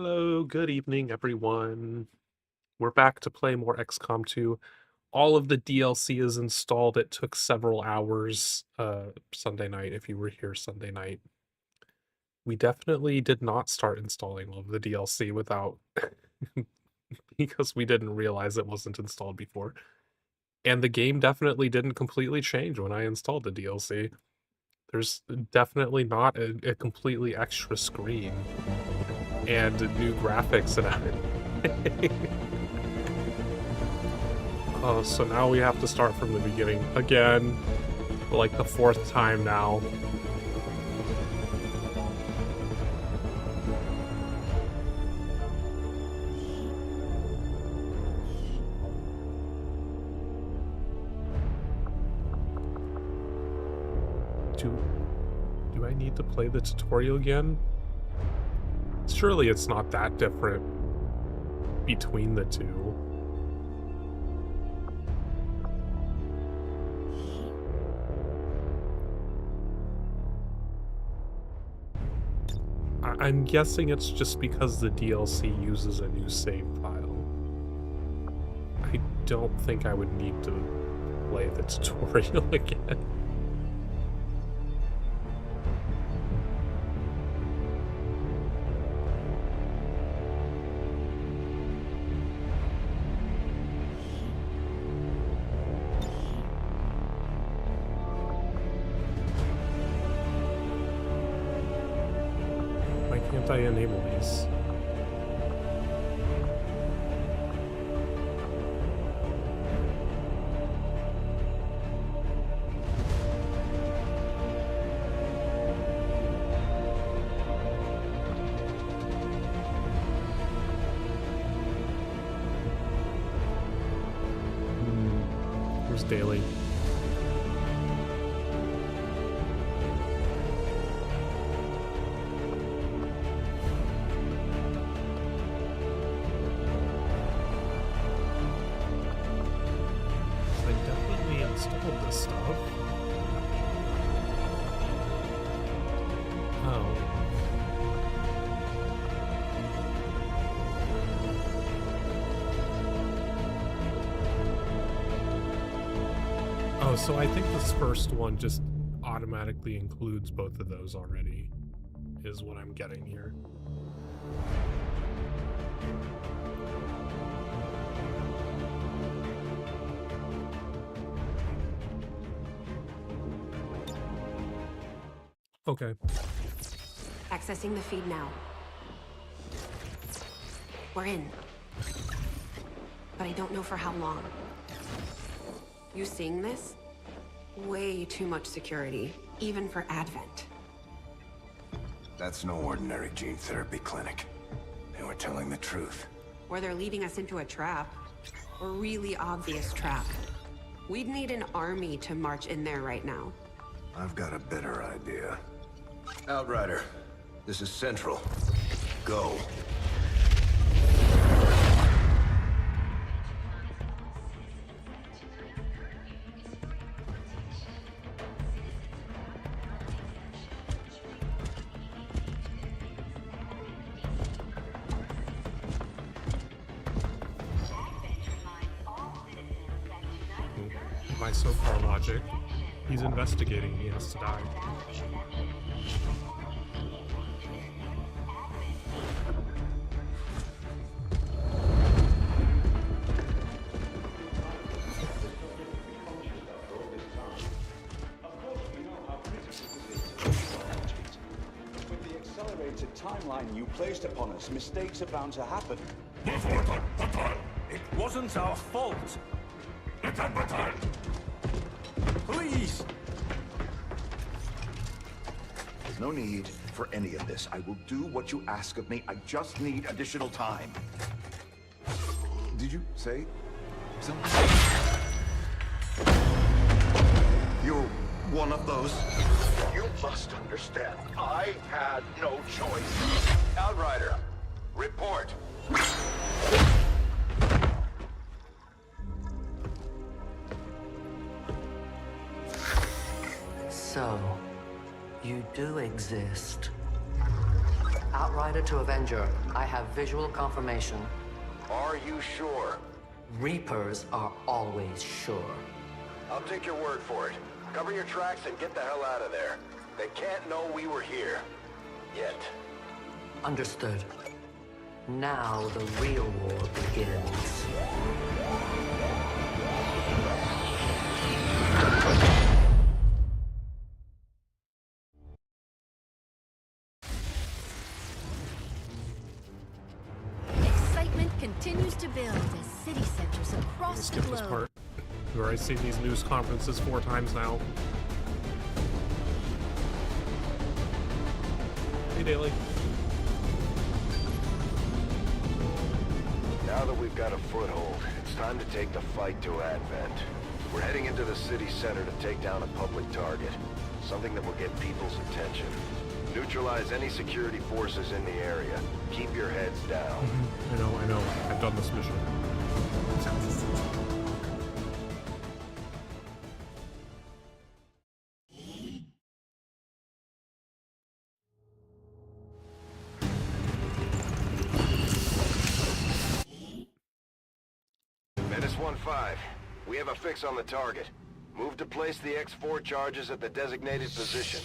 Hello, good evening, everyone. We're back to play more XCOM 2. All of the DLC is installed. It took several hours Sunday night, if you were here Sunday night. We definitely did not start installing all of the DLC without because we didn't realize it wasn't installed before. And the game definitely didn't completely change when I installed the DLC. There's definitely not a completely extra screen and new graphics and everything. Oh, so now we have to start from the beginning again, for like the fourth time now. Do I need to play the tutorial again? Surely it's not that different between the two. I'm guessing it's just because the DLC uses a new save file. I don't think I would need to play the tutorial again. Why can't I enable these? Where's daily? I definitely installed this stuff. Oh. Oh, so I think this first one just automatically includes both of those already, is what I'm getting here. Okay. Accessing the feed now. We're in. But I don't know for how long. You seeing this? Way too much security, even for Advent. That's no ordinary gene therapy clinic. They were telling the truth. Or they're leading us into a trap. A really obvious trap. We'd need an army to march in there right now. I've got a better idea. Outrider, this is Central. Go. By so far logic, he's investigating, he has to die. With the accelerated timeline you placed upon us, mistakes are bound to happen. It wasn't our fault. Please! There's no need for any of this. I will do what you ask of me. I just need additional time. Did you say something? You're one of those. You must understand. I had no choice. Outrider, report. So, you do exist. Outrider to Avenger, I have visual confirmation. Are you sure? Reapers are always sure. I'll take your word for it. Cover your tracks and get the hell out of there. They can't know we were here. Yet. Understood. Now the real war begins. Excitement continues to build as city centers across the Skip this globe. part. Where I've seen these news conferences 4 times now. Hey, Daily. Now that we've got a foothold, it's time to take the fight to Advent. We're heading into the city center to take down a public target. Something that will get people's attention. Neutralize any security forces in the area. Keep your heads down. I know. I've done this mission. Menace 1-5. We have a fix on the target. Move to place the X4 charges at the designated position.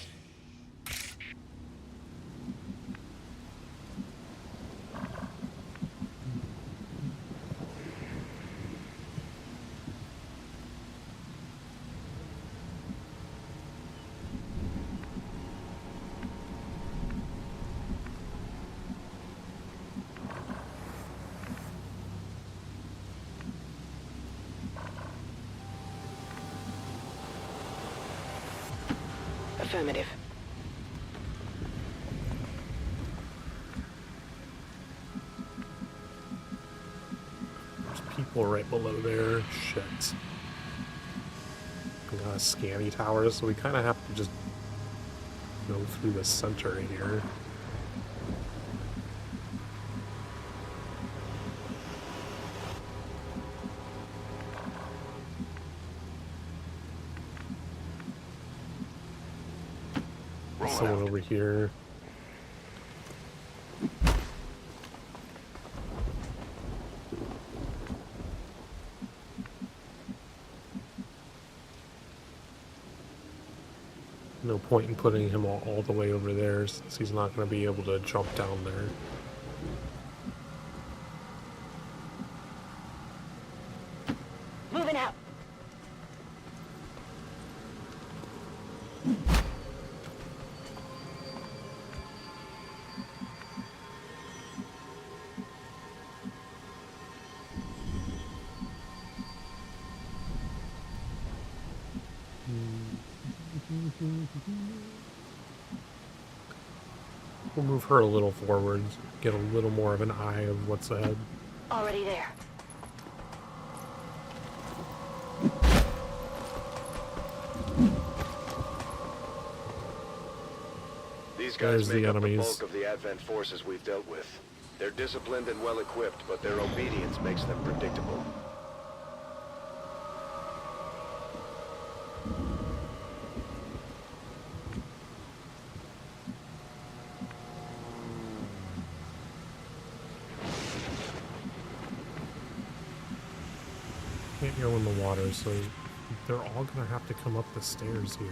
Affirmative. There's people right below there. Shit. We got a scanny tower, so we kind of have to just go through the center here. Someone over here. No point in putting him all the way over there since he's not going to be able to jump down there. Moving out. We'll move her a little forward, get a little more of an eye of what's ahead. Already there. These There's guys make the up the enemies. bulk of the Advent forces we've dealt with. They're disciplined and well-equipped, but their obedience makes them predictable. Can't go in the water, so they're all gonna have to come up the stairs here.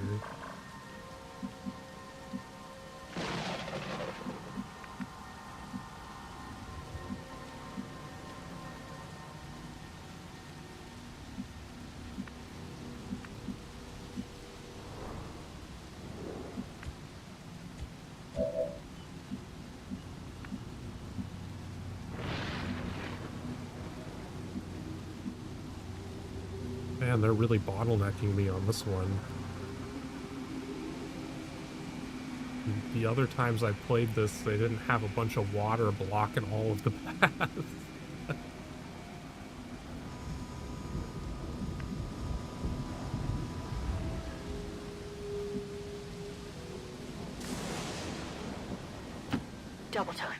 Man, they're really bottlenecking me on this one. The other times I played this, they didn't have a bunch of water blocking all of the paths. Double time.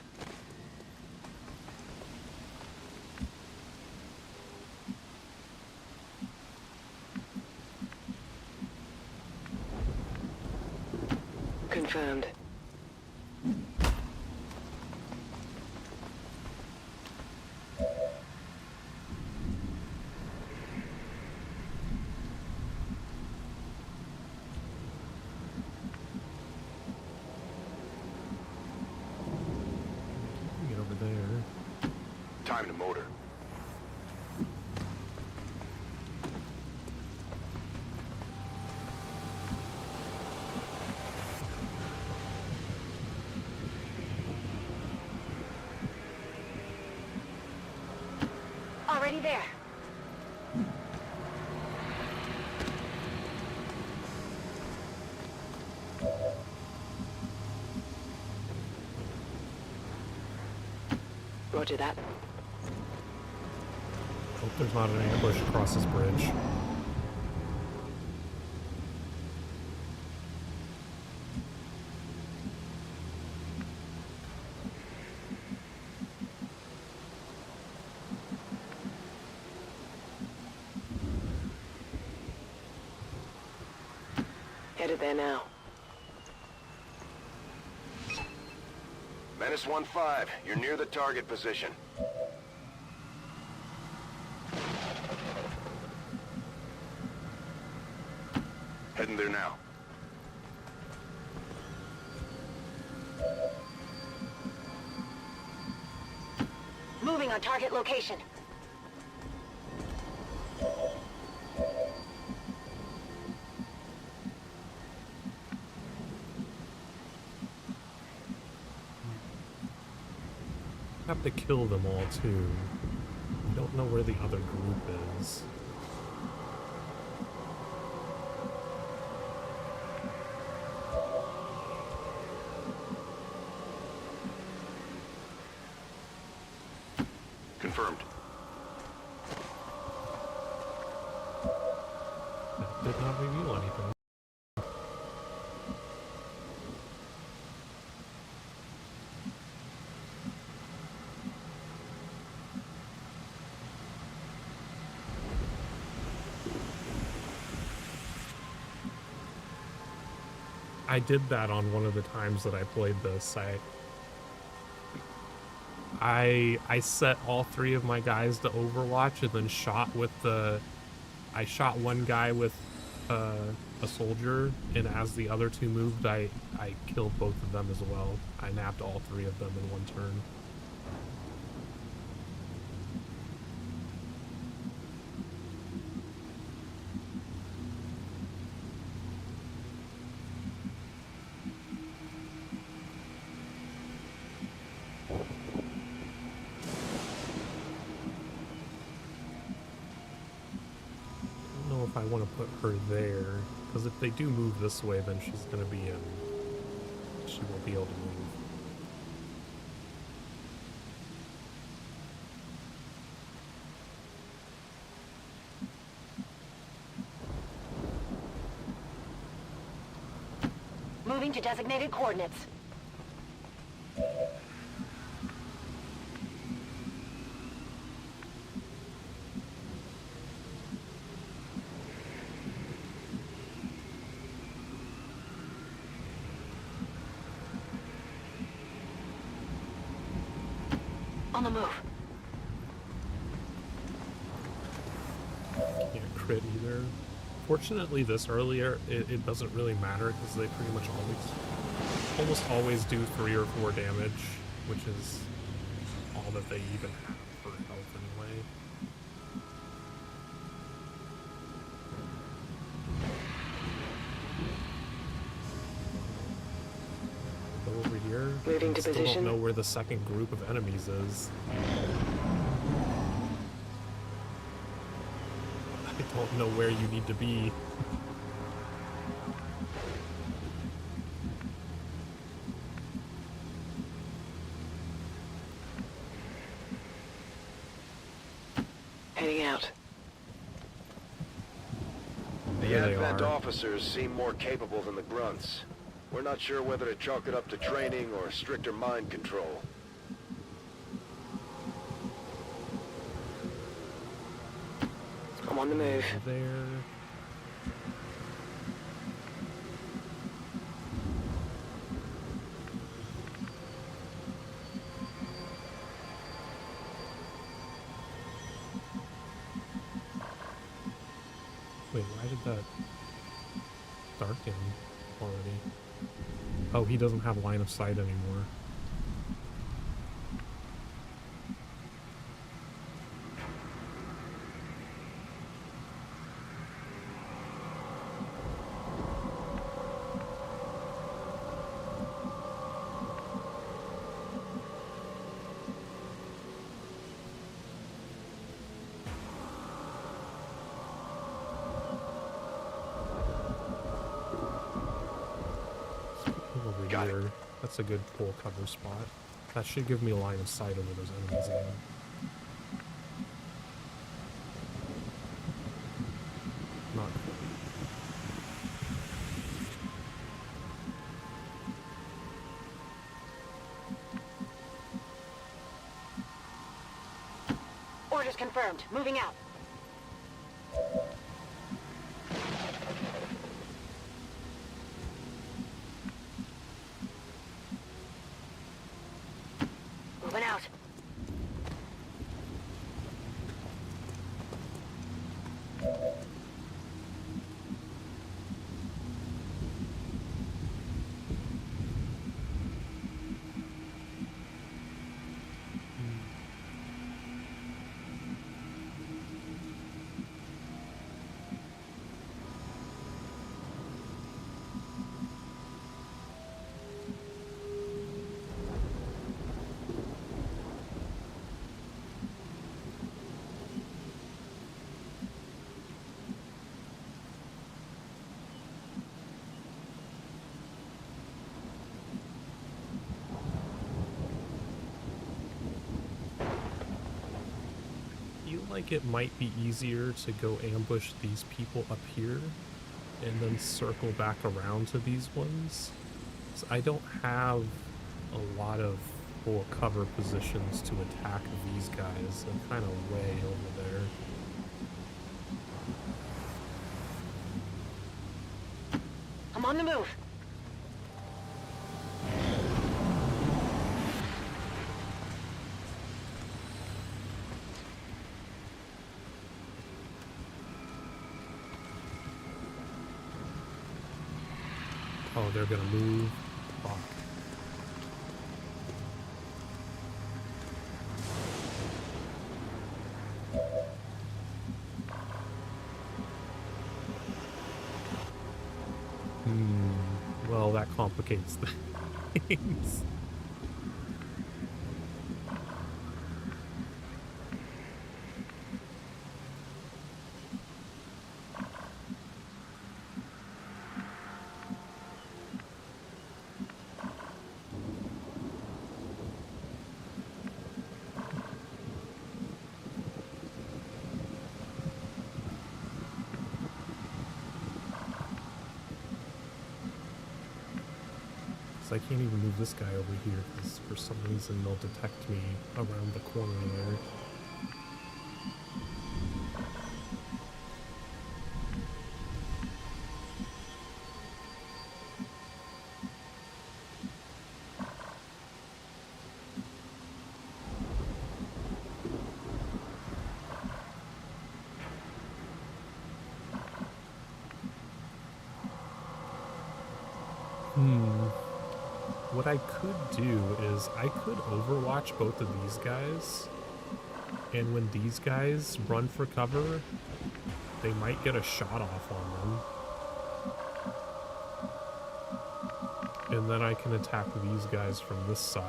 Confirmed. Time to motor. Already there. Roger that. Hope there's not an ambush across this bridge. Headed there now. Menace 1-5, you're near the target position. Heading there now. Moving on target location. Have to kill them all too. I don't know where the other group is. Confirmed. That did not reveal anything. I did that on one of the times that I played this. I set all 3 of my guys to Overwatch and then shot with I shot one guy with a soldier, and as the other 2 moved, I killed both of them as well. I nabbed all 3 of them in one turn. If I want to put her there, because if they do move this way, then she's going to be in. She won't be able to move. Moving to designated coordinates. On the move. Can't crit either. Fortunately, this earlier, it doesn't really matter because they pretty much almost always do 3 or 4 damage, which is all that they even have for health anyway. Go over here. Moving to Still position. don't know where the second group of enemies is. I don't know where you need to be. Heading out. The There they Advent are. officers seem more capable than the grunts. We're not sure whether to chalk it up to training or stricter mind control. I'm on the move. There. Wait, why did that darken already? Oh, he doesn't have line of sight anymore. here. That's a good full cover spot. That should give me a line of sight over those enemies again. Not quite. Orders confirmed. Moving out. Moving out. Like it might be easier to go ambush these people up here and then circle back around to these ones. So I don't have a lot of full cover positions to attack these guys. They're kind of way over there. I'm on the move. Oh, they're gonna move. Fuck. Well, that complicates things. I can't even move this guy over here because for some reason they'll detect me around the corner there. What I could do is I could overwatch both of these guys, and when these guys run for cover, they might get a shot off on them. And then I can attack these guys from this side.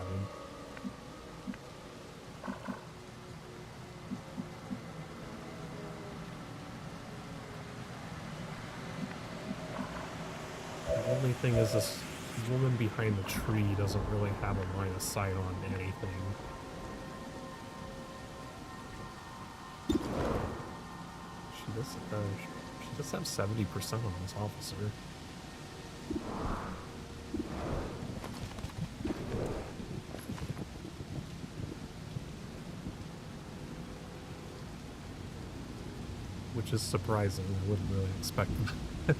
The only thing is this woman behind the tree doesn't really have a line of sight on anything. She does have 70% on this officer. Which is surprising. I wouldn't really expect that.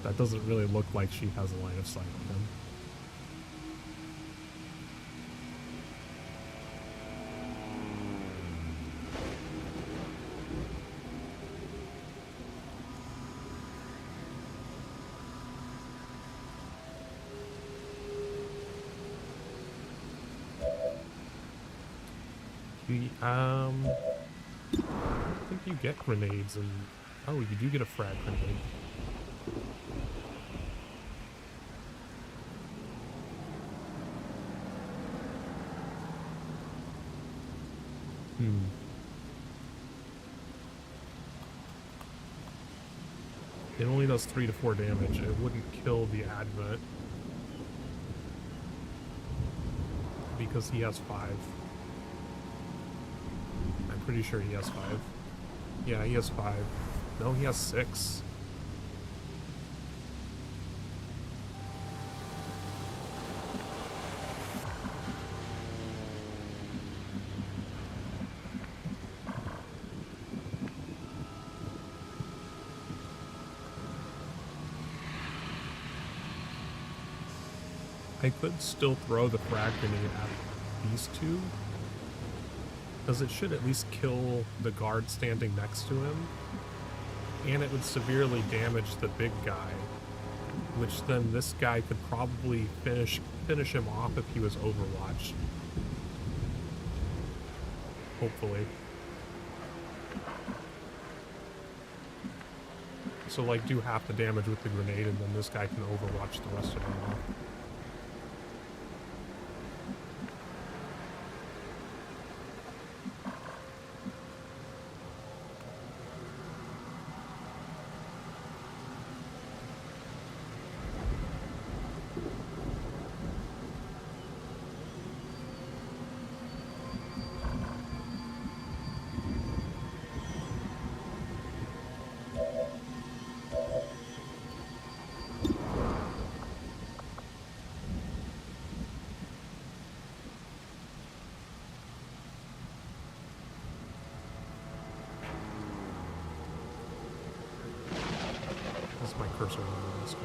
That doesn't really look like she has a line of sight on him. I think you get grenades and... Oh, you do get a frag grenade. It only does 3 to 4 damage. It wouldn't kill the Advent. Because he has 5. I'm pretty sure he has 5. Yeah, he has 5. No, he has 6. I could still throw the frag grenade at these two, because it should at least kill the guard standing next to him, and it would severely damage the big guy, which then this guy could probably finish him off if he was overwatched. Hopefully. So like do half the damage with the grenade, and then this guy can overwatch the rest of them off. My cursor on the screen.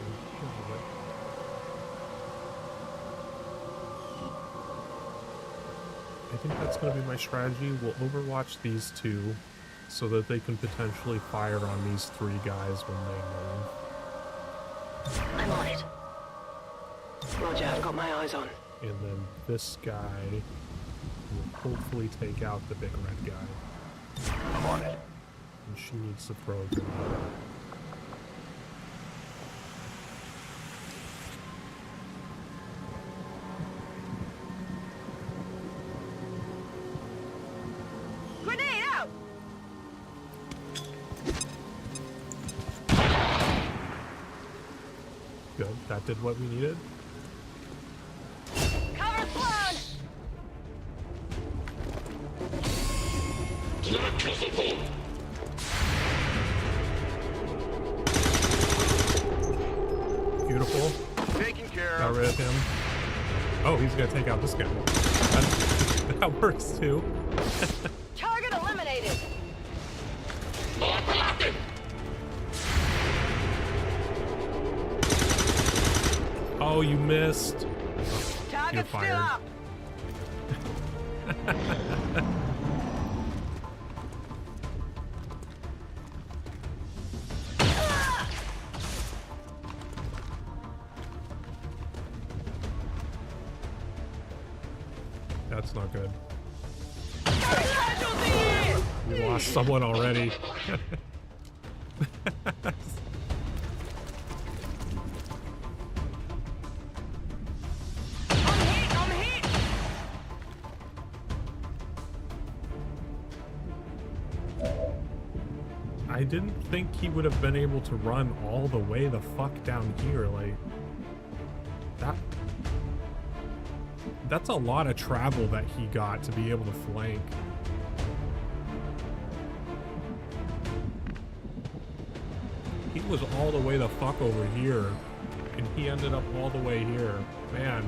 I think that's going to be my strategy. We'll overwatch these two so that they can potentially fire on these 3 guys when they move. I'm on it. Roger, I've got my eyes on. And then this guy will hopefully take out the big red guy. I'm on it. And she needs to throw a grenade. Good. That did what we needed. Cover's blown! Beautiful. Taken care Got of. rid of him. Oh, he's gonna take out this guy. That works too. Target eliminated! Oh, you missed. Target's You're still fired. up! That's not good. We lost someone already. I'm hit! I didn't think he would have been able to run all the way the fuck down here. Like, that's a lot of travel that he got to be able to flank. He was all the way the fuck over here, and he ended up all the way here. Man.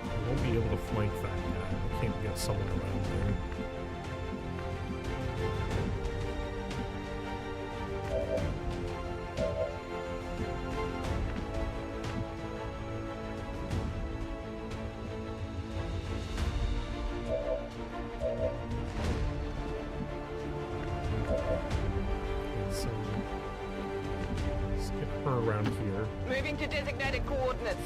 I won't be able to flank that yet. I can't get someone around there. So, let's get her around here. Moving to designated coordinates.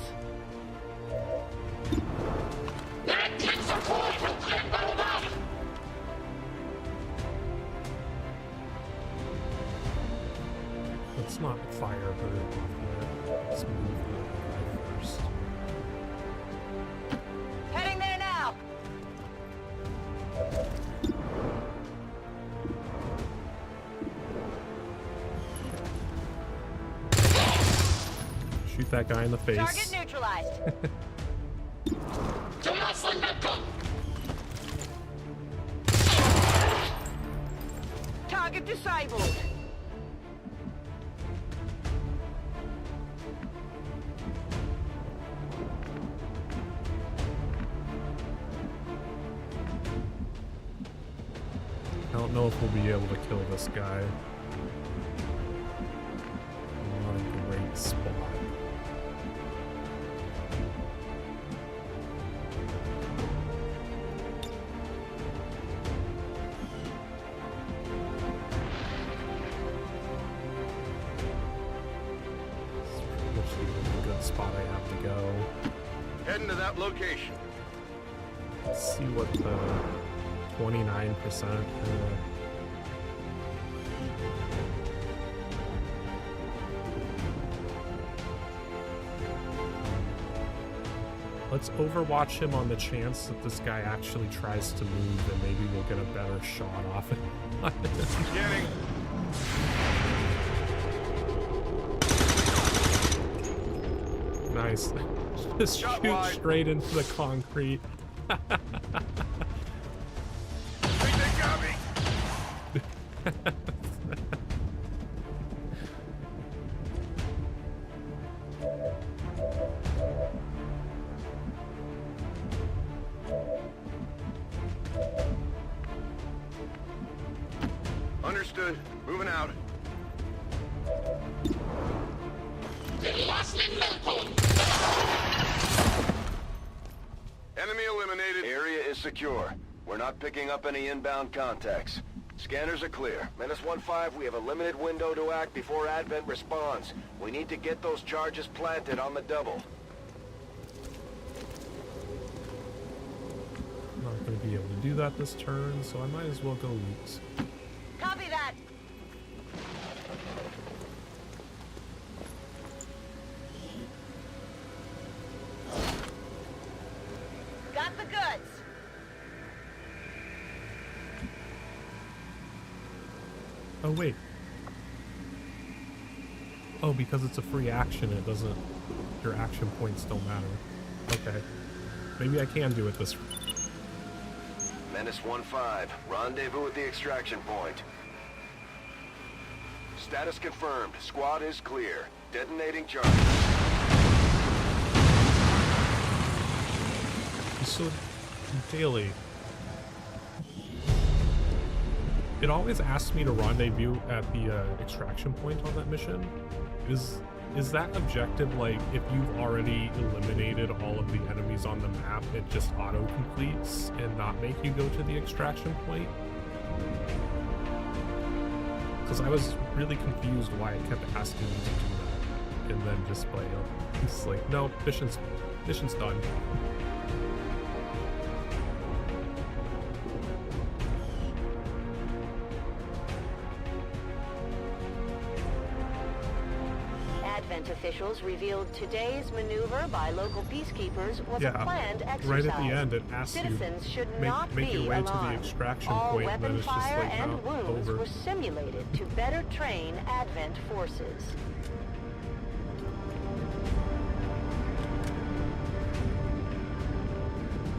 Let's not fire her off there. Let's move the guy first. Heading there now. Shoot that guy in the face. Target neutralized. Target disabled. I don't know if we'll be able to kill this guy. Not a great spot. Good spot I have to go. Heading to that location. Let's see what the 29%. Let's overwatch him on the chance that this guy actually tries to move, and maybe we'll get a better shot off it. Getting. Nice. Just Shot shoot wide. straight into the concrete. Think they got me? Understood. Moving out. Enemy eliminated. Area is secure. We're not picking up any inbound contacts. Scanners are clear. -15, we have a limited window to act before Advent responds. We need to get those charges planted on the double. I'm not going to be able to do that this turn, so I might as well go loot. Copy that. Got the goods. Oh, wait. Oh, because it's a free action, it doesn't... Your action points don't matter. Okay. Maybe I can do it this... -15, rendezvous at the extraction point. Status confirmed. Squad is clear. Detonating charges. So, daily. It always asks me to rendezvous at the extraction point on that mission. Is that objective, like, if you've already eliminated all of the enemies on the map, it just auto-completes and not make you go to the extraction point? Because I was really confused why it kept asking me to do that. And then just play it. It's like, no, mission's done. Advent officials revealed today's maneuver by local peacekeepers was Yeah, a planned exercise. right at the end it asks you, Citizens should make not your be way to the alarmed. extraction All point, and then weapon it's just fire like, and no, wounds over. were simulated to better train Advent forces.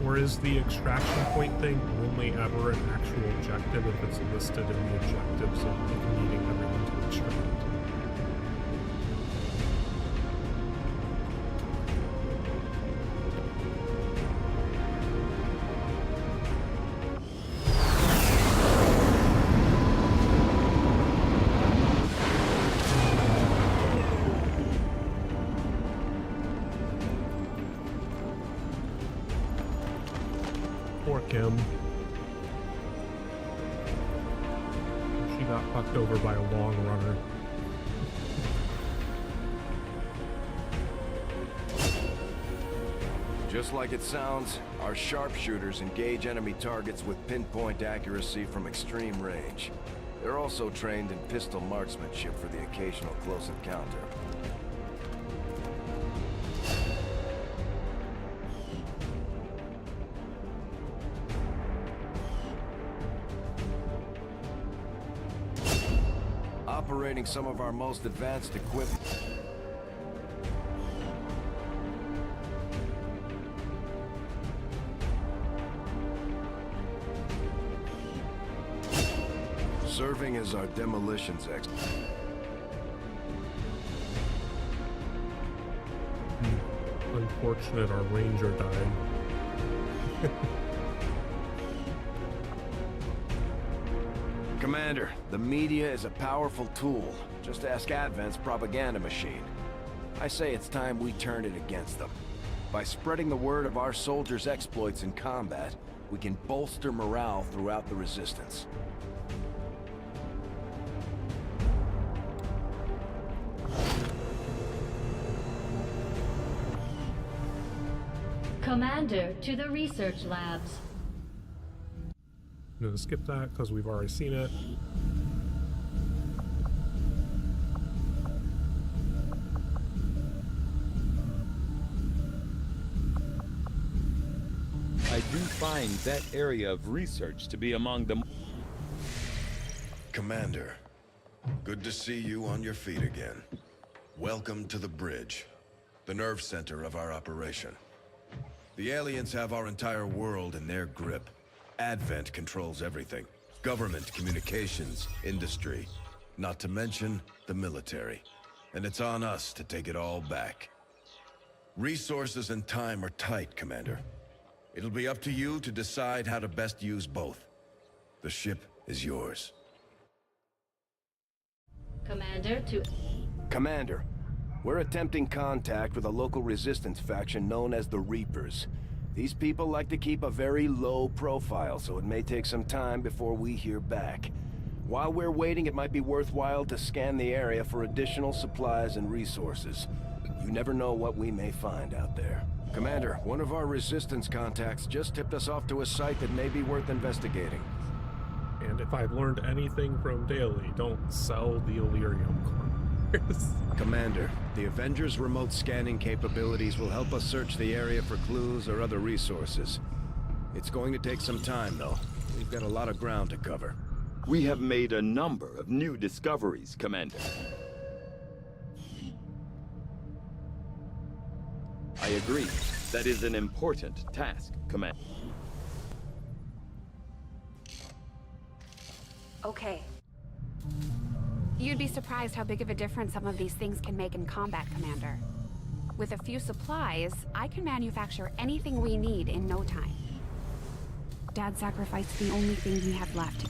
Or is the extraction point thing only ever an actual objective if it's listed in the objectives of like, needing everyone to extract? Poor Kim. She got fucked over by a long runner. Just like it sounds, our sharpshooters engage enemy targets with pinpoint accuracy from extreme range. They're also trained in pistol marksmanship for the occasional close encounter. Operating some of our most advanced equipment. Serving as our demolitions expert. Unfortunate our ranger died. Commander, the media is a powerful tool. Just ask Advent's propaganda machine. I say it's time we turn it against them. By spreading the word of our soldiers' exploits in combat, we can bolster morale throughout the Resistance. Commander to the research labs. I'm gonna skip that because we've already seen it. I do find that area of research to be among the... Commander, good to see you on your feet again. Welcome to the bridge, the nerve center of our operation. The aliens have our entire world in their grip. Advent controls everything. Government, communications, industry. Not to mention the military. And it's on us to take it all back. Resources and time are tight, Commander. It'll be up to you to decide how to best use both. The ship is yours. Commander to... Commander, we're attempting contact with a local resistance faction known as the Reapers. These people like to keep a very low profile, so it may take some time before we hear back. While we're waiting, it might be worthwhile to scan the area for additional supplies and resources. You never know what we may find out there. Commander, one of our Resistance contacts just tipped us off to a site that may be worth investigating. And if I've learned anything from Daily, don't sell the Illyrium cores. Commander, the Avengers' remote scanning capabilities will help us search the area for clues or other resources. It's going to take some time, though. We've got a lot of ground to cover. We have made a number of new discoveries, Commander. I agree. That is an important task, Commander. Okay. You'd be surprised how big of a difference some of these things can make in combat, Commander. With a few supplies, I can manufacture anything we need in no time. Dad sacrificed the only thing he had left.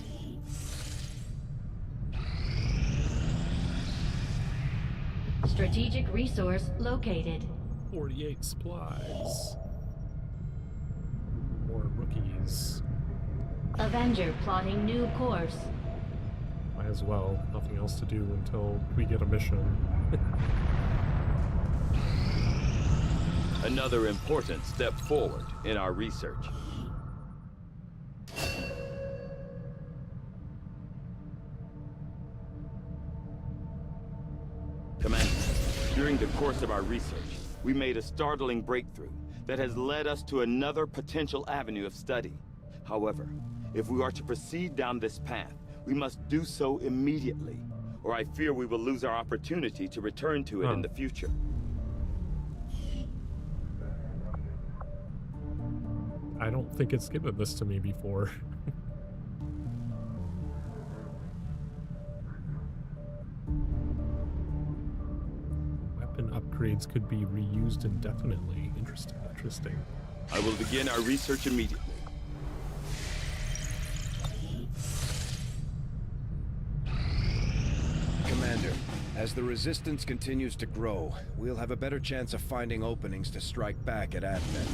Strategic resource located. 48 supplies. More rookies. Avenger plotting new course. Might as well. Nothing else to do until we get a mission. Another important step forward in our research. Commander, during the course of our research, we made a startling breakthrough that has led us to another potential avenue of study. However, if we are to proceed down this path, we must do so immediately, or I fear we will lose our opportunity to return to it in the future. I don't think it's given this to me before. Weapon upgrades could be reused indefinitely. Interesting, interesting. I will begin our research immediately. Commander, as the Resistance continues to grow, we'll have a better chance of finding openings to strike back at Advent.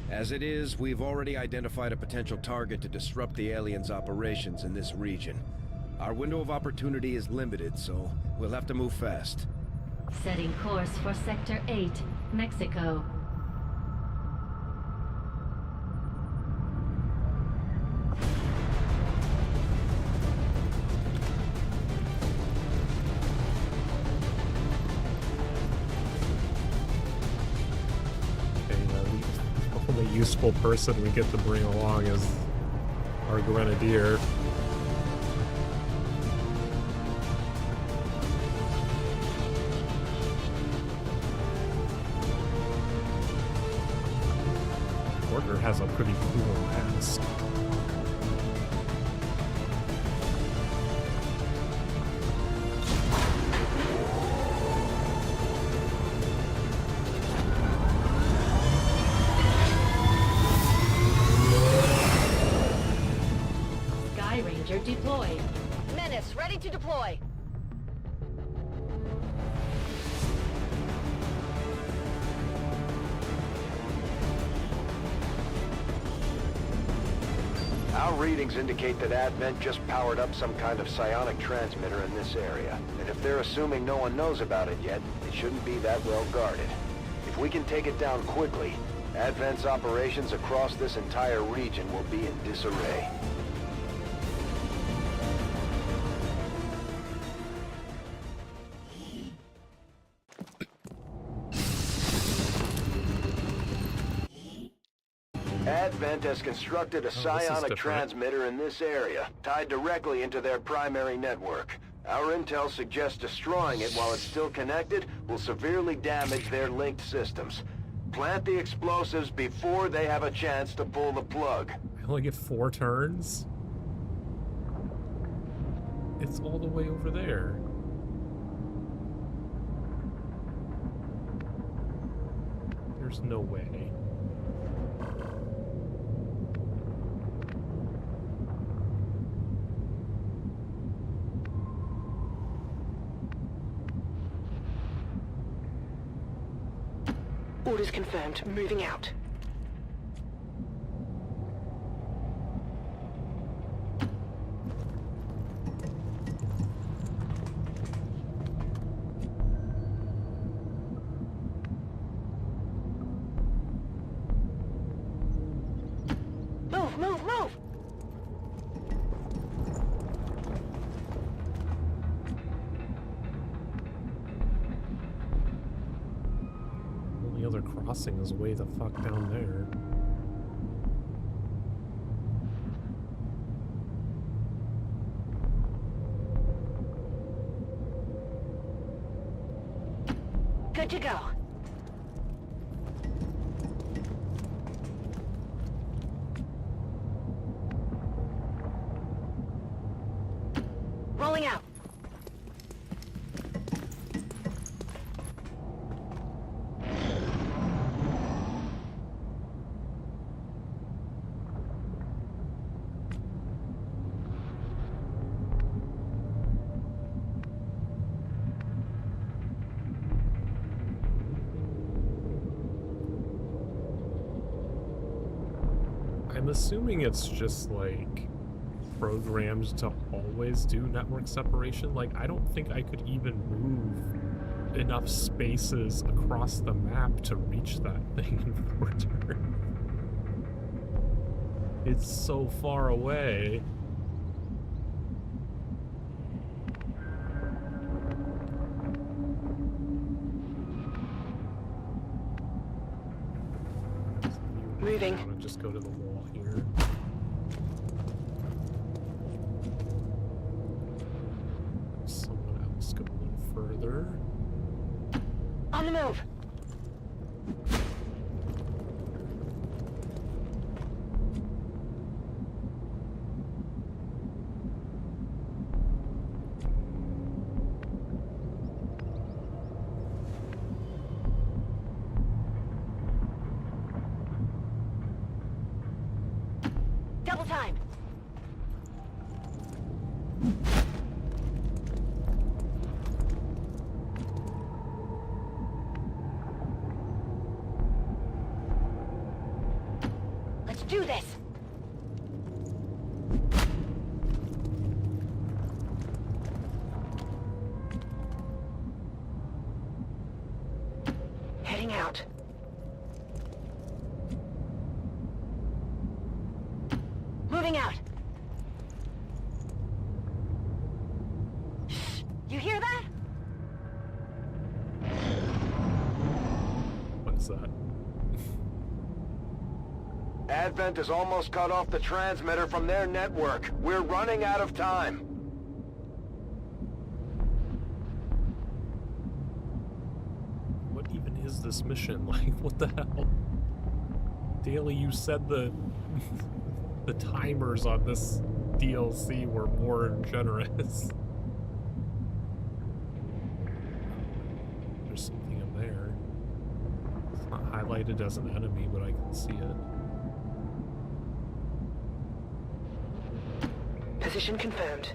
As it is, we've already identified a potential target to disrupt the aliens' operations in this region. Our window of opportunity is limited, so we'll have to move fast. Setting course for Sector 8, Mexico. useful person we get to bring along as our grenadier. Porter has a pretty cool mask. Sky Ranger deployed. Menace, ready to deploy. Our readings indicate that Advent just powered up some kind of psionic transmitter in this area. And if they're assuming no one knows about it yet, it shouldn't be that well guarded. If we can take it down quickly, Advent's operations across this entire region will be in disarray. Advent has constructed a psionic transmitter in this area, tied directly into their primary network. Our intel suggests destroying it while it's still connected will severely damage their linked systems. Plant the explosives before they have a chance to pull the plug. I only get 4 turns? It's all the way over there. There's no way. Orders confirmed. Moving out. Move, move, move! Only other crossing is way the fuck down there. Good to go. Rolling out. I'm assuming it's just like programmed to always do network separation. Like, I don't think I could even move enough spaces across the map to reach that thing in 4 turns. It's so far away. Moving. I'm gonna just go to the wall here. Someone else go a little further. On the move. Double time. Let's do this. Heading out. Moving out. Shh. You hear that? What is that? Advent has almost cut off the transmitter from their network. We're running out of time. What even is this mission? Like, what the hell? Daily, you said the the timers on this DLC were more generous. There's something in there. It's not highlighted as an enemy, but I can see it. Position confirmed.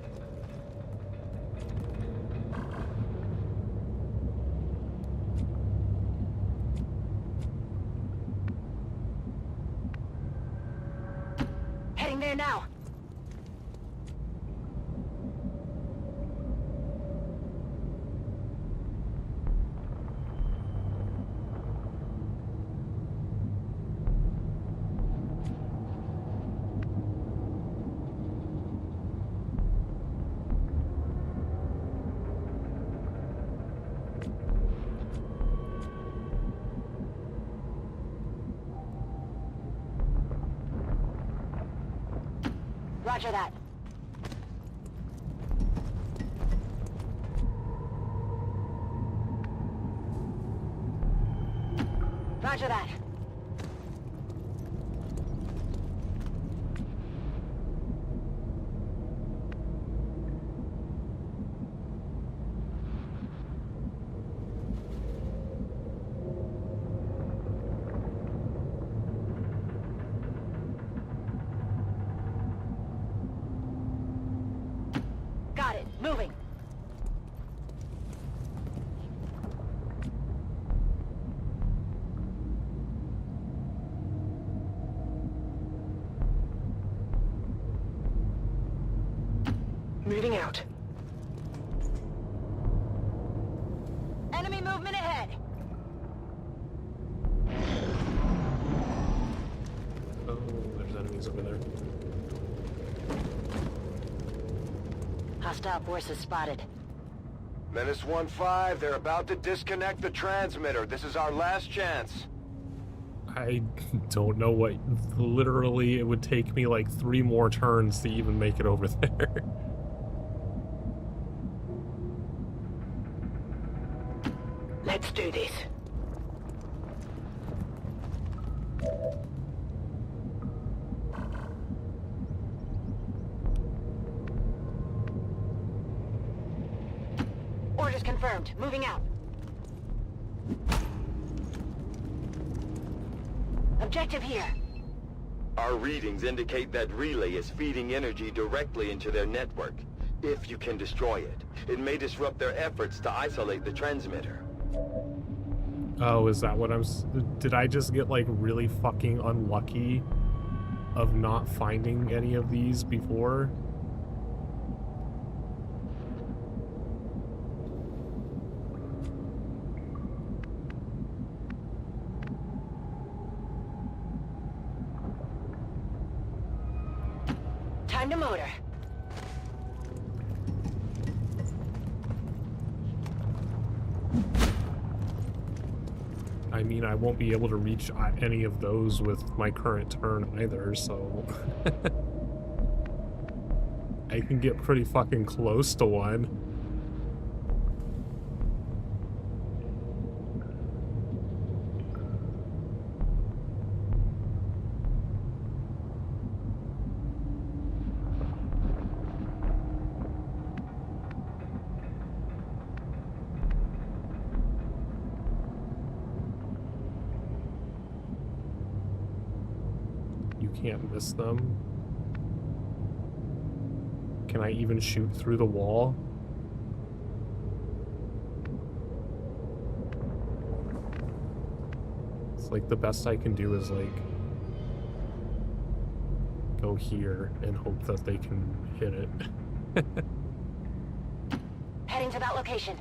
Heading there now. Roger that. Roger that. Got it. Moving. Moving out. Enemy movement ahead. Oh, there's enemies over there. Hostile forces spotted. Menace 1-5, they're about to disconnect the transmitter. This is our last chance. I don't know what... Literally, it would take me like 3 more turns to even make it over there. Let's do this. Orders confirmed. Moving out. Objective here. Our readings indicate that relay is feeding energy directly into their network. If you can destroy it, it may disrupt their efforts to isolate the transmitter. Oh, is that what I'm... Did I just get, like, really fucking unlucky of not finding any of these before? Time to motor. I mean, I won't be able to reach any of those with my current turn either, so... I can get pretty fucking close to one. Can't miss them. Can I even shoot through the wall? It's like the best I can do is like go here and hope that they can hit it. Heading to that location.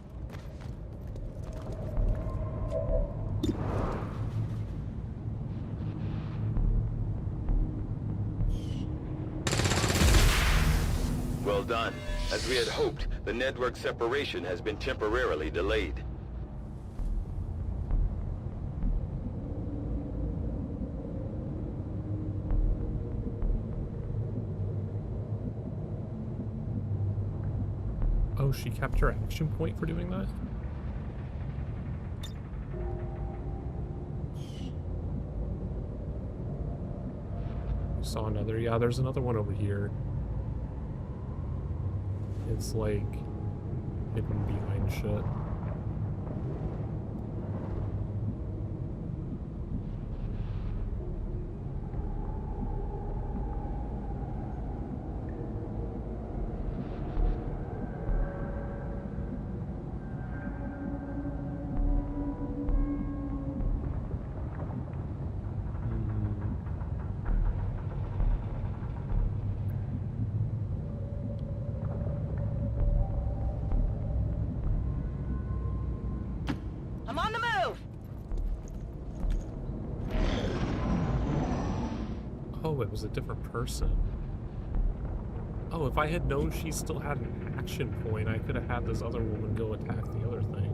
Well done. As we had hoped, the network separation has been temporarily delayed. Oh, she kept her action point for doing that? Saw another. Yeah, there's another one over here. It's like hidden behind shit. I'm on the move! Oh, it was a different person. Oh, if I had known she still had an action point, I could have had this other woman go attack the other thing.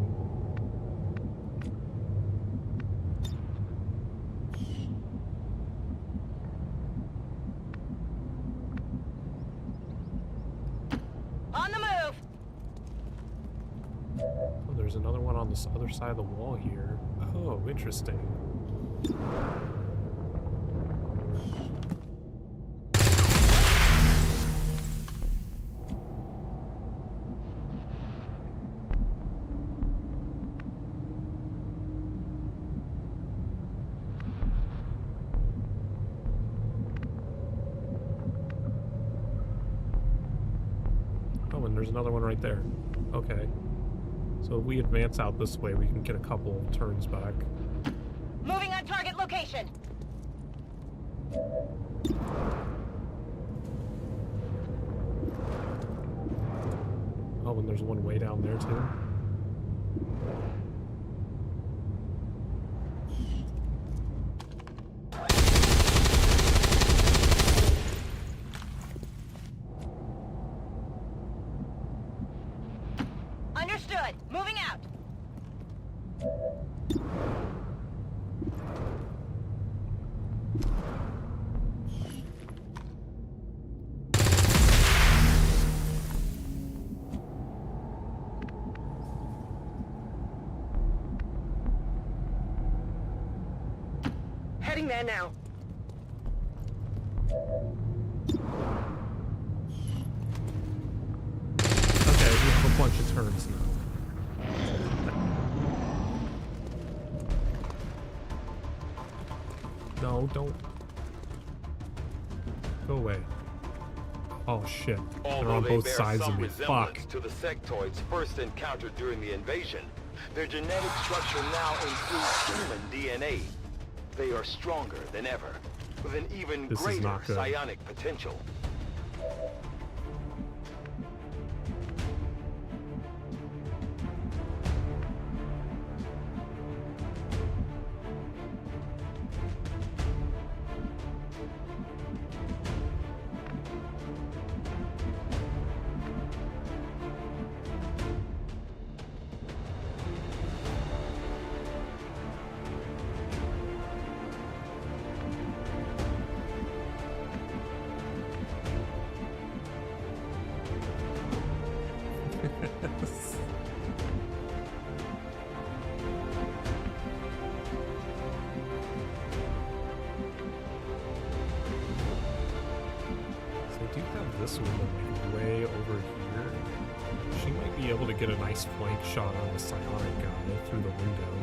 On the move! Oh, there's another one on this other side of the wall here. Oh, interesting. Oh, and there's another one right there. Okay. So if we advance out this way, we can get a couple turns back. Moving on target location! Oh, and there's one way down there too. Understood. Moving out. Heading there now. Okay, we have a bunch of turns now. No, don't. Go away. Oh shit. They're Although on they both bear sides some of me. resemblance Fuck. to the sectoids first encountered during the invasion, their genetic structure now includes human DNA. They are stronger than ever, with an even This is greater not good. psionic potential. So I do have this one like way over here. She might be able to get a nice flank shot on the psionic guy through the window.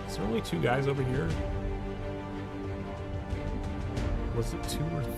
Is there only two guys over here? Was it 2 or 3?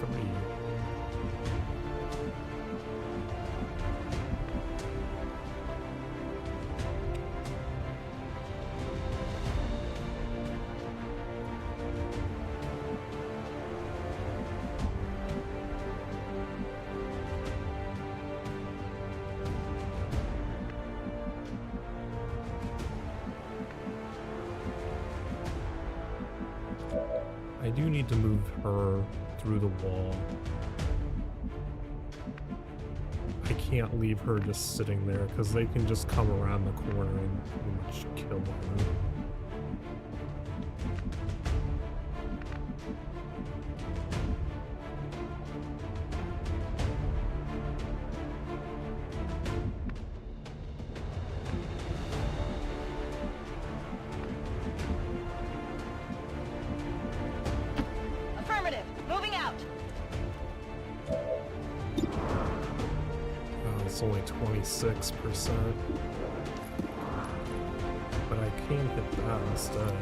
I do need to move her through the wall. can't leave her just sitting there because they can just come around the corner and pretty much kill her. Affirmative. Moving out. It's only 26%. But I can hit that instead.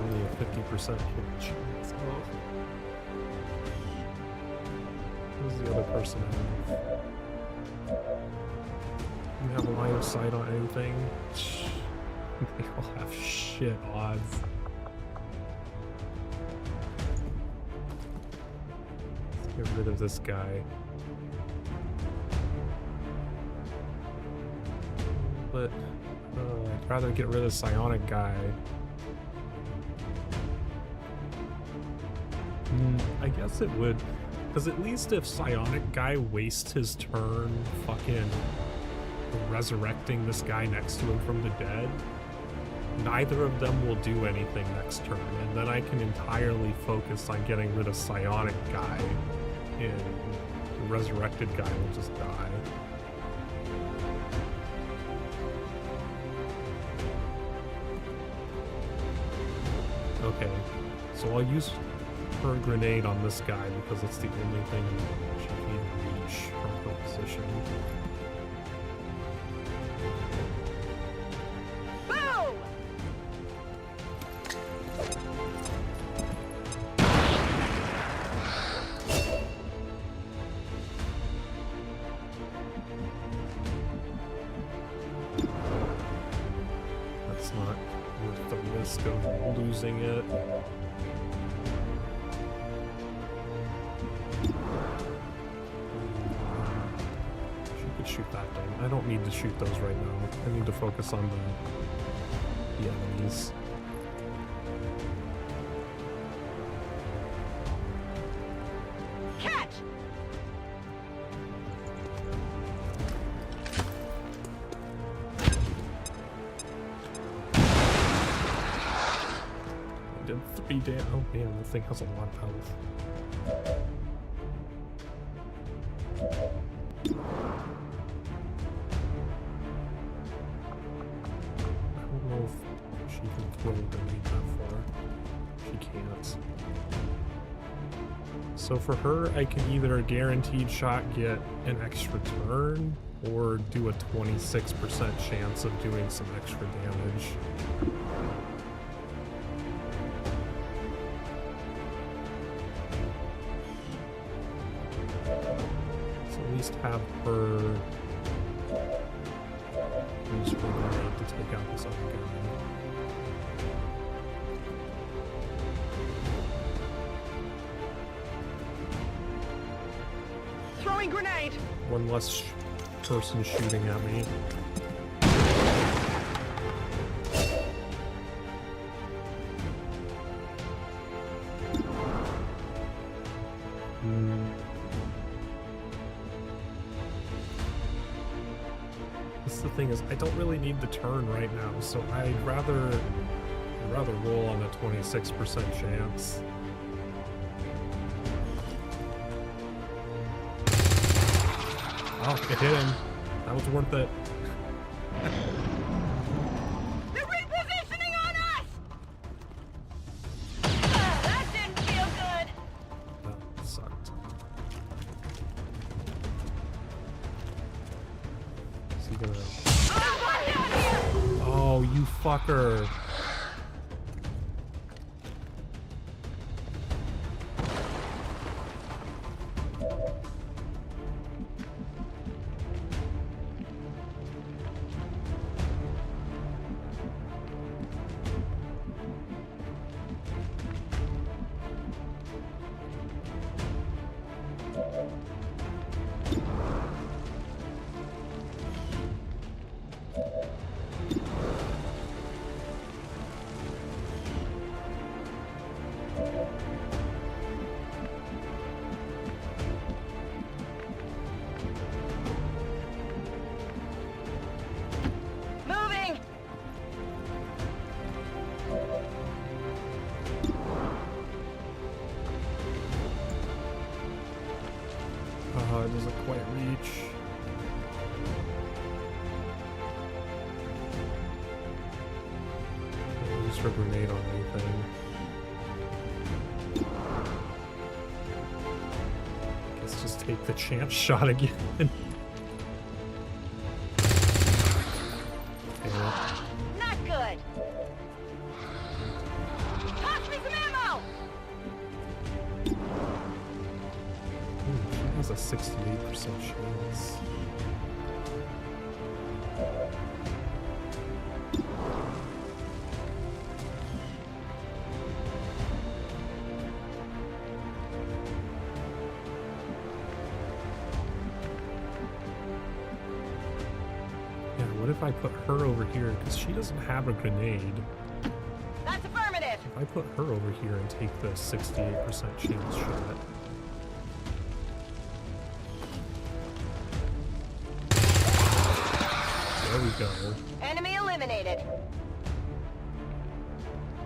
Only a 50% hit chance. Who's the other person have? You have a line of sight on anything? They all have shit odds. Let's get rid of this guy. But I'd rather get rid of the psionic guy. I guess it would, because at least if psionic guy wastes his turn fucking resurrecting this guy next to him from the dead, neither of them will do anything next turn, and then I can entirely focus on getting rid of psionic guy, and the resurrected guy will just die. Okay, so I'll use her grenade on this guy because it's the only thing she can reach from her position. Boom! That's not worth the risk of losing it. Shoot that thing. I don't need to shoot those right now. I need to focus on the enemies. Catch! I did 3 damage. Oh man, that thing has a lot of health. She can throw a grenade that far. She can't. So for her, I can either a guaranteed shot get an extra turn, or do a 26% chance of doing some extra damage. So at least have her use her grenade to take out this other guy. Throwing grenade! One less person shooting at me. The thing is, I don't really need the turn right now, so I'd rather roll on a 26% chance. Oh, it hit him. That was worth it. They're repositioning on us! That didn't feel good! gonna... Oh, you fucker. It doesn't quite reach. Use her grenade on anything. Guess just take the chance shot again. Not good. Toss me some ammo. She has a 68% chance. What if I put her over here? Because she doesn't have a grenade. That's affirmative. If I put her over here and take the 68% chance shot. There we go. Enemy eliminated.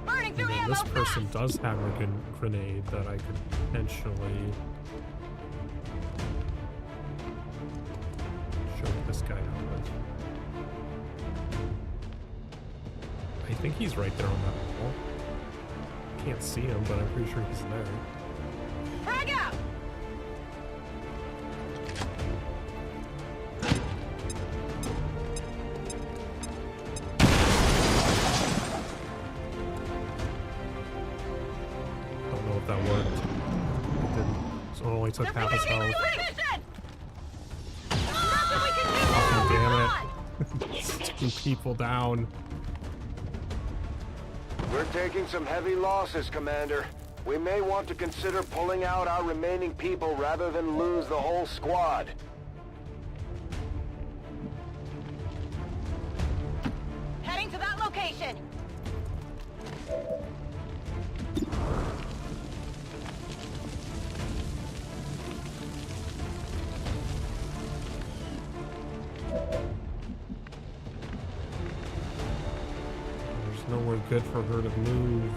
Burning through ammo. This person does have a grenade that I could potentially show this guy out with. I think he's right there on that wall. Can't see him, but I'm pretty sure he's there. Frag out! Don't know if that worked. It didn't. So it only took half his health. Oh, damn it. It's 2 people down. We're taking some heavy losses, Commander. We may want to consider pulling out our remaining people rather than lose the whole squad. Heading to that location. Nowhere good for her to move.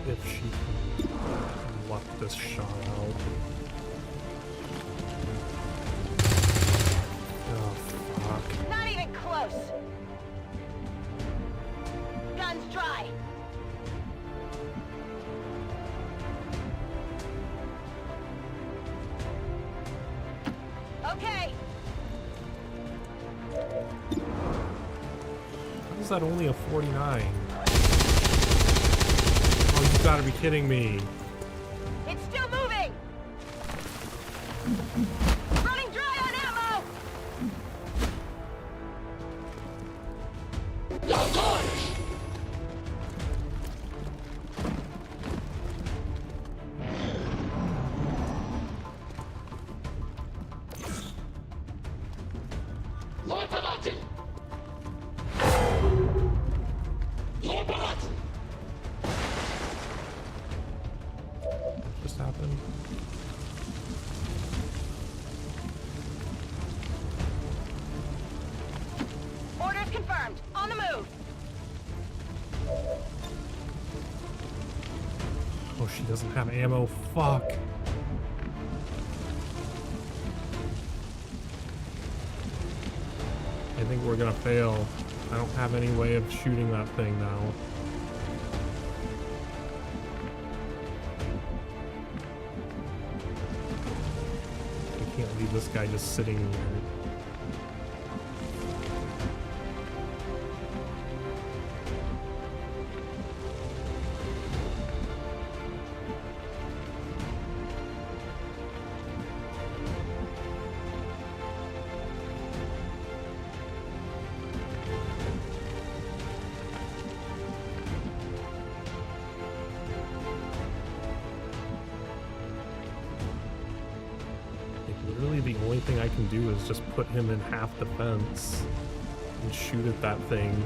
If she can luck this shot out. Oh, fuck. Not even close. Guns dry. Okay. How is that only a 49? Oh, you gotta be kidding me. It's still moving. Running dry on ammo. confirmed. On the move. Oh, she doesn't have ammo. Fuck. I think we're gonna fail. I don't have any way of shooting that thing now. I can't leave this guy just sitting here. The only thing I can do is just put him in half defense and shoot at that thing.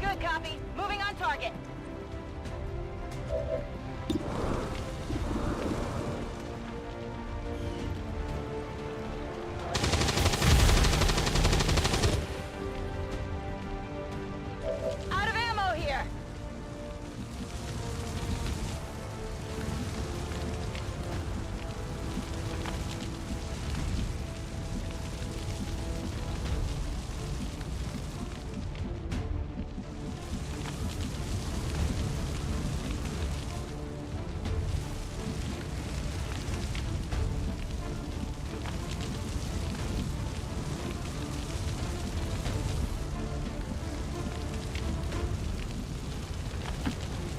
Good copy. Moving on target. Out of ammo here.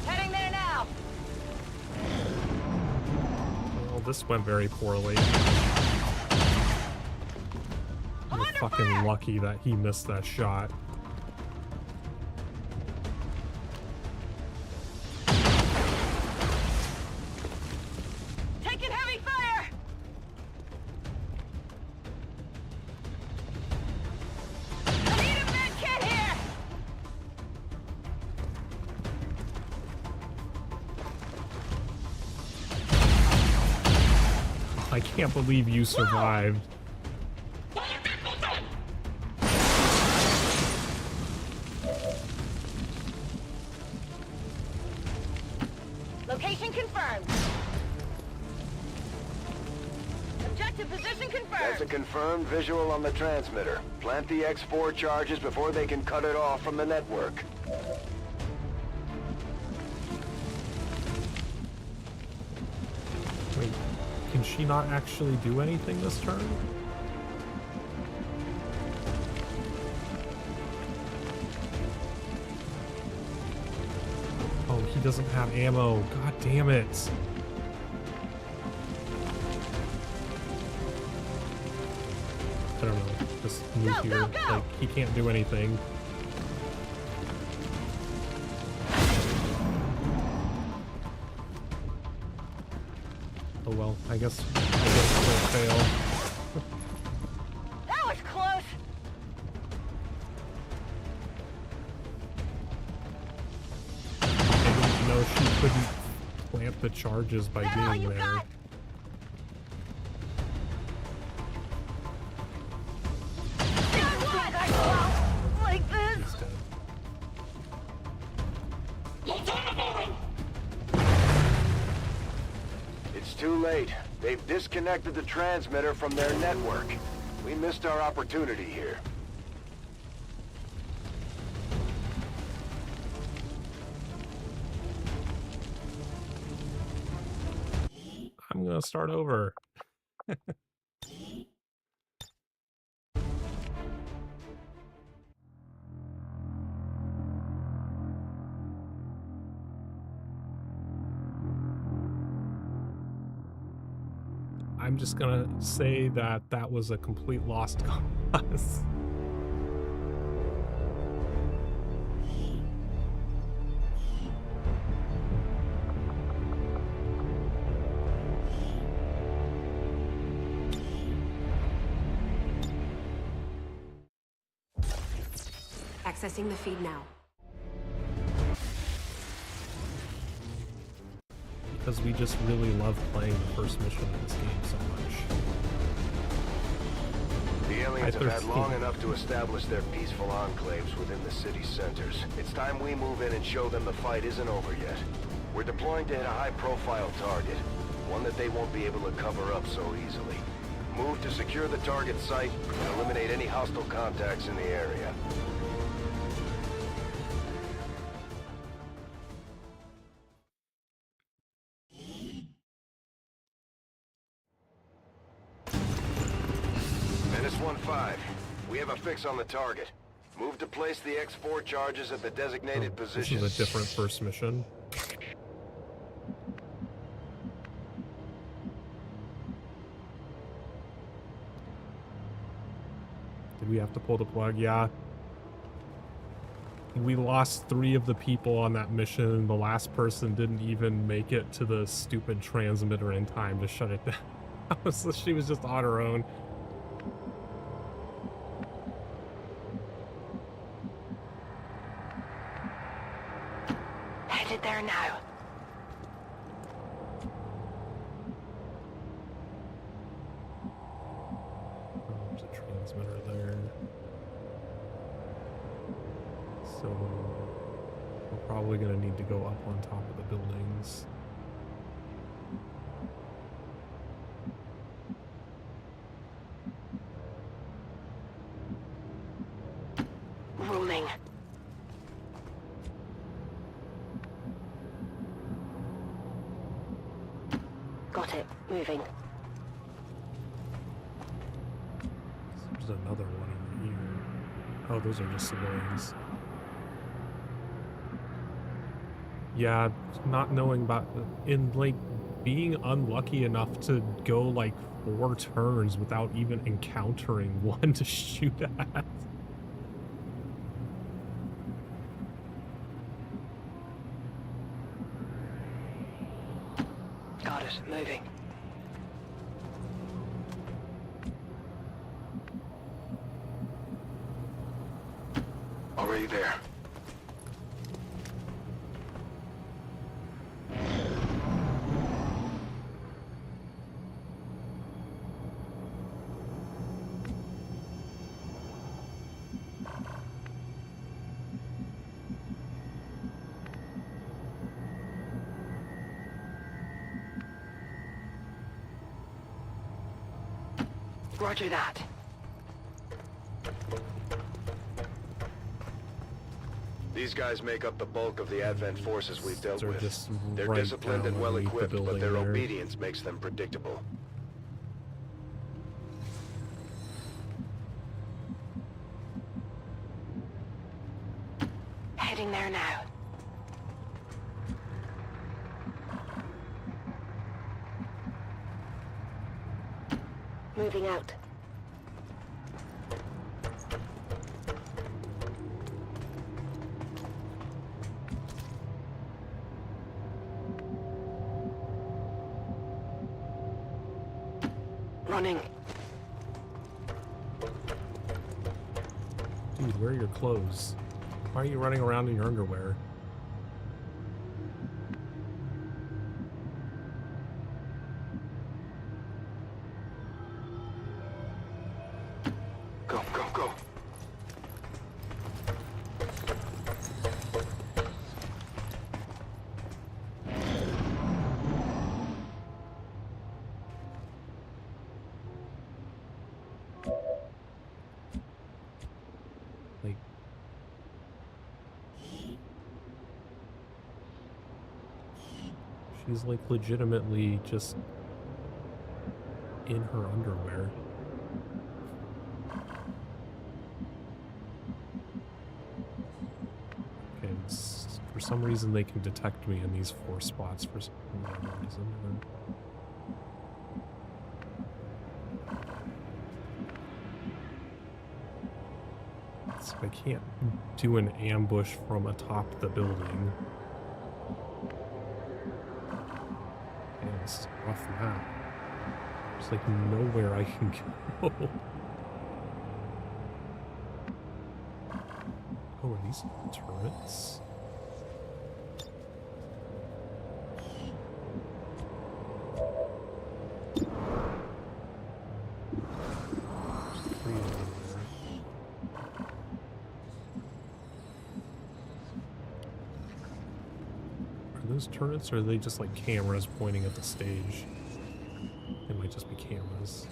Heading there now. Well, this went very poorly. You're fucking lucky that he missed that shot. Taking heavy fire. I need a med kit here. I can't believe you survived. Location confirmed. Objective position confirmed. That's a confirmed visual on the transmitter. Plant the X4 charges before they can cut it off from the network. Wait, can she not actually do anything this turn? Oh, he doesn't have ammo. God damn it. I don't know. Just move here. Like, he can't do anything. Oh well, I guess we'll fail. That was close. I didn't know she couldn't plant the charges by being there. Like this. He's dead. It's too late. They've disconnected the transmitter from their network. We missed our opportunity here. I'm gonna start over. I'm just gonna say that that was a complete lost cause. Accessing the feed now. because we just really love playing the first mission of this game so much. The aliens have had long enough to establish their peaceful enclaves within the city's centers. It's time we move in and show them the fight isn't over yet. We're deploying to hit a high-profile target, one that they won't be able to cover up so easily. Move to secure the target site and eliminate any hostile contacts in the area. Menace 1-5. We have a fix on the target. Move to place the X4 charges at the designated position. This is a different first mission. Did we have to pull the plug? Yeah. We lost 3 of the people on that mission. The last person didn't even make it to the stupid transmitter in time to shut it down. So she was just on her own. Headed there now. There's a transmitter there. So we're probably going to need to go up on top of the buildings. Rolling. Got it. Moving. There's another one over here. Oh, those are just civilians. Yeah, not knowing about like being unlucky enough to go like 4 turns without even encountering one to shoot at. Got it. Moving. Already there. Roger that. These guys make up the bulk of the Advent forces we've dealt They're with. just They're right disciplined and down well underneath the equipped, but building their there. obedience makes them predictable. Heading there now. Moving out. Running. Dude, where are your clothes? Why are you running around in your underwear? Go, go, go. Like, she's like legitimately just in her underwear. Okay, for some reason they can detect me in these 4 spots for some reason. So I can't do an ambush from atop the building. Yeah, this is a rough map. There's like nowhere I can go. Oh, are these turrets? Are those turrets, or are they just like cameras pointing at the stage? It might just be cameras.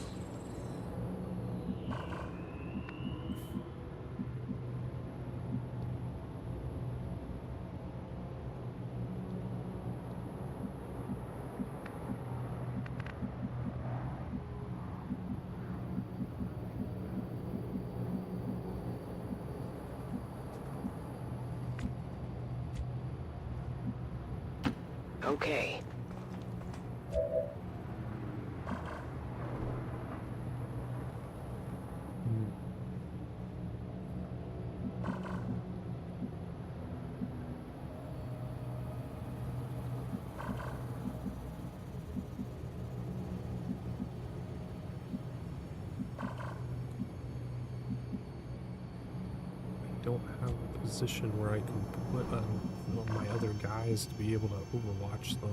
Okay. Don't have a position where I can put my other guys to be able to overwatch them.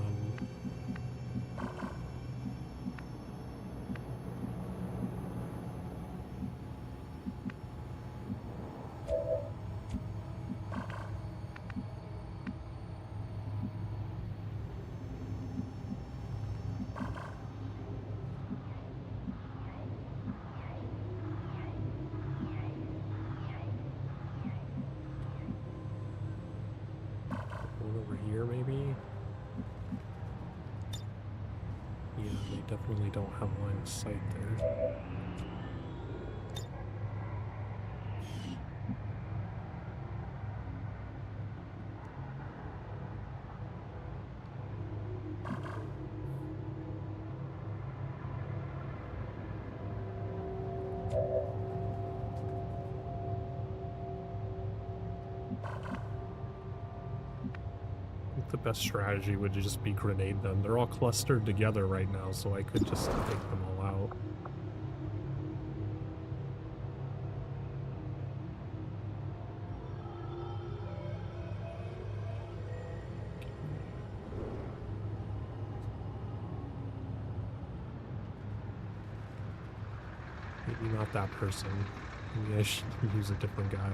Over here, maybe? Yeah, they definitely don't have line of sight there. The best strategy would just be grenade them. They're all clustered together right now, so I could just take them all out. Maybe not that person. Maybe I should use a different guy.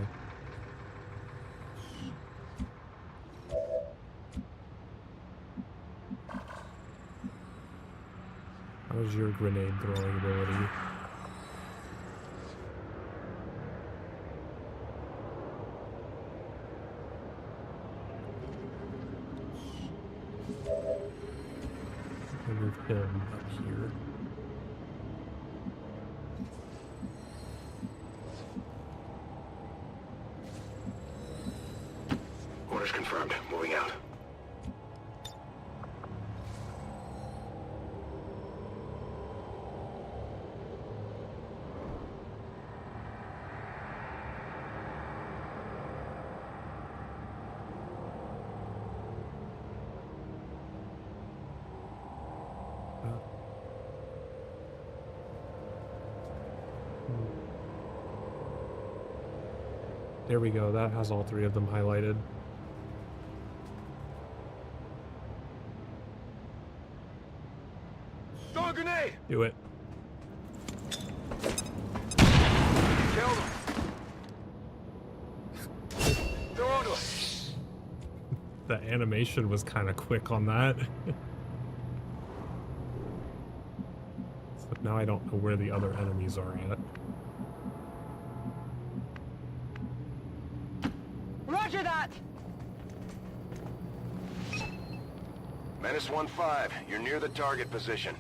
How's your grenade throwing ability? I'll move him up here. Orders confirmed. Moving out. There we go. That has all three of them highlighted. Throw a grenade! Do it. Kill them! Throw onto it! The animation was kind of quick on that. So now I don't know where the other enemies are at. Roger that! Menace 1-5, you're near the target position.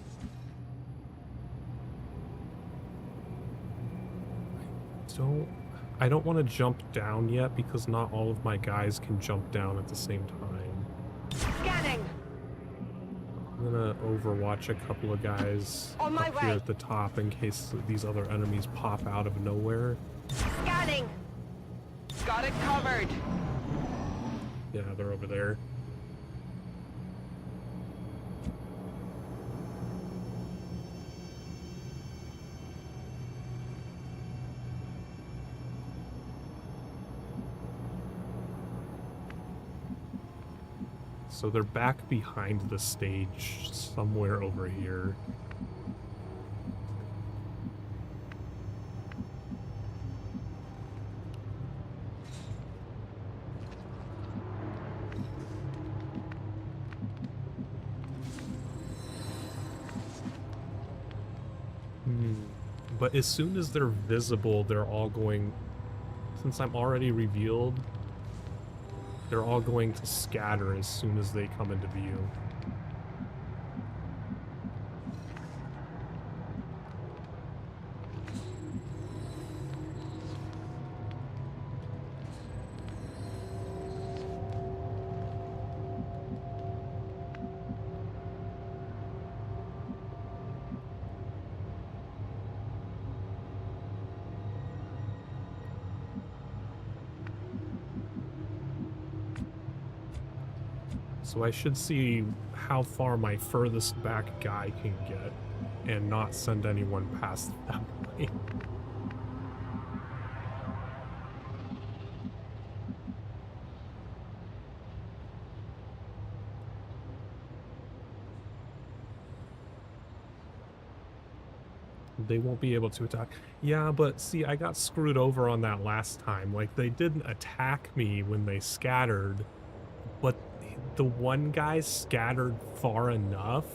I don't want to jump down yet because not all of my guys can jump down at the same time. Scanning! I'm gonna overwatch a couple of guys On my up here way. at the top in case these other enemies pop out of nowhere. Scanning! Got it covered! Yeah, they're over there. So they're back behind the stage somewhere over here. But as soon as they're visible, they're all going... Since I'm already revealed, they're all going to scatter as soon as they come into view. So I should see how far my furthest back guy can get and not send anyone past that way. They won't be able to attack. Yeah, but see, I got screwed over on that last time. Like, they didn't attack me when they scattered, but the one guy scattered far enough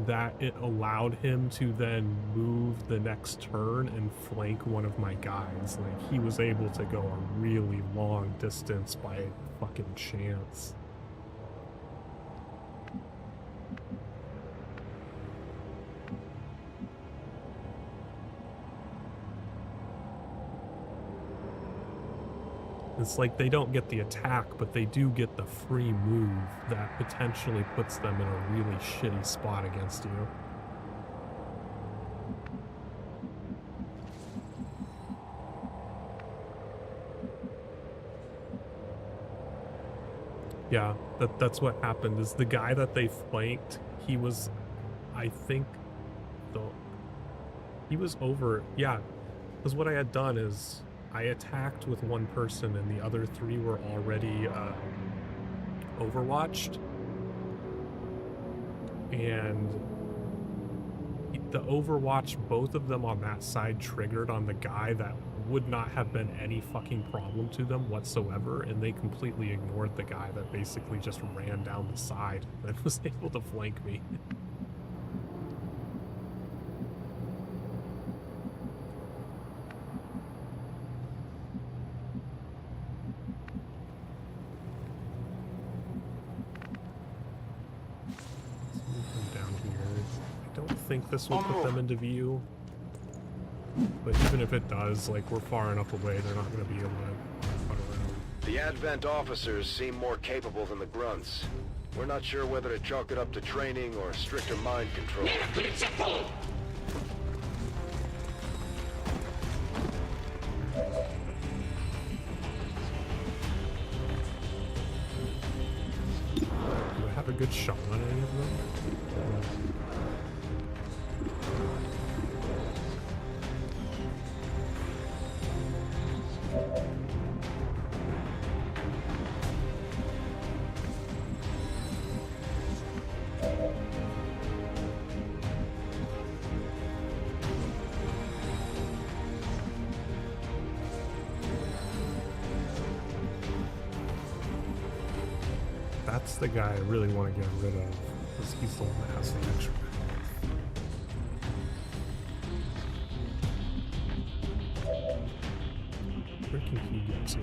that it allowed him to then move the next turn and flank one of my guys. Like, he was able to go a really long distance by a fucking chance. It's like they don't get the attack, but they do get the free move that potentially puts them in a really shitty spot against you. Yeah, that's what happened, is the guy that they flanked, he was, I think, he was over, yeah, because what I had done is I attacked with one person and the other three were already overwatched. And the overwatch, both of them on that side triggered on the guy that would not have been any fucking problem to them whatsoever, and they completely ignored the guy that basically just ran down the side and was able to flank me. I think this will put them into view, but even if it does, like, we're far enough away, they're not going to be able to run around. The Advent officers seem more capable than the grunts. We're not sure whether to chalk it up to training or stricter mind control. Do I have a good shot on any of them? That's the guy I really want to get rid of, because he's the one that has the extra health. Where can he get to?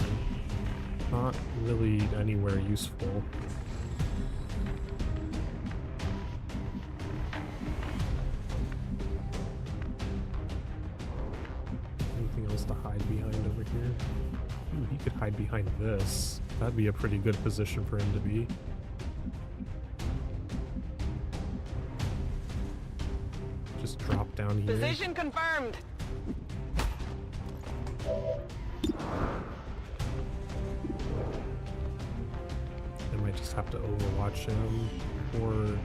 Not really anywhere useful. Anything else to hide behind over here? Ooh, he could hide behind this. That'd be a pretty good position for him to be. Just drop down here. Position confirmed. I might just have to overwatch him, or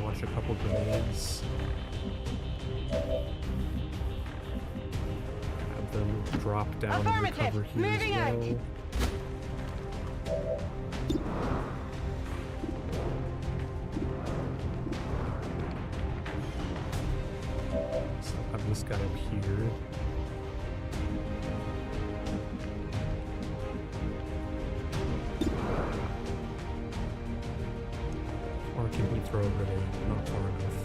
launch a couple grenades. Have them drop down and recover here Moving as out. well. So I'll have this guy up here. Or can he throw a grenade? Not far enough.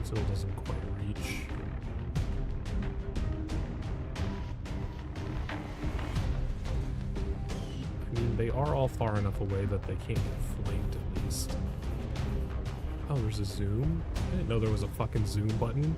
Still doesn't quite reach. I mean, they are all far enough away that they can't get flamed at least. Oh, there's a zoom? I didn't know there was a fucking zoom button.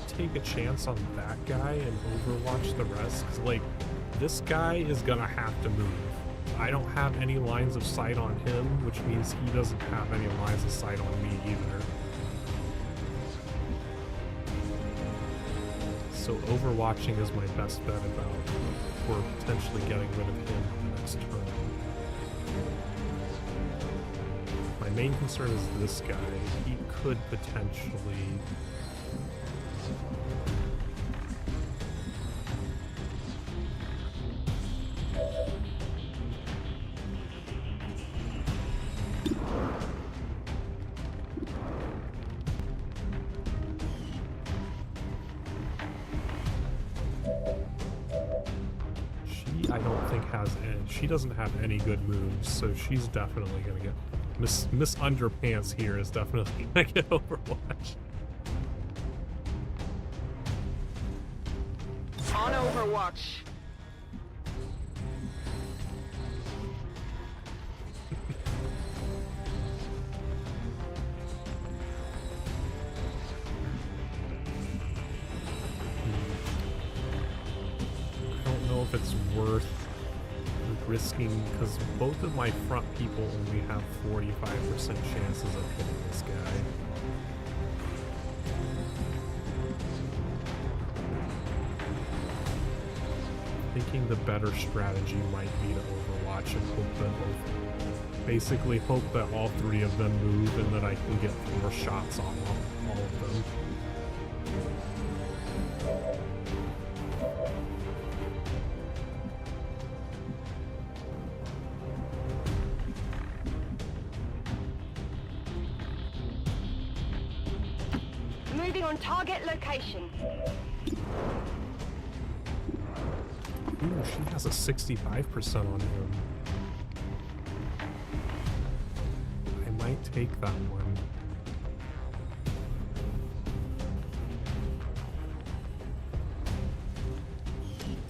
Take a chance on that guy and overwatch the rest, because like this guy is gonna have to move. I don't have any lines of sight on him, which means he doesn't have any lines of sight on me either. So overwatching is my best bet about or potentially getting rid of him on the next turn. My main concern is this guy. He could potentially she doesn't have any good moves, so she's definitely gonna get Miss Underpants here is definitely gonna get Overwatch. On Overwatch. I don't know if it's worth risking, because both of my front people only have 45% chances of hitting this guy. Thinking the better strategy might be to overwatch and hope that basically hope that all three of them move and that I can get 4 shots on all of them. Moving on target location. Ooh, she has a 65% on him. I might take that one.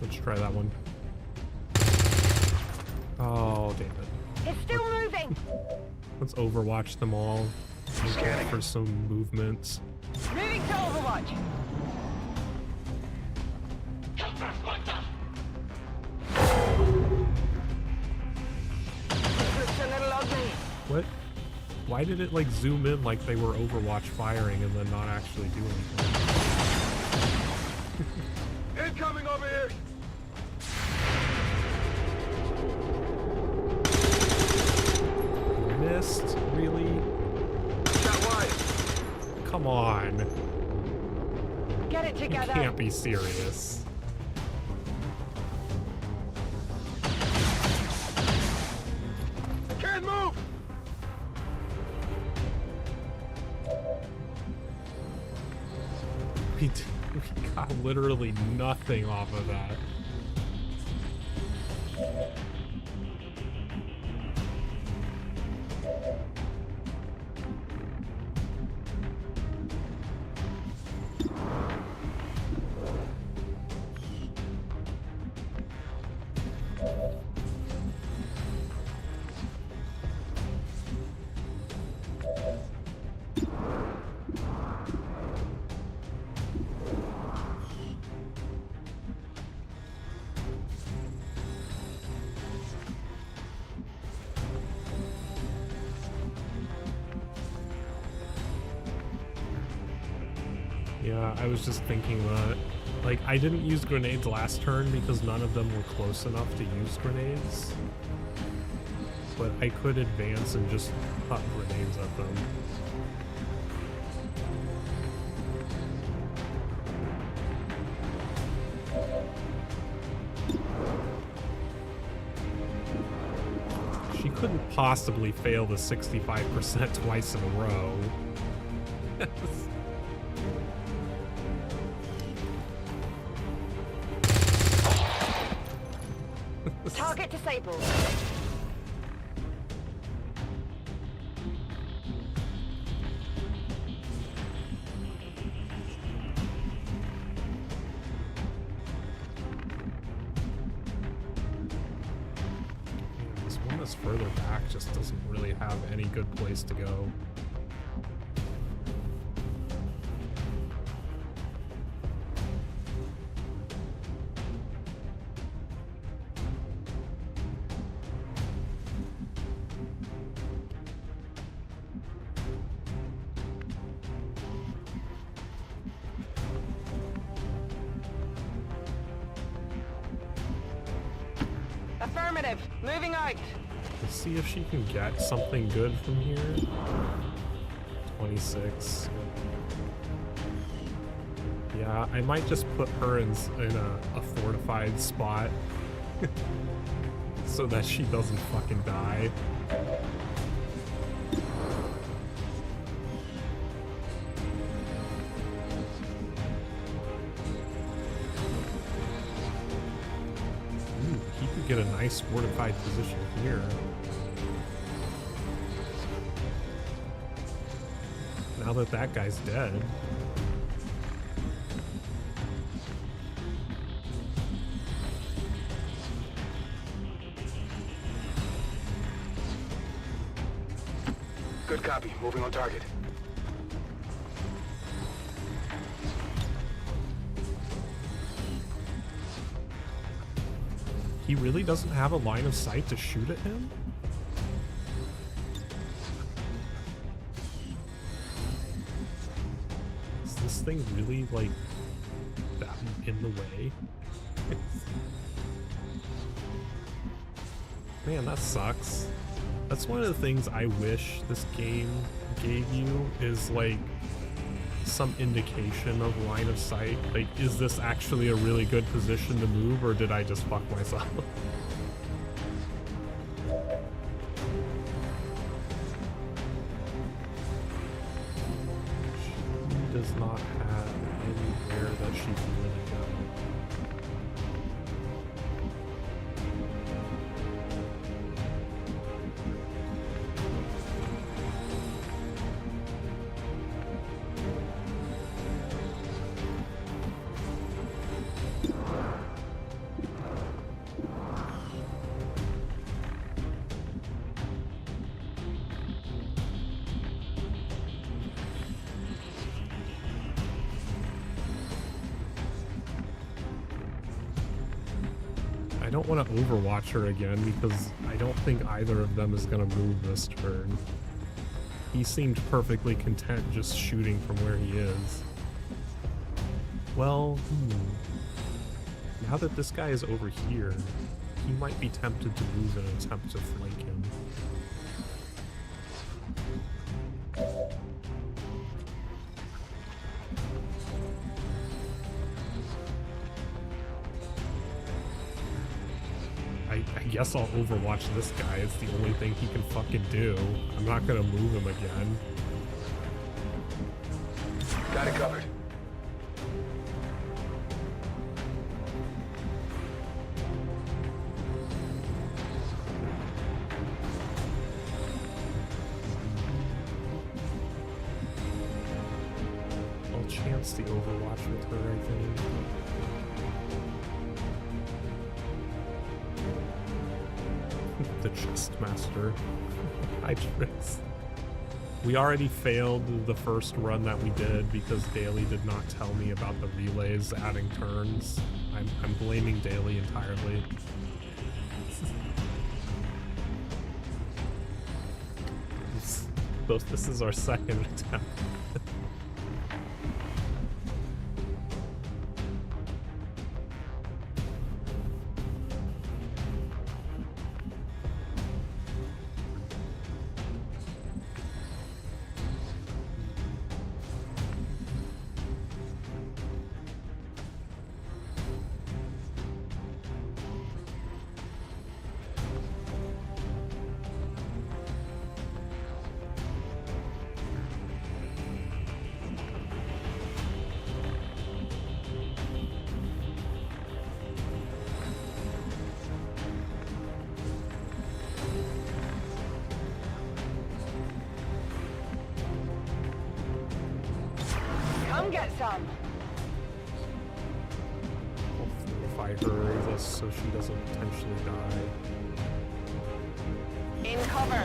Let's try that one. Oh, damn it. It's still moving. Let's overwatch them all. Scanning for some movements. Moving to Overwatch. Looks a little ugly. What? Why did it like zoom in like they were Overwatch firing and then not actually do anything? Incoming over here! Missed? Really? Come on. Get it together. You can't be serious. Can't move! We got literally nothing off of that. Yeah, I was just thinking that, like, I didn't use grenades last turn because none of them were close enough to use grenades. But I could advance and just put grenades at them. couldn't possibly fail the 65% twice in a row. Target disabled. This one that's further back just doesn't really have any good place to go. Affirmative. Moving out. Let's see if she can get something good from here. 26. Yeah, I might just put her in a fortified spot so that she doesn't fucking die. He could get a nice fortified position here. Now that that guy's dead. Good copy. Moving on target. He really doesn't have a line of sight to shoot at him? Is this thing really, like, that in the way? Man, that sucks. That's one of the things I wish this game gave you, is, like, some indication of line of sight. Like, is this actually a really good position to move, or did I just fuck myself? She does not have anywhere that she can really go. I don't want to overwatch her again because I don't think either of them is going to move this turn. He seemed perfectly content just shooting from where he is. Well, now that this guy is over here, he might be tempted to move and attempt to flank him. I guess I'll overwatch this guy. It's the only thing he can fucking do. I'm not gonna move him again. Got it covered. I'll chance the overwatch with her, I think. The chest master. Hi, Trix. We already failed the first run that we did because Daly did not tell me about the relays adding turns. I'm blaming Daly entirely. This is our second attempt. XCOM. I'll fortify her just so she doesn't potentially die. In cover.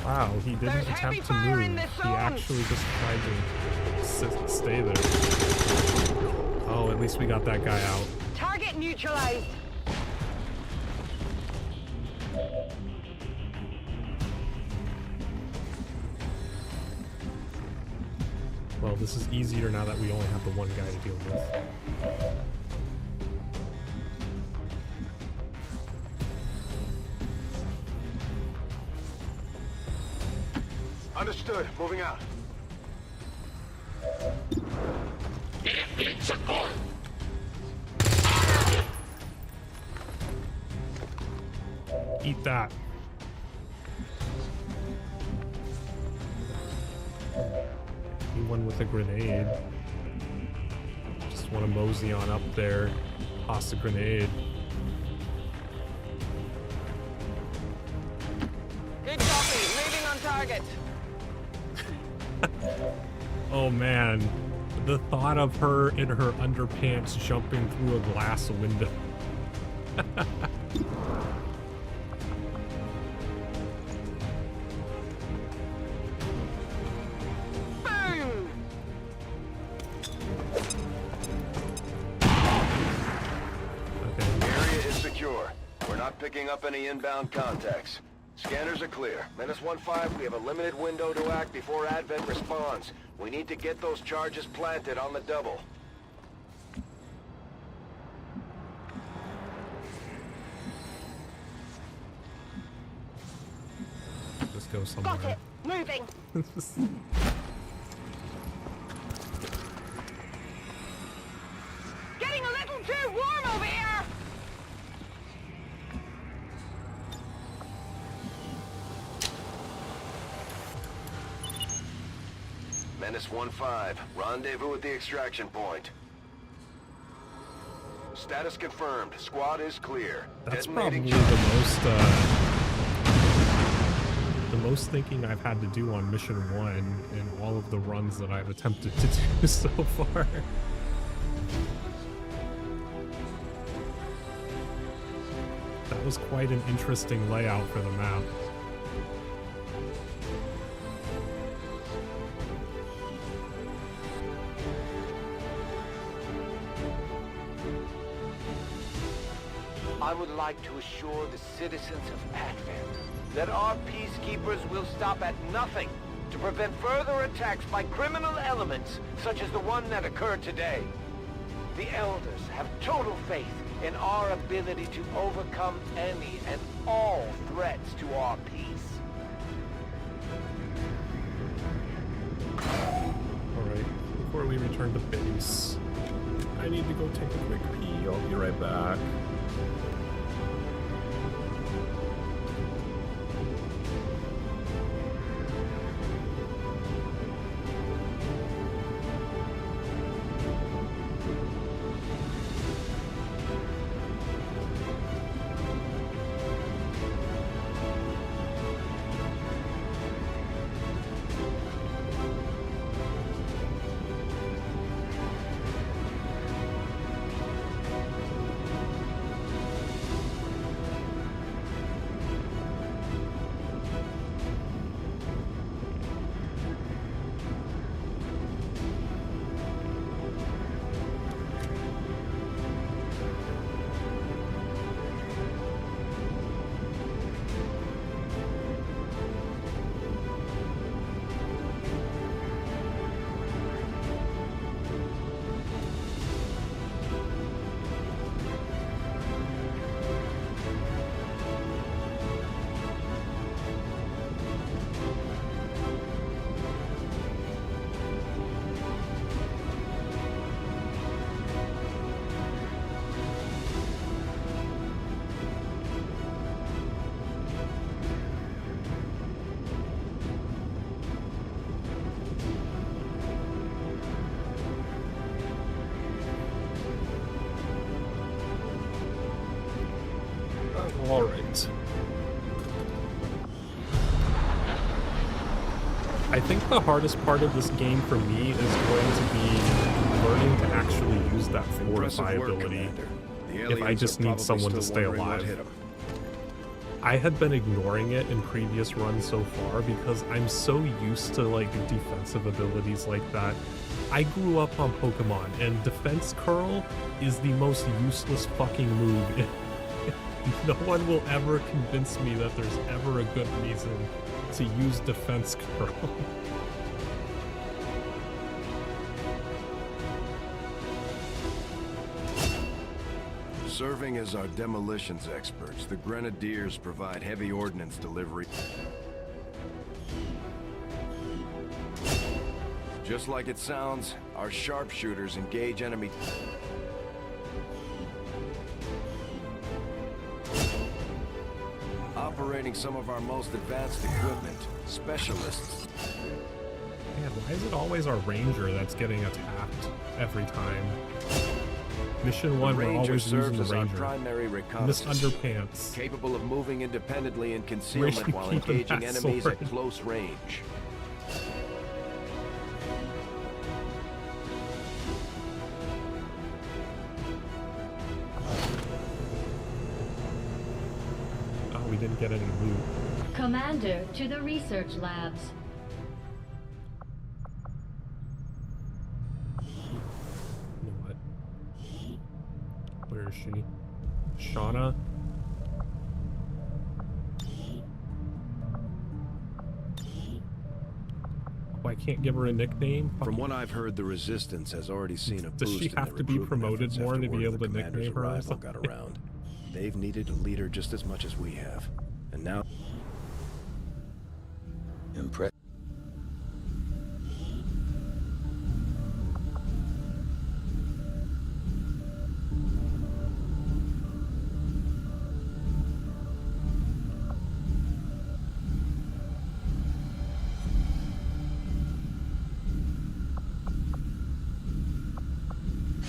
Wow, he didn't There's heavy attempt to fire move. in this He zone. actually just tried to stay there. Oh, at least we got that guy out. Target neutralized. Well, this is easier now that we only have the one guy to deal with. Understood. Moving out. Eat that. Anyone with a grenade. Just want to mosey on up there. Toss a grenade. Good copy. Moving on target. Oh man, the thought of her in her underpants jumping through a glass window. Boom! Okay. Area is secure. We're not picking up any inbound contacts. Scanners are clear. -15, we have a limited window to act before Advent responds. We need to get those charges planted on the double. Just go somewhere. Got it. Moving. Getting a little too warm over here. -15, rendezvous at the extraction point. Status confirmed. Squad is clear. That's Detonating probably the most thinking I've had to do on mission 1 in all of the runs that I've attempted to do so far. That was quite an interesting layout for the map. I would like to assure the citizens of Advent that our peacekeepers will stop at nothing to prevent further attacks by criminal elements such as the one that occurred today. The Elders have total faith in our ability to overcome any and all threats to our peace. Alright, before we return to base, I need to go take a quick pee. I'll be right back. I think the hardest part of this game for me is going to be learning to actually use that fortify ability if I just need someone to stay alive. I had been ignoring it in previous runs so far because I'm so used to like defensive abilities like that. I grew up on Pokemon, and Defense Curl is the most useless fucking move. No one will ever convince me that there's ever a good reason to use Defense Curl. Serving as our demolitions experts, the Grenadiers provide heavy ordnance delivery. Just like it sounds, our sharpshooters engage enemy. Operating some of our most advanced equipment, specialists. Man, why is it always our ranger that's getting attacked every time? Mission 1, we're always using the ranger. Primary Miss Underpants. Capable of moving independently in concealment while engaging enemies at close range. Oh, we didn't get any loot. Commander, to the research labs. Where is she? Shauna? Oh, I can't give her a nickname? From what I've heard, the Resistance has already seen a Does boost she have to be promoted more to be able to nickname her or something? Got around. They've needed a leader just as much as we have. And now... Impressed.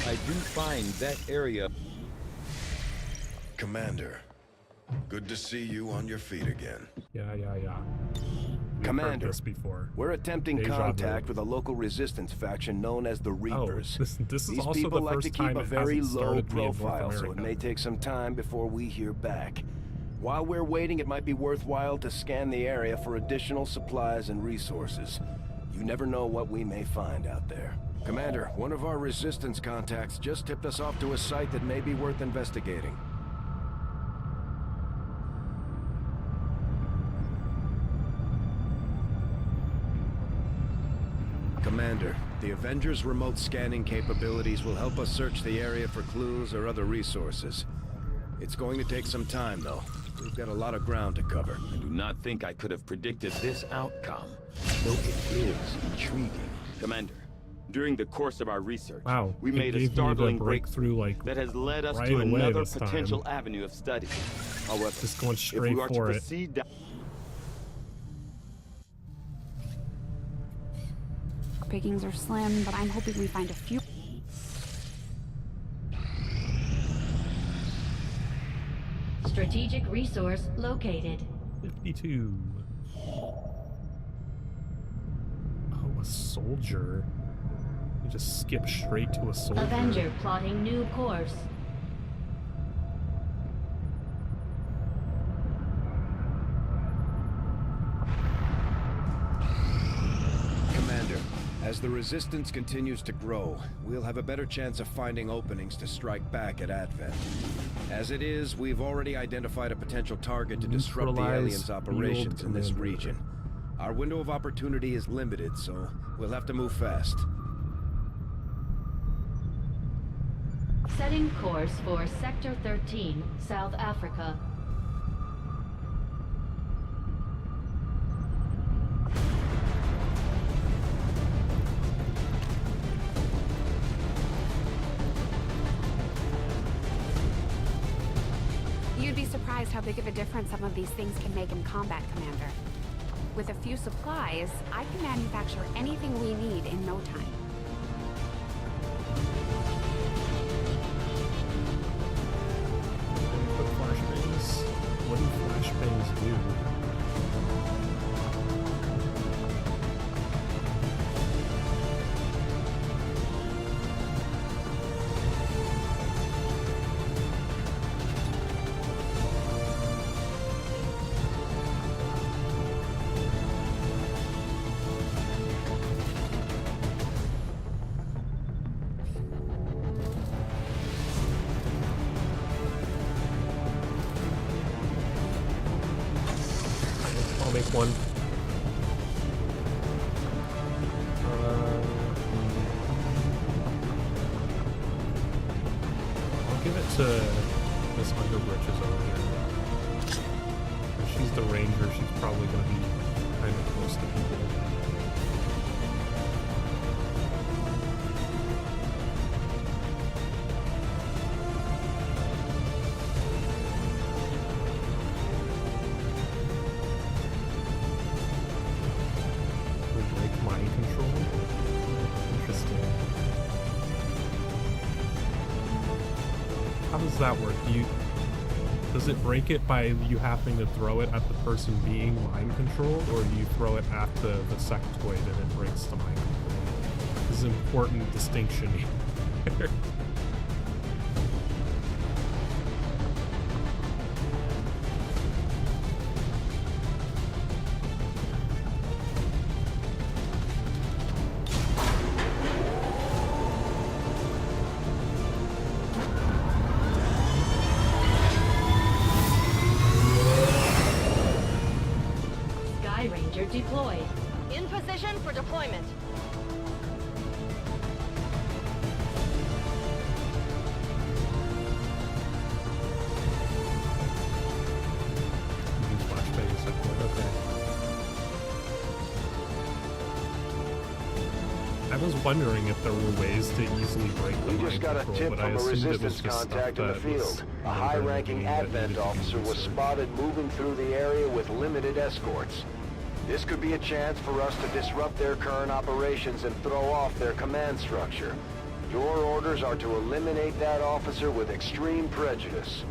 I do find that area... Commander, good to see you on your feet again. Yeah. We've Commander, heard this before. we're attempting Deja contact vu. with a local resistance faction known as the Reapers. Oh, this is These also people the like first to keep time a it very hasn't low started me in North profile, so it America. may take some time before we hear back. While we're waiting, it might be worthwhile to scan the area for additional supplies and resources. You never know what we may find out there. Commander, one of our resistance contacts just tipped us off to a site that may be worth investigating. Commander, the Avengers' remote scanning capabilities will help us search the area for clues or other resources. It's going to take some time, though. We've got a lot of ground to cover. I do not think I could have predicted this outcome, though it is intriguing. Commander, during the course of our research, we made a startling breakthrough like that has led us right to away another this potential time. avenue of study. However, Just going if straight we are to for it. proceed down... Pickings are slim, but I'm hoping we find a few. Strategic resource located. 52. Oh, a soldier. You just skip straight to a soldier. Avenger plotting new course. Commander, as the Resistance continues to grow, we'll have a better chance of finding openings to strike back at Advent. As it is, we've already identified a potential target to disrupt the Neutralize aliens' operations field in this commander. region. Our window of opportunity is limited, so we'll have to move fast. Setting course for Sector 13, South Africa. You'd be surprised how big of a difference some of these things can make in combat, Commander. With a few supplies, I can manufacture anything we need in no time. Put flashbangs. What do flashbangs do? one. I'll give it to Miss Underbridges over here. If she's the ranger, she's probably going to be kind of close to people. That work? Does it break it by you having to throw it at the person being mind controlled, or do you throw it at the sectoid and it breaks the mind control? This is an important distinction here. Deployed. In position for deployment. I was wondering if there were ways to easily break the We just got a tip from a resistance contact in the field. A high-ranking Advent officer was spotted moving through the area with limited escorts. This could be a chance for us to disrupt their current operations and throw off their command structure. Your orders are to eliminate that officer with extreme prejudice.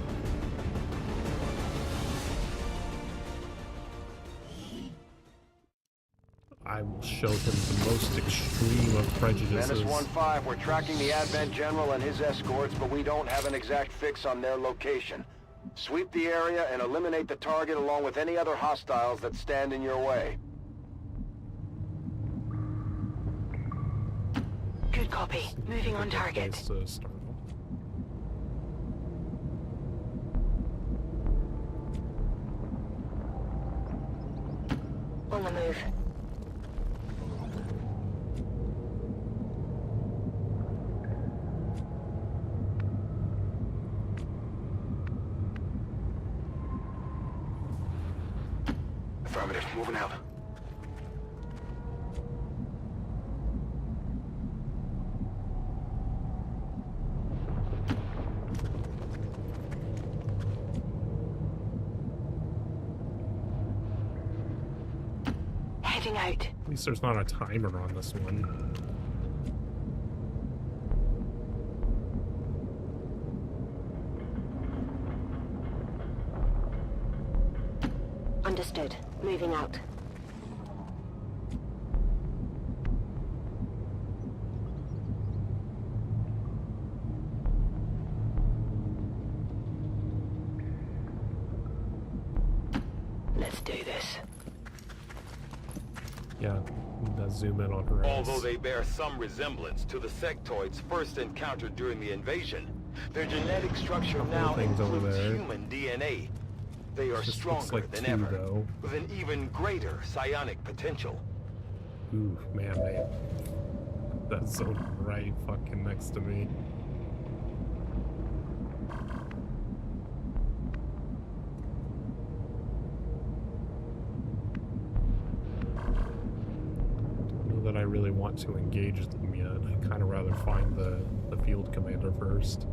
I will show him the most extreme of prejudices. Menace 1-5, we're tracking the Advent General and his escorts, but we don't have an exact fix on their location. Sweep the area and eliminate the target along with any other hostiles that stand in your way. Good copy. Moving on target. On the move. Affirmative. Moving out. Heading out. At least there's not a timer on this one. Understood. Moving out. Let's do this. Yeah, zoom in on her ass. Although they bear some resemblance to the sectoids first encountered during the invasion, their genetic structure now includes human DNA. They are stronger than ever, with an even greater psionic potential. Ooh, man, that's so right fucking next to me. Don't know that I really want to engage them yet. I'd kind of rather find the field commander first.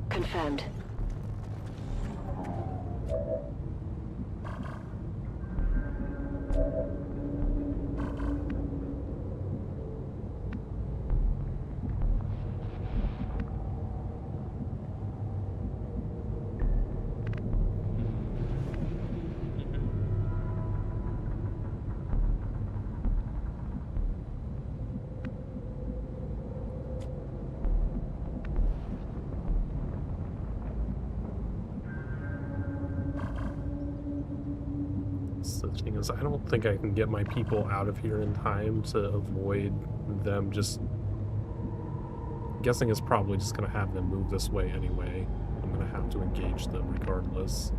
Confirmed. Thing is, I don't think I can get my people out of here in time to avoid them just... Guessing it's probably just gonna have them move this way anyway. I'm gonna have to engage them regardless.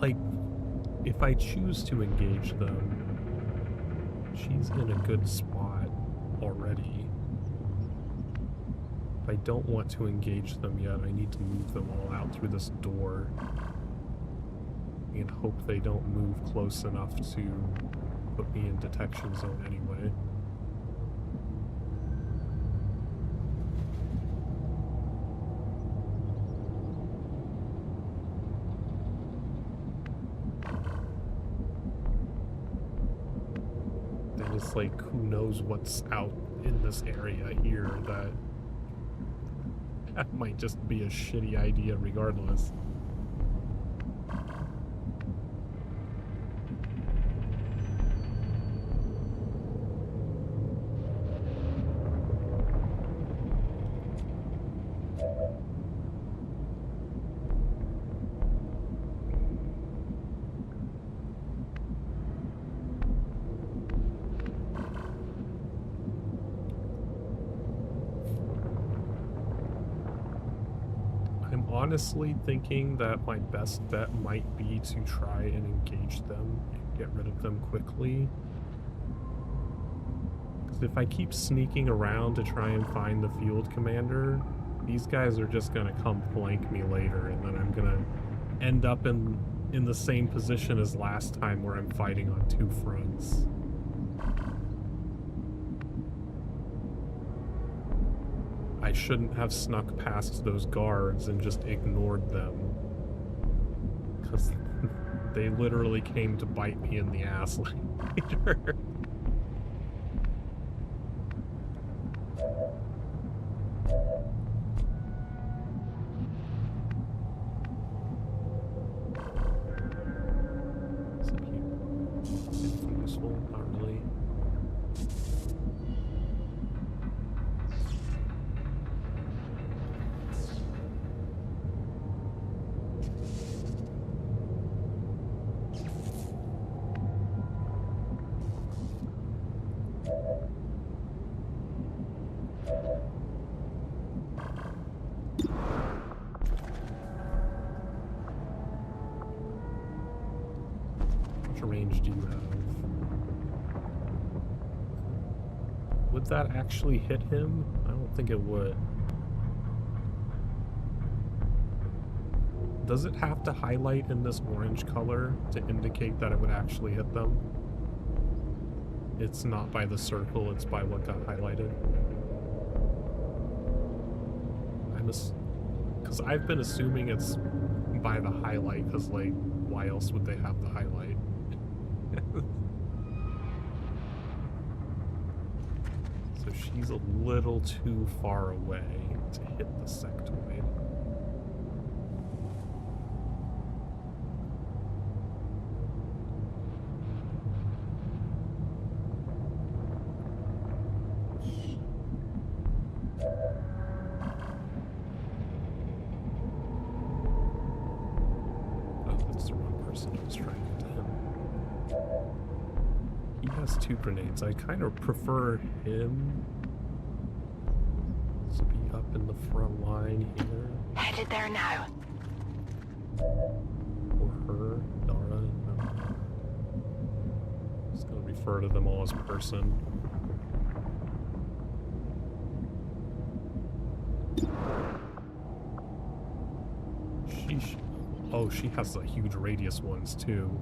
Like, if I choose to engage them, she's in a good spot already. If I don't want to engage them yet, I need to move them all out through this door and hope they don't move close enough to put me in detection zone anyway. It's like, who knows what's out in this area here, that might just be a shitty idea regardless. Honestly thinking that my best bet might be to try and engage them and get rid of them quickly. Because if I keep sneaking around to try and find the field commander, these guys are just gonna come flank me later, and then I'm gonna end up in the same position as last time where I'm fighting on two fronts. I shouldn't have snuck past those guards and just ignored them. Because they literally came to bite me in the ass later. Anything useful? Not really. Range do you have? Would that actually hit him? I don't think it would. Does it have to highlight in this orange color to indicate that it would actually hit them? It's not by the circle, it's by what got highlighted. Because I've been assuming it's by the highlight, because, like, why else would they have the highlight? So she's a little too far away to hit the sectoid. Oh, that's the wrong person I was trying to get to him. He has two grenades. I kind of prefer him to be up in the front line here. Headed there now. Or her, Dara. No. Just gonna refer to them all as person. Oh, she has the huge radius ones too.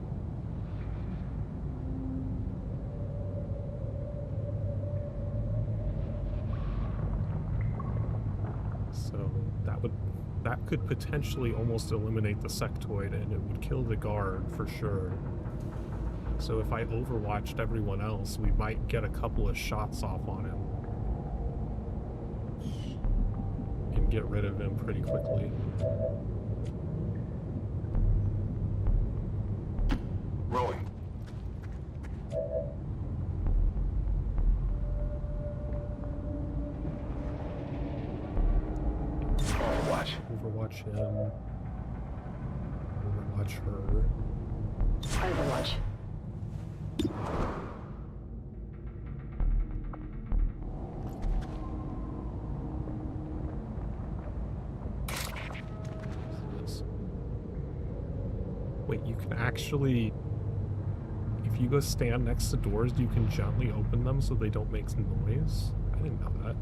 that could potentially almost eliminate the sectoid, and it would kill the guard for sure. So if I overwatched everyone else, we might get a couple of shots off on him. And get rid of him pretty quickly. Rolling. Overwatch. Overwatch him. Overwatch her. Overwatch. Wait, you can actually... If you go stand next to doors, you can gently open them so they don't make noise? I didn't know that.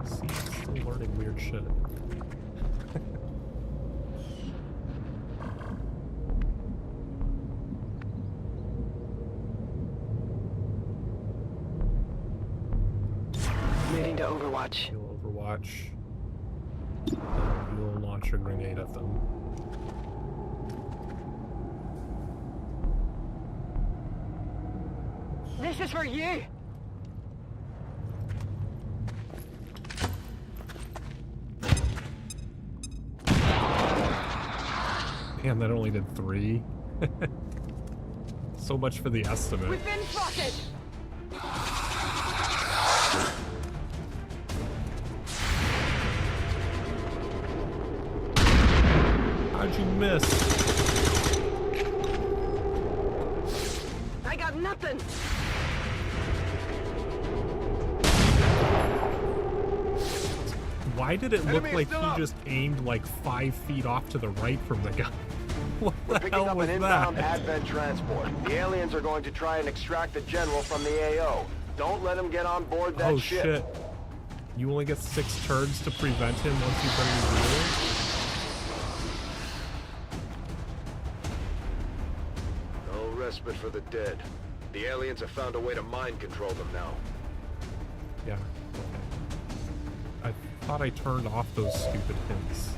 See, I'm still learning weird shit. Moving to Overwatch. You'll Overwatch. You'll launch a grenade at them. This is for you! Man, that only did 3. So much for the estimate. We've been spotted! How'd you miss? I got nothing! Why did it look like he just aimed like 5 feet off to the right from the guy? What the Picking hell up was an inbound that? Advent transport. The aliens are going to try and extract the general from the AO. Don't let him get on board that Oh ship. shit. You only get 6 turns to prevent him once you've been revealed? No respite for the dead. The aliens have found a way to mind control them now. Yeah, okay. I thought I turned off those stupid hints.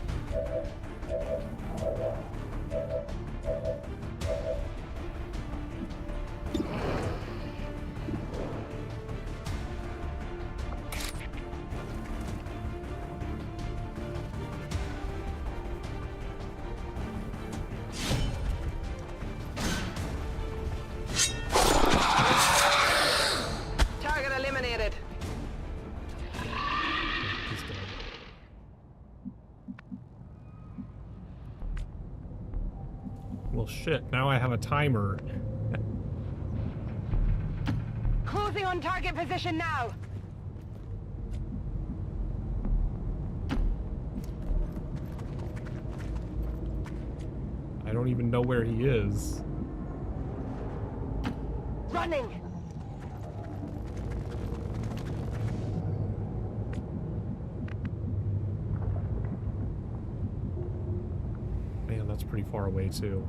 Target eliminated. He's dead. Well, shit, now I have a timer. Closing on target position now. I don't even know where he is. Running. Man, that's pretty far away, too.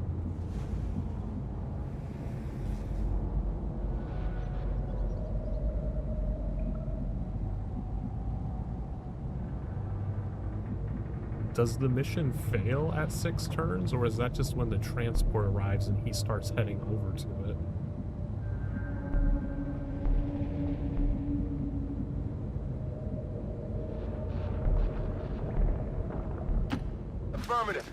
Does the mission fail at 6 turns, or is that just when the transport arrives and he starts heading over to it? Affirmative.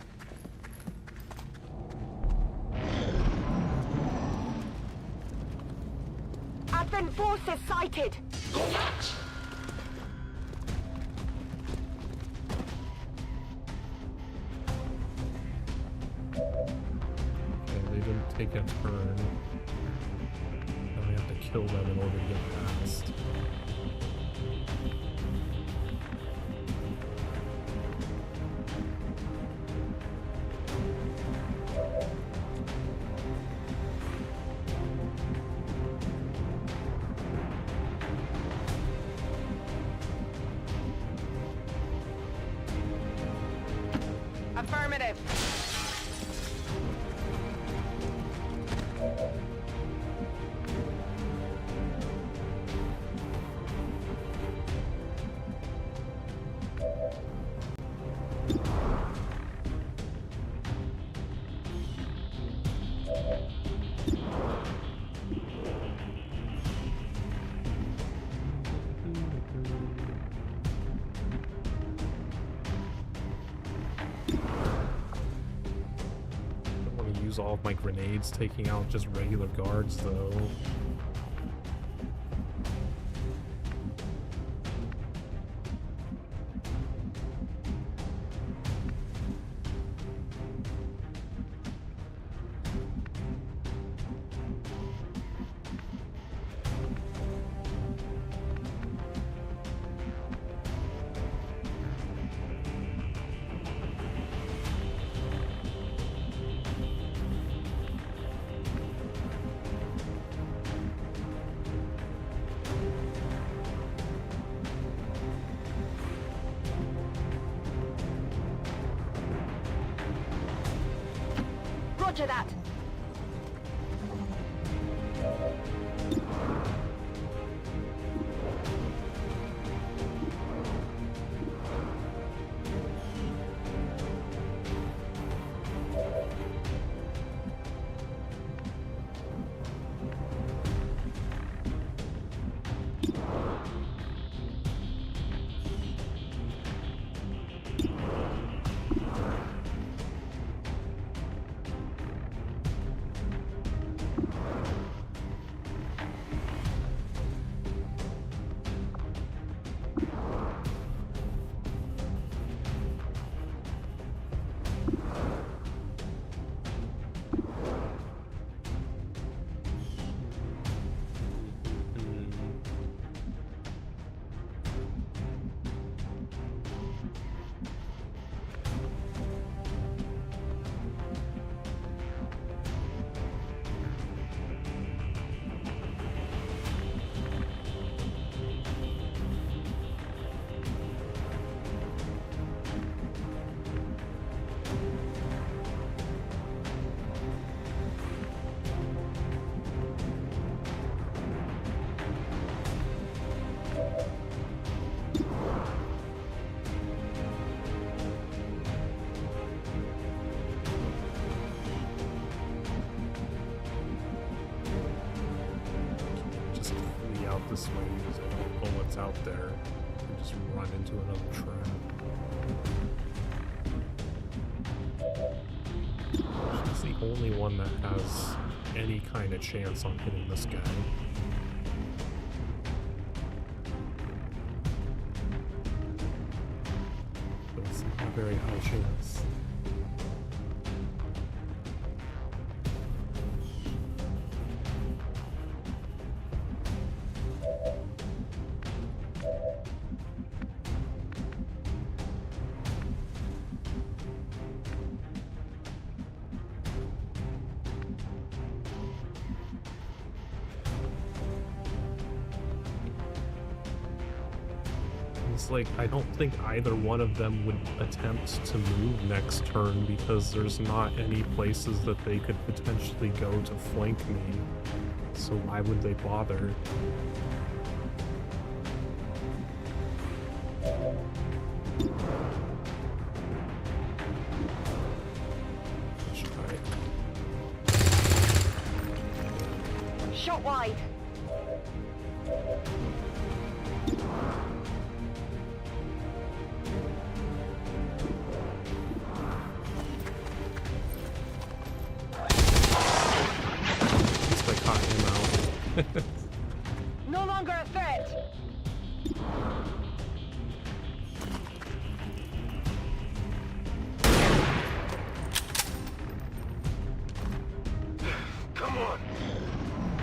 Advent forces sighted. Okay, they didn't take a turn. Now I have to kill them in order to get past. Affirmative. use all of my grenades taking out just regular guards, though. Roger that. This way because I don't know what's out there and just run into another trap. She's the only one that has any kind of chance on hitting this guy. But it's not a very high chance. Like, I don't think either one of them would attempt to move next turn because there's not any places that they could potentially go to flank me. So why would they bother? Shot wide. No longer a threat. Come on.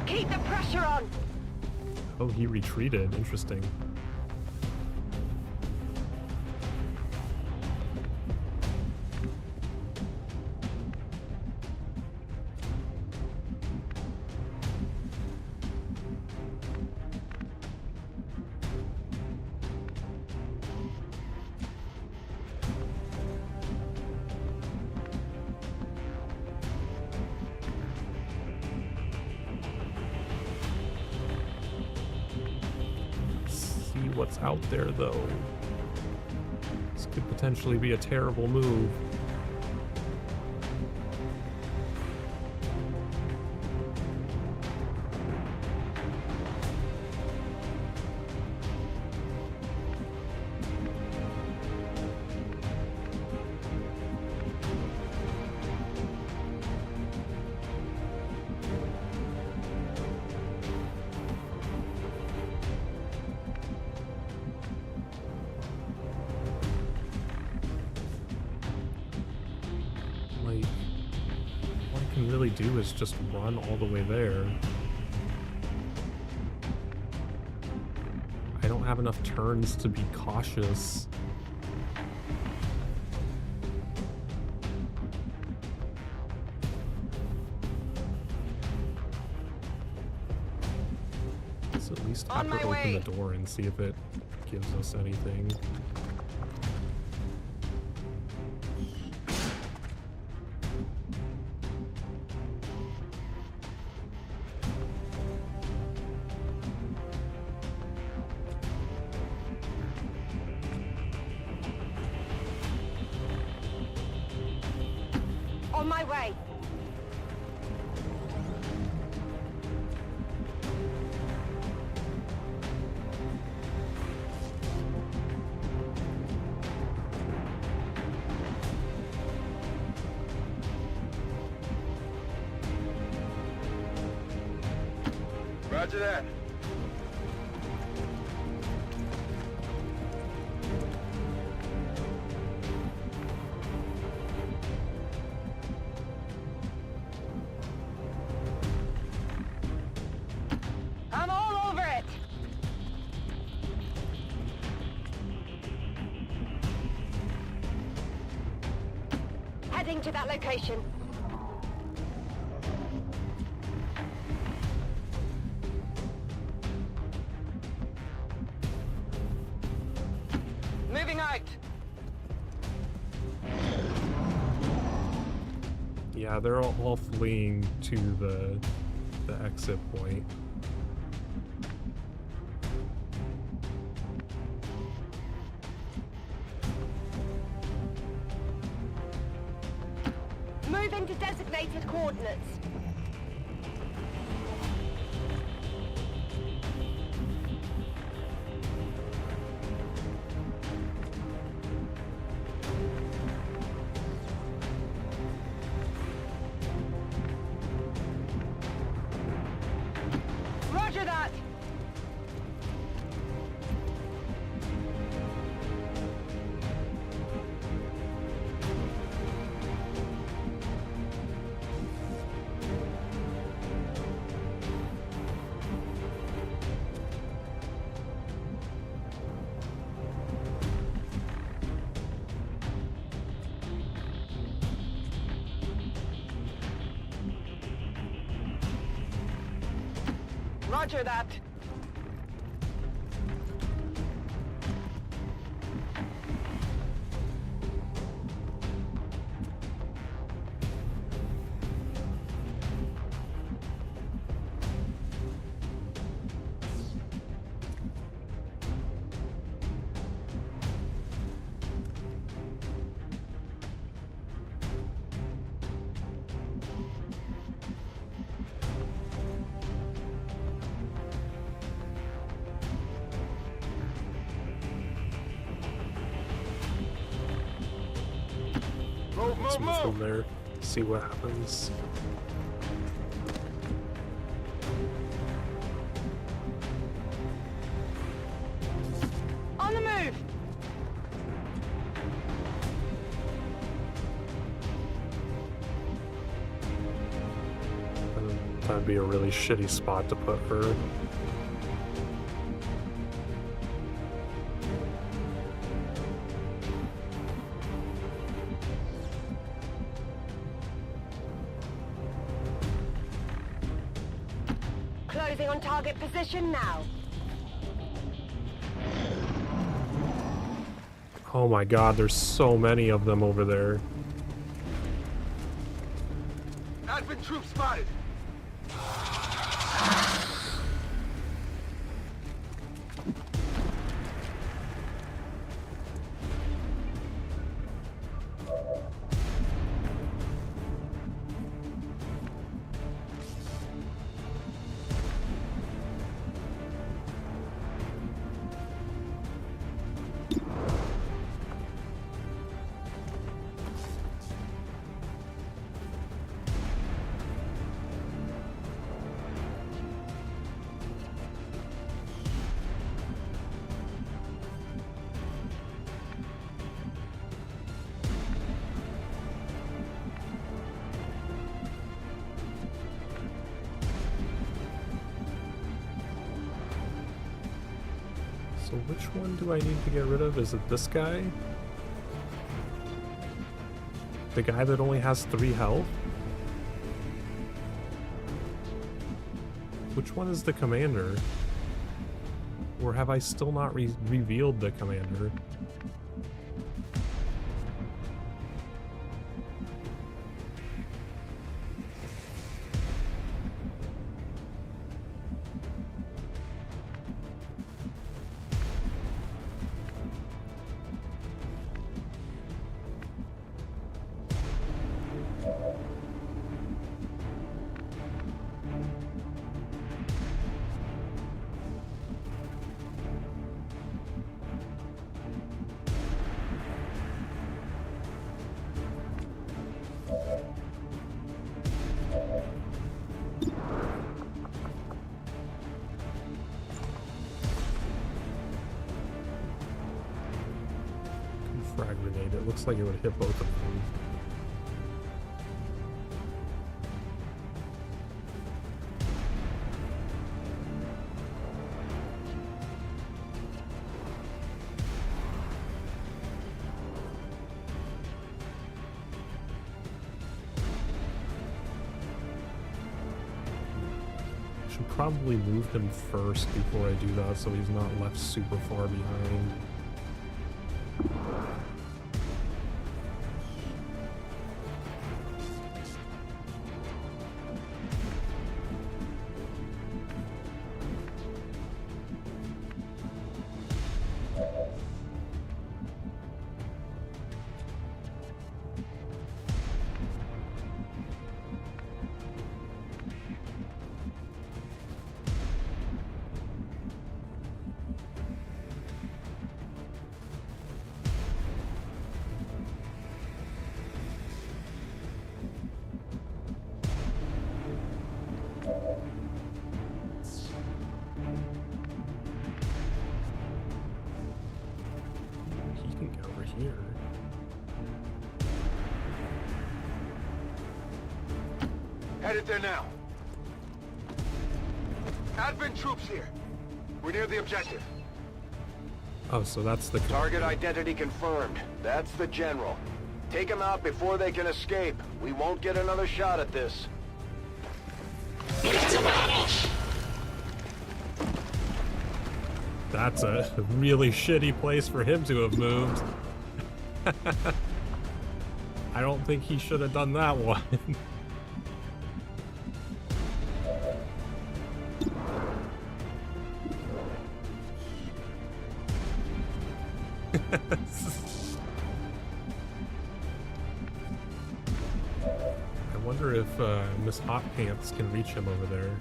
Keep the pressure on. Oh, he retreated. Interesting. What's out there, though. This could potentially be a terrible move. can really do is just run all the way there. I don't have enough turns to be cautious. So at least have her open the door and see if it gives us anything. On my way. Roger that. I'm all over it. Heading to that location. Moving out. Yeah, they're all fleeing to the exit point. Moving to designated coordinates. Roger that. Roger that. Let's move from there, see what happens. On the move. That'd be a really shitty spot to put her. Closing on target position now. Oh my god, there's so many of them over there. Advent troops spotted. So which one do I need to get rid of? Is it this guy? The guy that only has 3 health? Which one is the commander? Or have I still not revealed the commander? Frag grenade. It looks like it would hit both of them. Should probably move him first before I do that so he's not left super far behind. Here. Headed there now. Advent troops here. We're near the objective. Oh, so that's the target identity confirmed. That's the general. Take him out before they can escape. We won't get another shot at this. That's a really shitty place for him to have moved. I don't think he should have done that one. I wonder if Miss Hot Pants can reach him over there.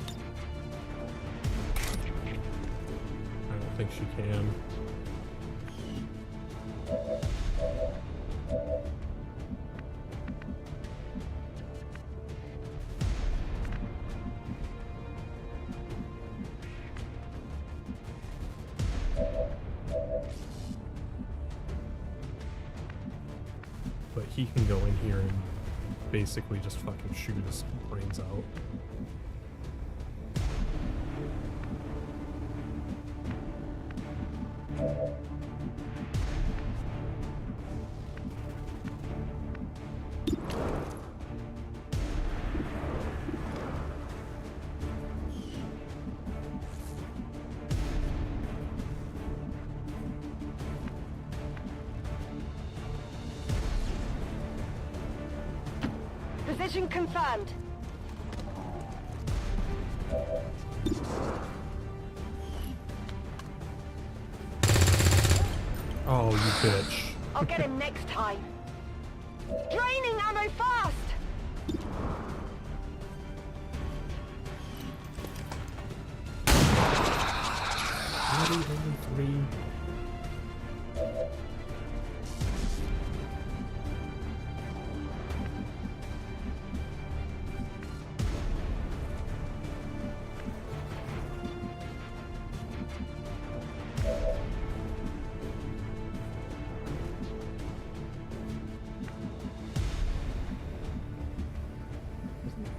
I don't think she can. But he can go in here and basically just fucking shoot his brains out. Position confirmed. Oh, you bitch. I'll get him next time. Draining ammo fast! Only 3.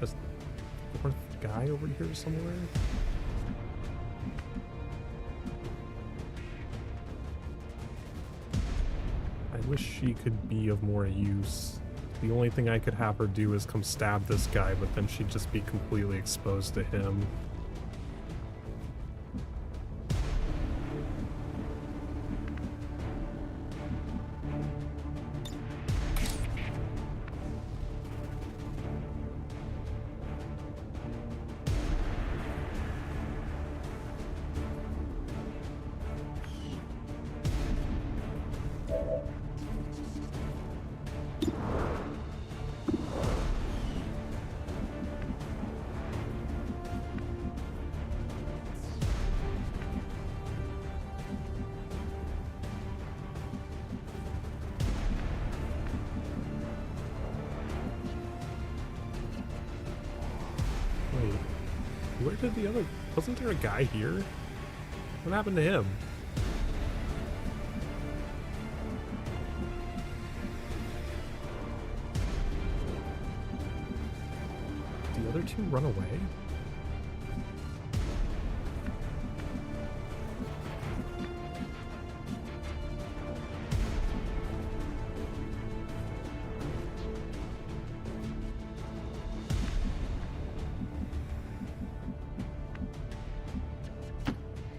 Is the fourth guy over here somewhere? wish she could be of more use. The only thing I could have her do is come stab this guy, but then she'd just be completely exposed to him. Wait, where did the other... Wasn't there a guy here? What happened to him? Did the other two run away?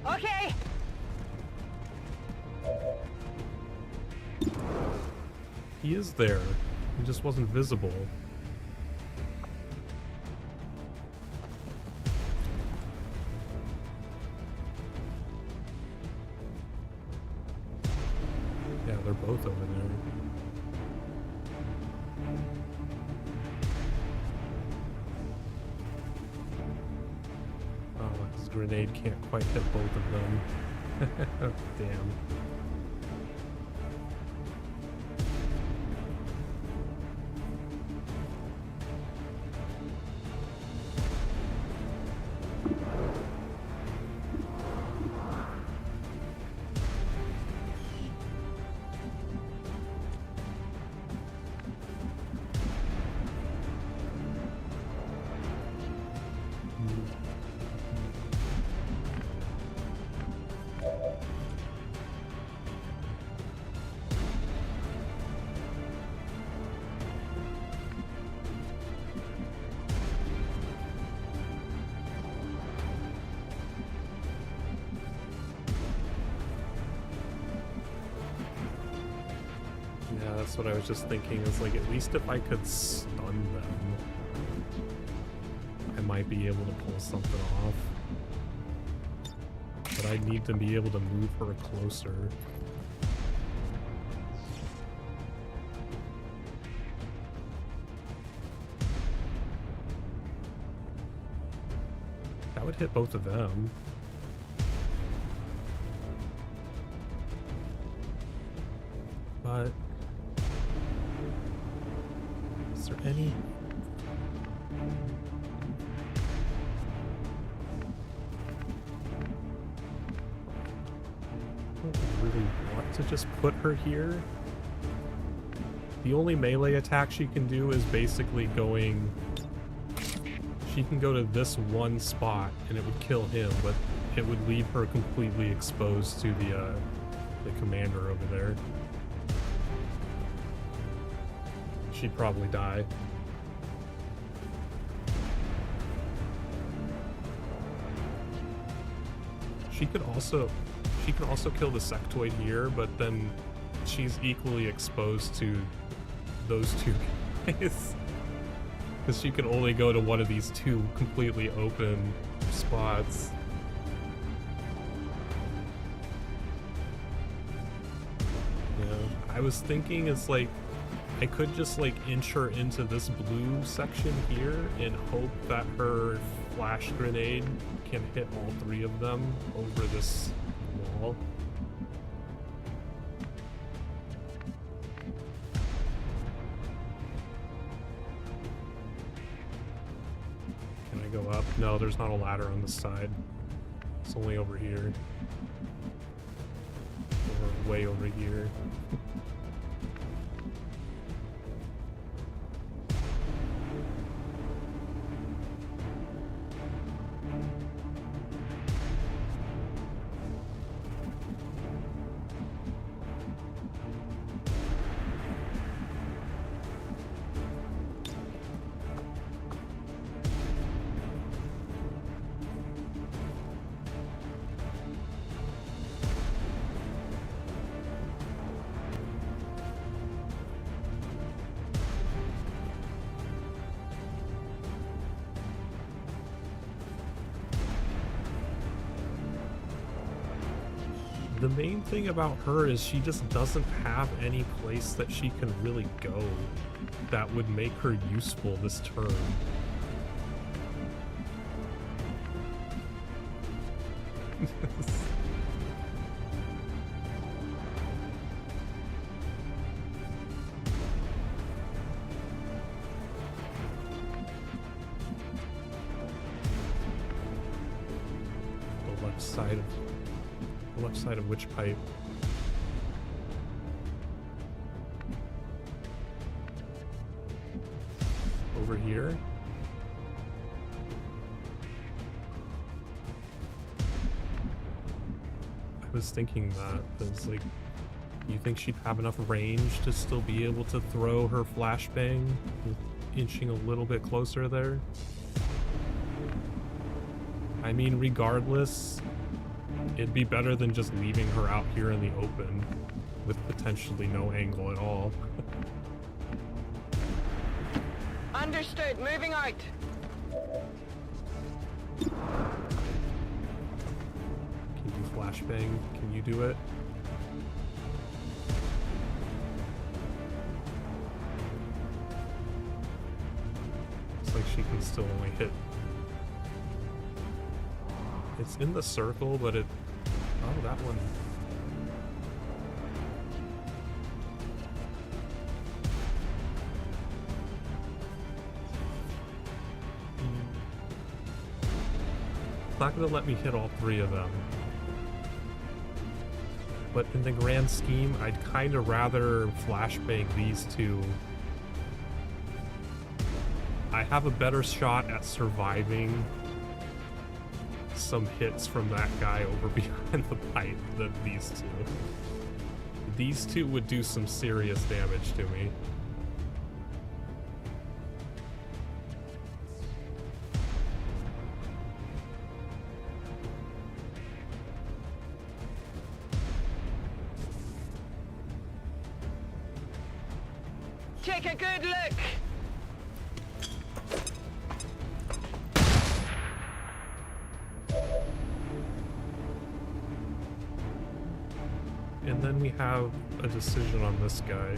Okay. He is there. He just wasn't visible. Yeah, they're both over there. Oh, his grenade can't quite hit both of them. Damn. Yeah, that's what I was just thinking, is like, at least if I could stun them, I might be able to pull something off. But I need to be able to move her closer. That would hit both of them. But is there any... I don't really want to just put her here. The only melee attack she can do is basically going... She can go to this one spot and it would kill him, but it would leave her completely exposed to the commander over there. She'd probably die. She could also kill the sectoid here, but then she's equally exposed to those two guys. Because she can only go to one of these two completely open spots. Yeah, I was thinking it's like, I could just like inch her into this blue section here and hope that her flash grenade can hit all three of them over this wall. Can I go up? No, there's not a ladder on this side. It's only over here. Or way over here. The main thing about her is she just doesn't have any place that she can really go that would make her useful this turn. The left side of which pipe? Over here? I was thinking that, because, like, you think she'd have enough range to still be able to throw her flashbang, inching a little bit closer there? I mean, regardless, it'd be better than just leaving her out here in the open with potentially no angle at all. Understood. Moving out. Can you flashbang? Can you do it? Looks like she can still only hit. It's in the circle, but it... Oh, that one. It's not going to let me hit all three of them. But in the grand scheme, I'd kind of rather flashbang these two. I have a better shot at surviving some hits from that guy over behind the pipe than these two. These two would do some serious damage to me. Take a good look. And then we have a decision on this guy.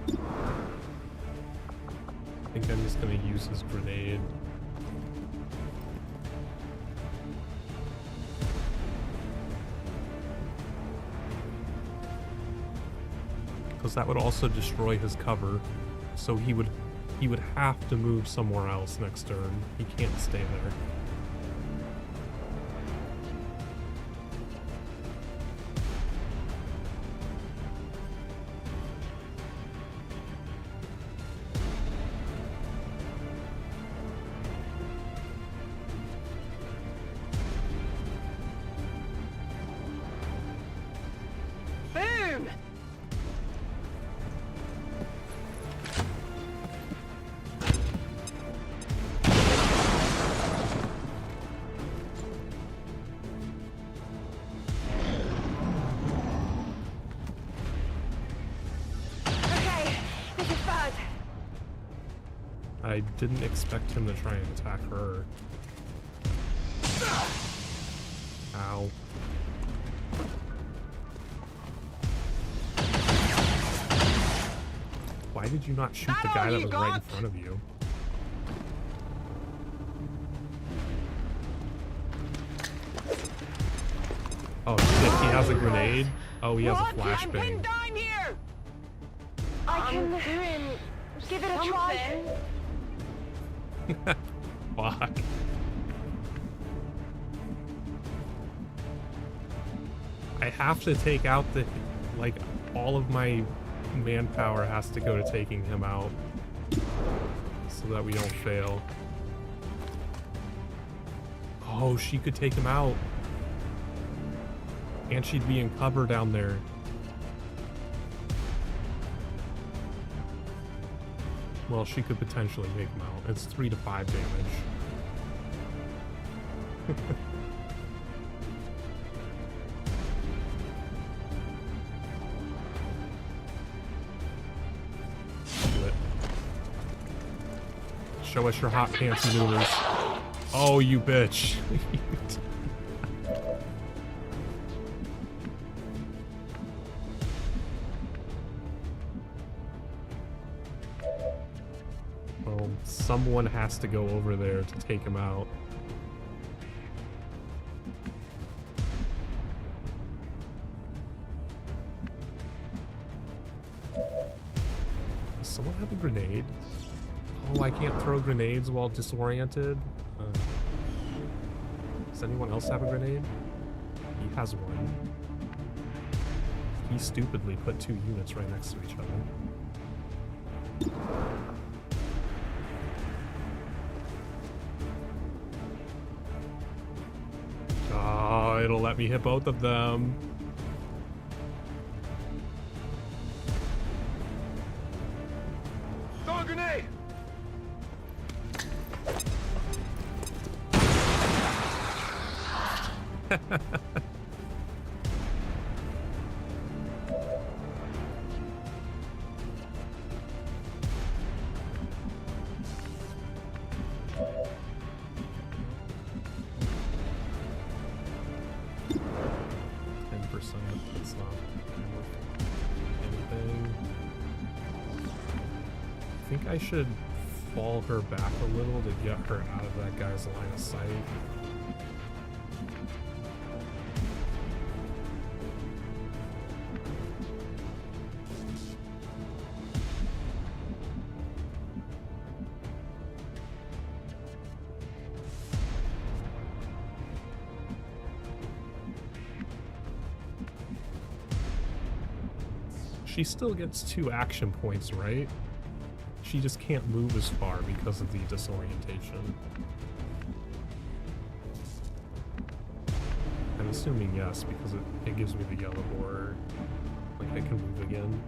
I think I'm just going to use his grenade. Because that would also destroy his cover, so he would have to move somewhere else next turn. He can't stay there. Boom! I didn't expect him to try and attack her. Ow. Why did you not shoot the guy that was right in front of you? Oh shit, he has a grenade? Oh, he has a flashbang. I can give it a try. Fuck. I have to take out the... like, all of my manpower has to go to taking him out. So that we don't fail. Oh, she could take him out. And she'd be in cover down there. Well, she could potentially take him out. It's 3 to 5 damage. Do it. Show us your hot pants maneuvers. Oh, you bitch. Well, someone has to go over there to take him out. Does someone have a grenade? Oh, I can't throw grenades while disoriented? Does anyone else have a grenade? He has one. He stupidly put 2 units right next to each other. Oh, it'll let me hit both of them. Throw a grenade! 10%, that's not worth anything. I think I should fall her back a little to get her out of that guy's line of sight. She still gets 2 action points, right? She just can't move as far because of the disorientation. I'm assuming yes, because it gives me the yellow border. Like I can move again.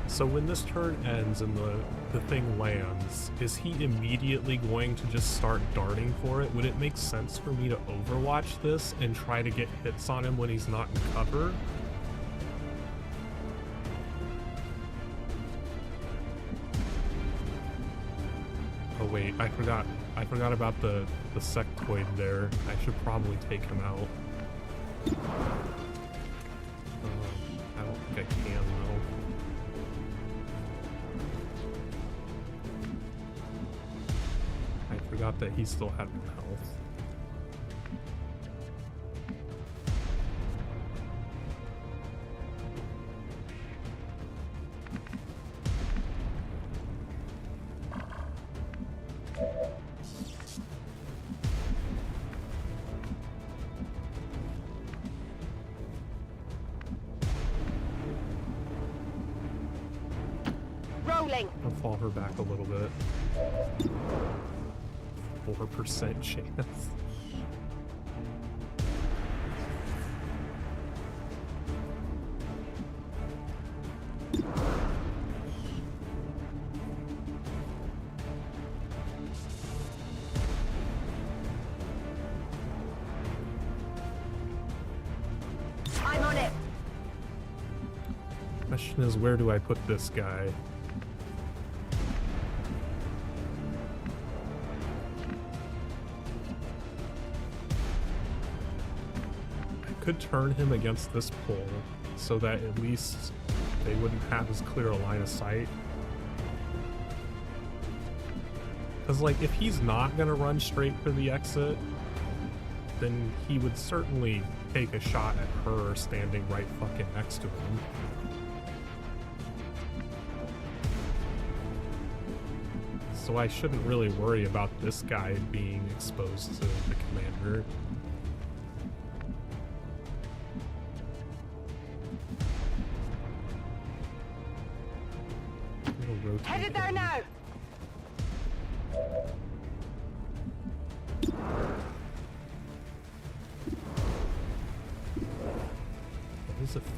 So when this turn ends and the thing lands, is he immediately going to just start darting for it? Would it make sense for me to overwatch this and try to get hits on him when he's not in cover? Oh wait, I forgot about the sectoid there. I should probably take him out. I don't think I can though. I forgot that he still had 1 health. Rolling. I'll fall her back a little bit. 4% chance. I'm on it. Question is, where do I put this guy? Could turn him against this pole so that at least they wouldn't have as clear a line of sight. Because, like, if he's not gonna run straight for the exit, then he would certainly take a shot at her standing right fucking next to him. So I shouldn't really worry about this guy being exposed to the commander. Headed there now.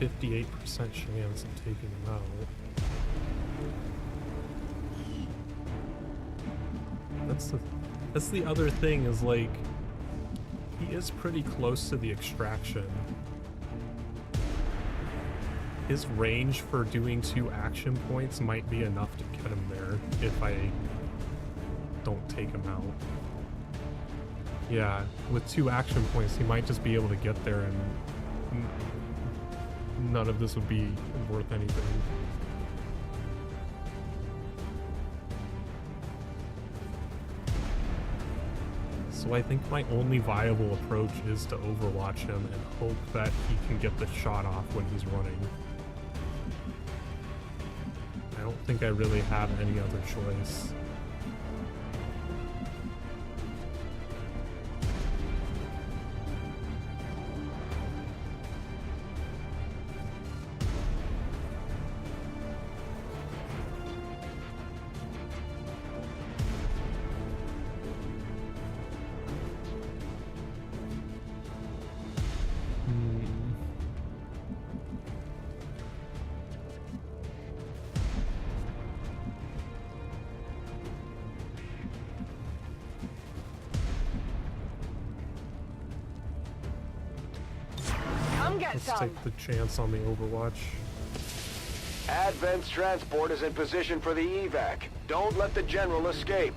58% chance of taking him out. That's the other thing, is like, he is pretty close to the extraction. His range for doing 2 action points might be enough to get him there if I don't take him out. Yeah, with 2 action points, he might just be able to get there and none of this would be worth anything. So I think my only viable approach is to overwatch him and hope that he can get the shot off when he's running. I don't think I really have any other choice. Let's take the chance on the Overwatch. Advent's transport is in position for the evac. Don't let the general escape.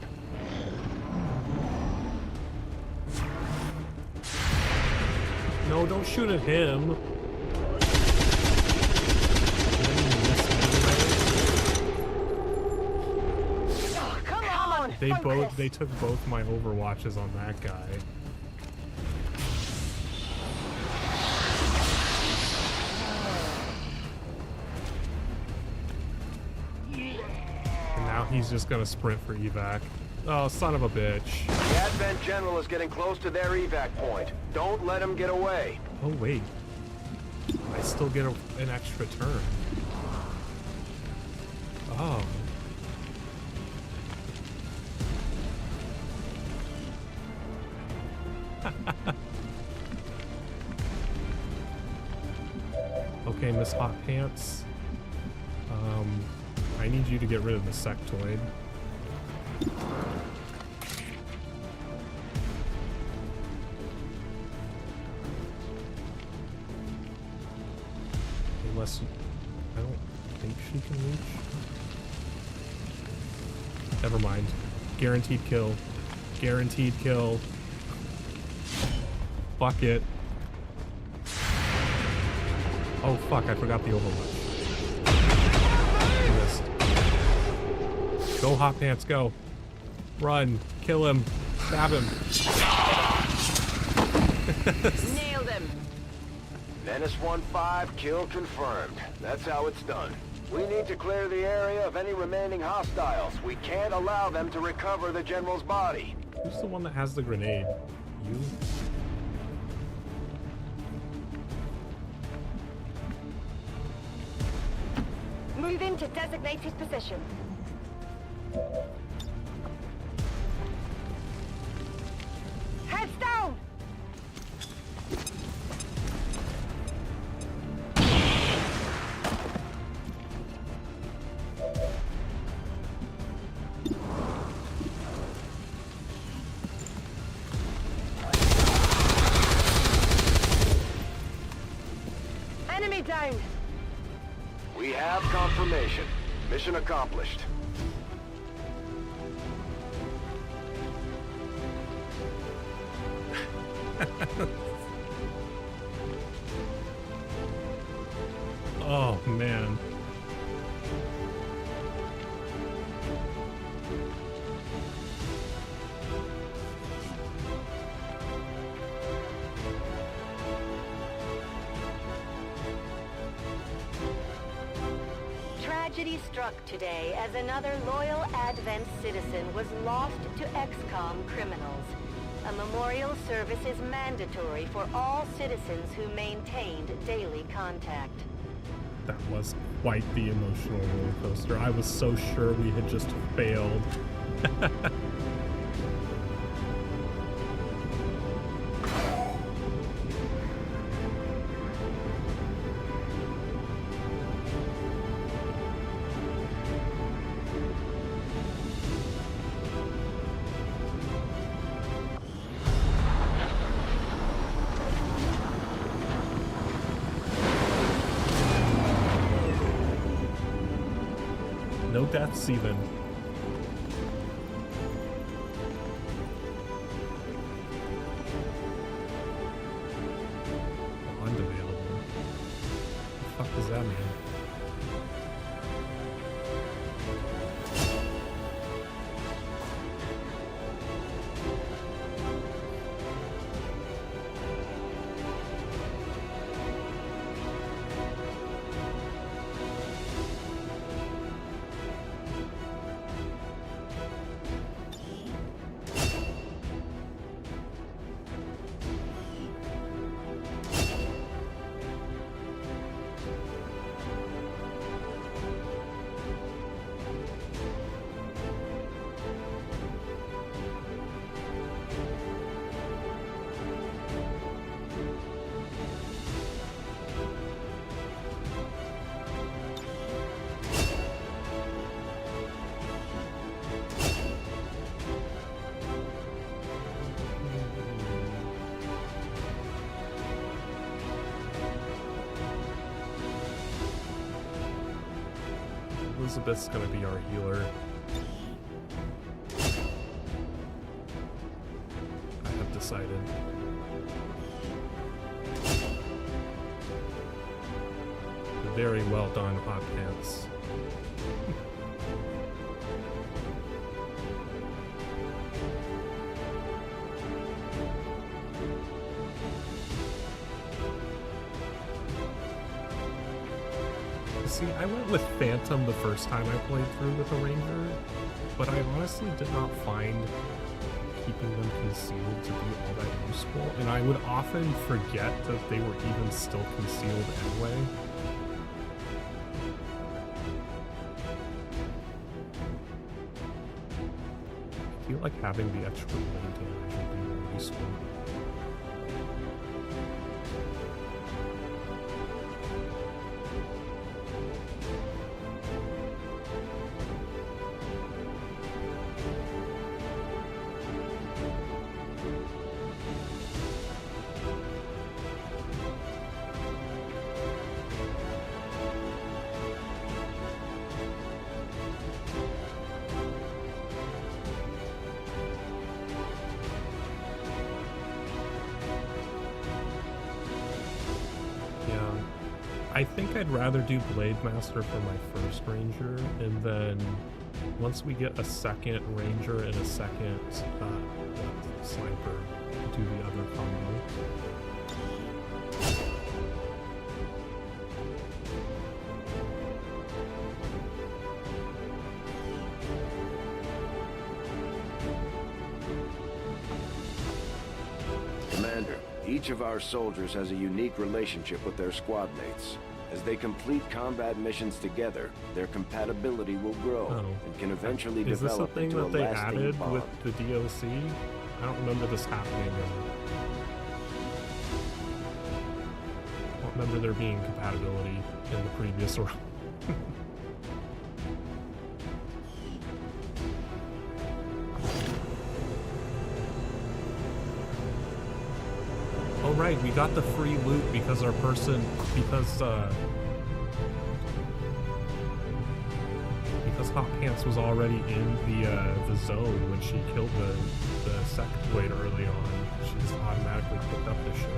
No, don't shoot at him. Oh, come on! They took both my Overwatches on that guy. He's just gonna sprint for evac. Oh, son of a bitch. The Advent General is getting close to their evac point. Don't let him get away. Oh, wait. I still get an extra turn. Oh. Okay, Miss Hot Pants. I need you to get rid of the sectoid. Unless I don't think she can reach. Never mind. Guaranteed kill. Guaranteed kill. Fuck it. Oh fuck, I forgot the Overwatch. Go, Hot Pants, go. Run. Kill him. Stab him. Nailed him. Menace 1-5, kill confirmed. That's how it's done. We need to clear the area of any remaining hostiles. We can't allow them to recover the General's body. Who's the one that has the grenade? You? Move into designated position. Heads down! Enemy down! We have confirmation. Mission accomplished. Oh, man. Tragedy struck today as another loyal Advent citizen was lost to XCOM criminals. A memorial service is mandatory for all citizens who maintained daily contact. That was quite the emotional roller coaster. I was so sure we had just failed. deaths even. Unavailable. What the fuck does that mean? Elizabeth's gonna be our healer. I have decided. Very well done, Hot Pants. See, I went with Phantom the first time I played through with a Ranger, but I honestly did not find keeping them concealed to be all that useful, and I would often forget that they were even still concealed anyway. I feel like having the extra blade damage would be more useful. I think I'd rather do Blade Master for my first Ranger, and then once we get a second Ranger and a second Sniper, do the other combo. Commander, each of our soldiers has a unique relationship with their squad mates. As they complete combat missions together, their compatibility will grow and can eventually develop into a lasting bond. Is this a thing that they added with the DLC? I don't remember this happening. I don't remember there being compatibility in the previous run. Oh right, we got the free loot because our person, because Hot Pants was already in the zone when she killed the second blade early on. She just automatically picked up this shit.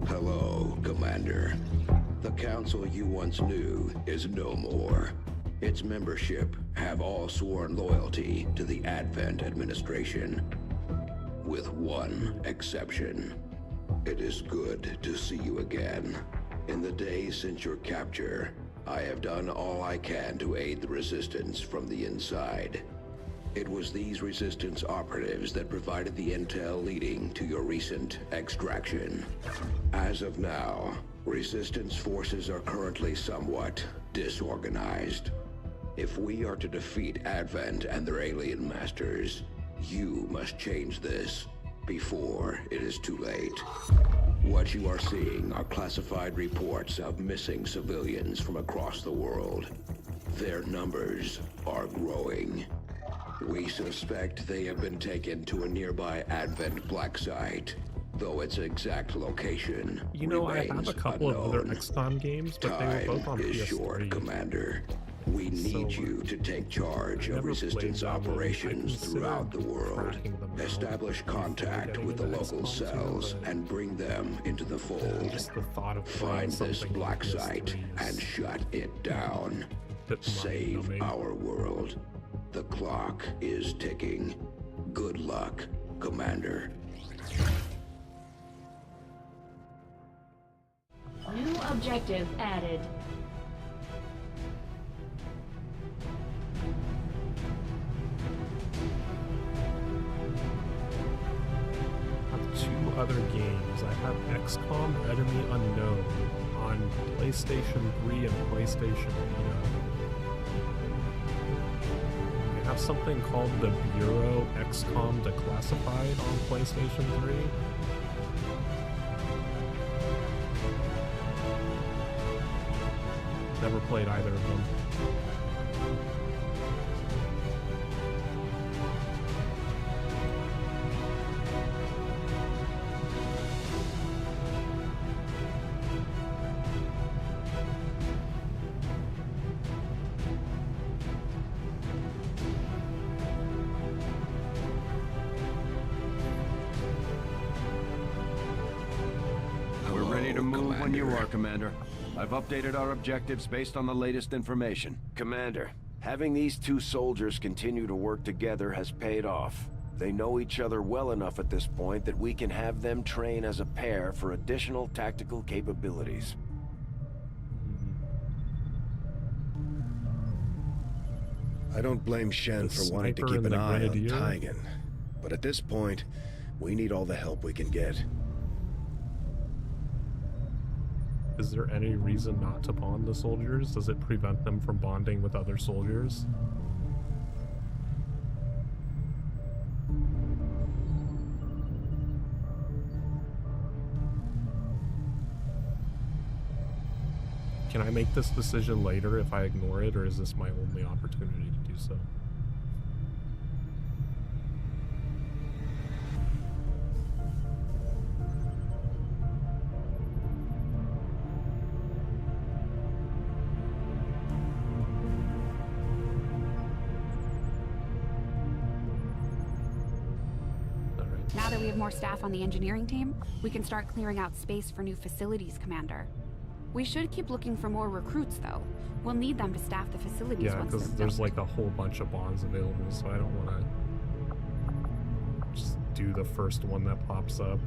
Hello, Commander. The council you once knew is no more. Its membership have all sworn loyalty to the Advent administration. With one exception. It is good to see you again. In the days since your capture, I have done all I can to aid the Resistance from the inside. It was these Resistance operatives that provided the intel leading to your recent extraction. As of now, Resistance forces are currently somewhat disorganized. If we are to defeat Advent and their alien masters, you must change this before it is too late. What you are seeing are classified reports of missing civilians from across the world. Their numbers are growing. We suspect they have been taken to a nearby Advent black site, though its exact location You know, I have remains a couple of other unknown. XCOM games, but they were both on Time is PS3. short, Commander. We need you to take charge of resistance operations throughout the world. Establish contact with the local cells and bring them into the fold. Just the thought of Find this black site and shut it down. Save our world. The clock is ticking. Good luck, Commander. New objective added. Two other games. I have XCOM Enemy Unknown on PlayStation 3 and PlayStation Vita. I have something called the Bureau XCOM Declassified on PlayStation 3. Never played either of them. We're ready to move when you are, Commander. I've updated our objectives based on the latest information. Commander, having these two soldiers continue to work together has paid off. They know each other well enough at this point that we can have them train as a pair for additional tactical capabilities. I don't blame Shen for wanting to keep an eye on Taigen, but at this point, we need all the help we can get. Is there any reason not to bond the soldiers? Does it prevent them from bonding with other soldiers? Can I make this decision later if I ignore it, or is this my only opportunity to do so? Now that we have more staff on the engineering team, we can start clearing out space for new facilities, Commander. We should keep looking for more recruits, though. We'll need them to staff the facilities Yeah, once because they're there's built. like a whole bunch of bonds available, so I don't want to just do the first one that pops up.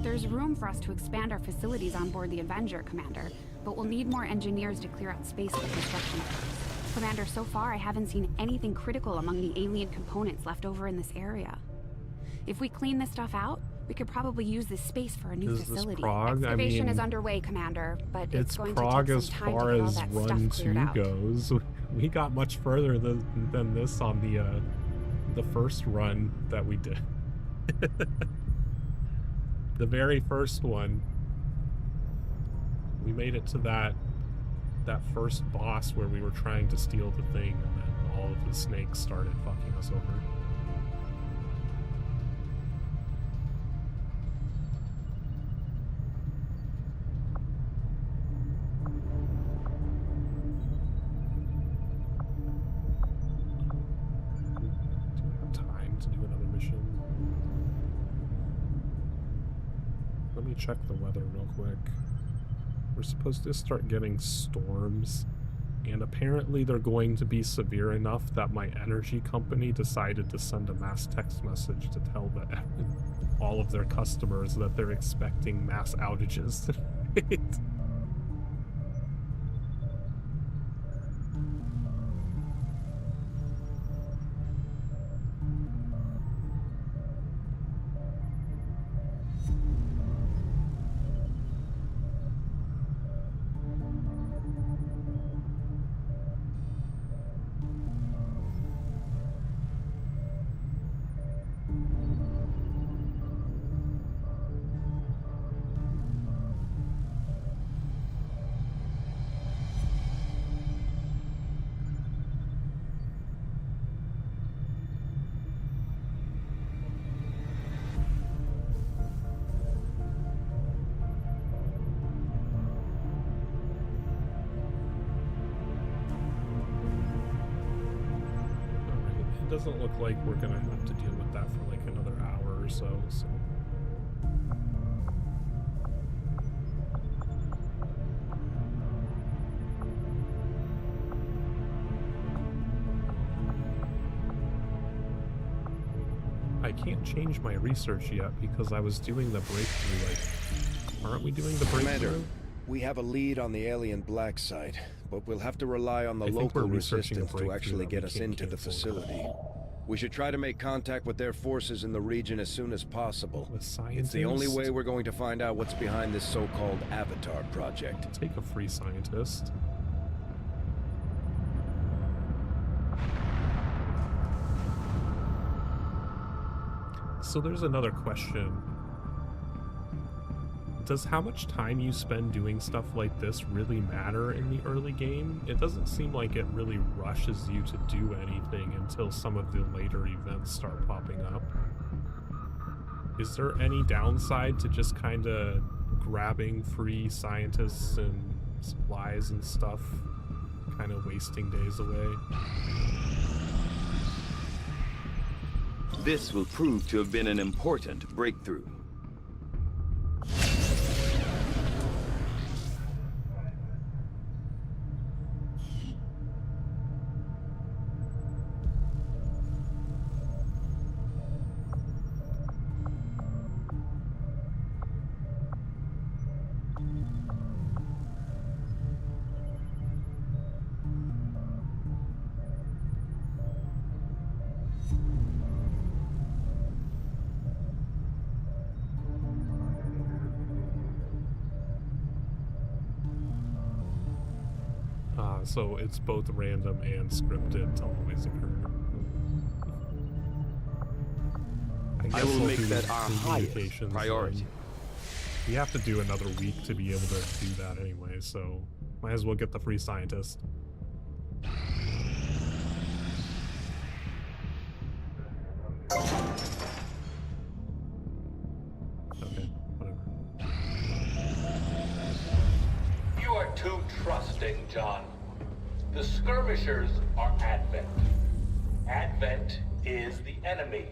There's room for us to expand our facilities on board the Avenger, Commander, but we'll need more engineers to clear out space for construction. Commander, so far I haven't seen anything critical among the alien components left over in this area. If we clean this stuff out, we could probably use this space for a new Is this facility. Prague? I Excavation is mean, underway, Commander, but it's going Prague to take as some time far to get all as that Run stuff 2 cleared out. goes. We got much further than this on the first run that we did. The very first one, we made it to that first boss where we were trying to steal the thing, and then all of the snakes started fucking us over. Time to do another mission. Let me check the weather real quick. We're supposed to start getting storms, and apparently they're going to be severe enough that my energy company decided to send a mass text message to tell all of their customers that they're expecting mass outages tonight. It doesn't look like we're gonna have to deal with that for like another hour or so. I can't change my research yet because I was doing the breakthrough. Like, aren't we doing the breakthrough? Commander, we have a lead on the alien black site, but we'll have to rely on the local resistance to actually get us into the facility. We should try to make contact with their forces in the region as soon as possible. It's the only way we're going to find out what's behind this so-called Avatar project. Take a free scientist. So there's another question. Does how much time you spend doing stuff like this really matter in the early game? It doesn't seem like it really rushes you to do anything until some of the later events start popping up. Is there any downside to just kind of grabbing free scientists and supplies and stuff, kind of wasting days away? This will prove to have been an important breakthrough. So it's both random and scripted to always occur. I will make that our highest priority. We have to do another week to be able to do that anyway, so might as well get the free scientist. Okay, whatever. You are too trusting, John. The skirmishers are Advent. Advent is the enemy.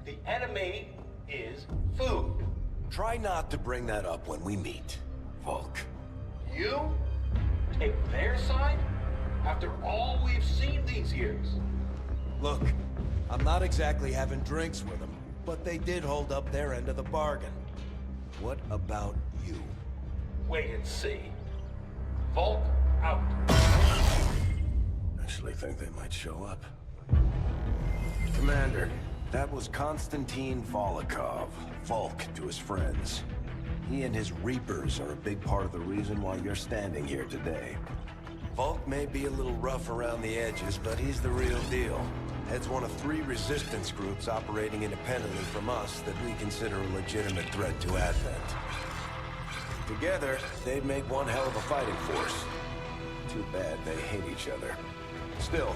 The enemy is food. Try not to bring that up when we meet, Volk. You take their side after all we've seen these years. Look, I'm not exactly having drinks with them, but they did hold up their end of the bargain. What about you? Wait and see. Volk out. Actually think they might show up. Commander, that was Konstantin Volokov, Volk to his friends. He and his Reapers are a big part of the reason why you're standing here today. Volk may be a little rough around the edges, but he's the real deal. Heads one of 3 resistance groups operating independently from us that we consider a legitimate threat to Advent. Together, they'd make one hell of a fighting force. Too bad they hate each other. Still,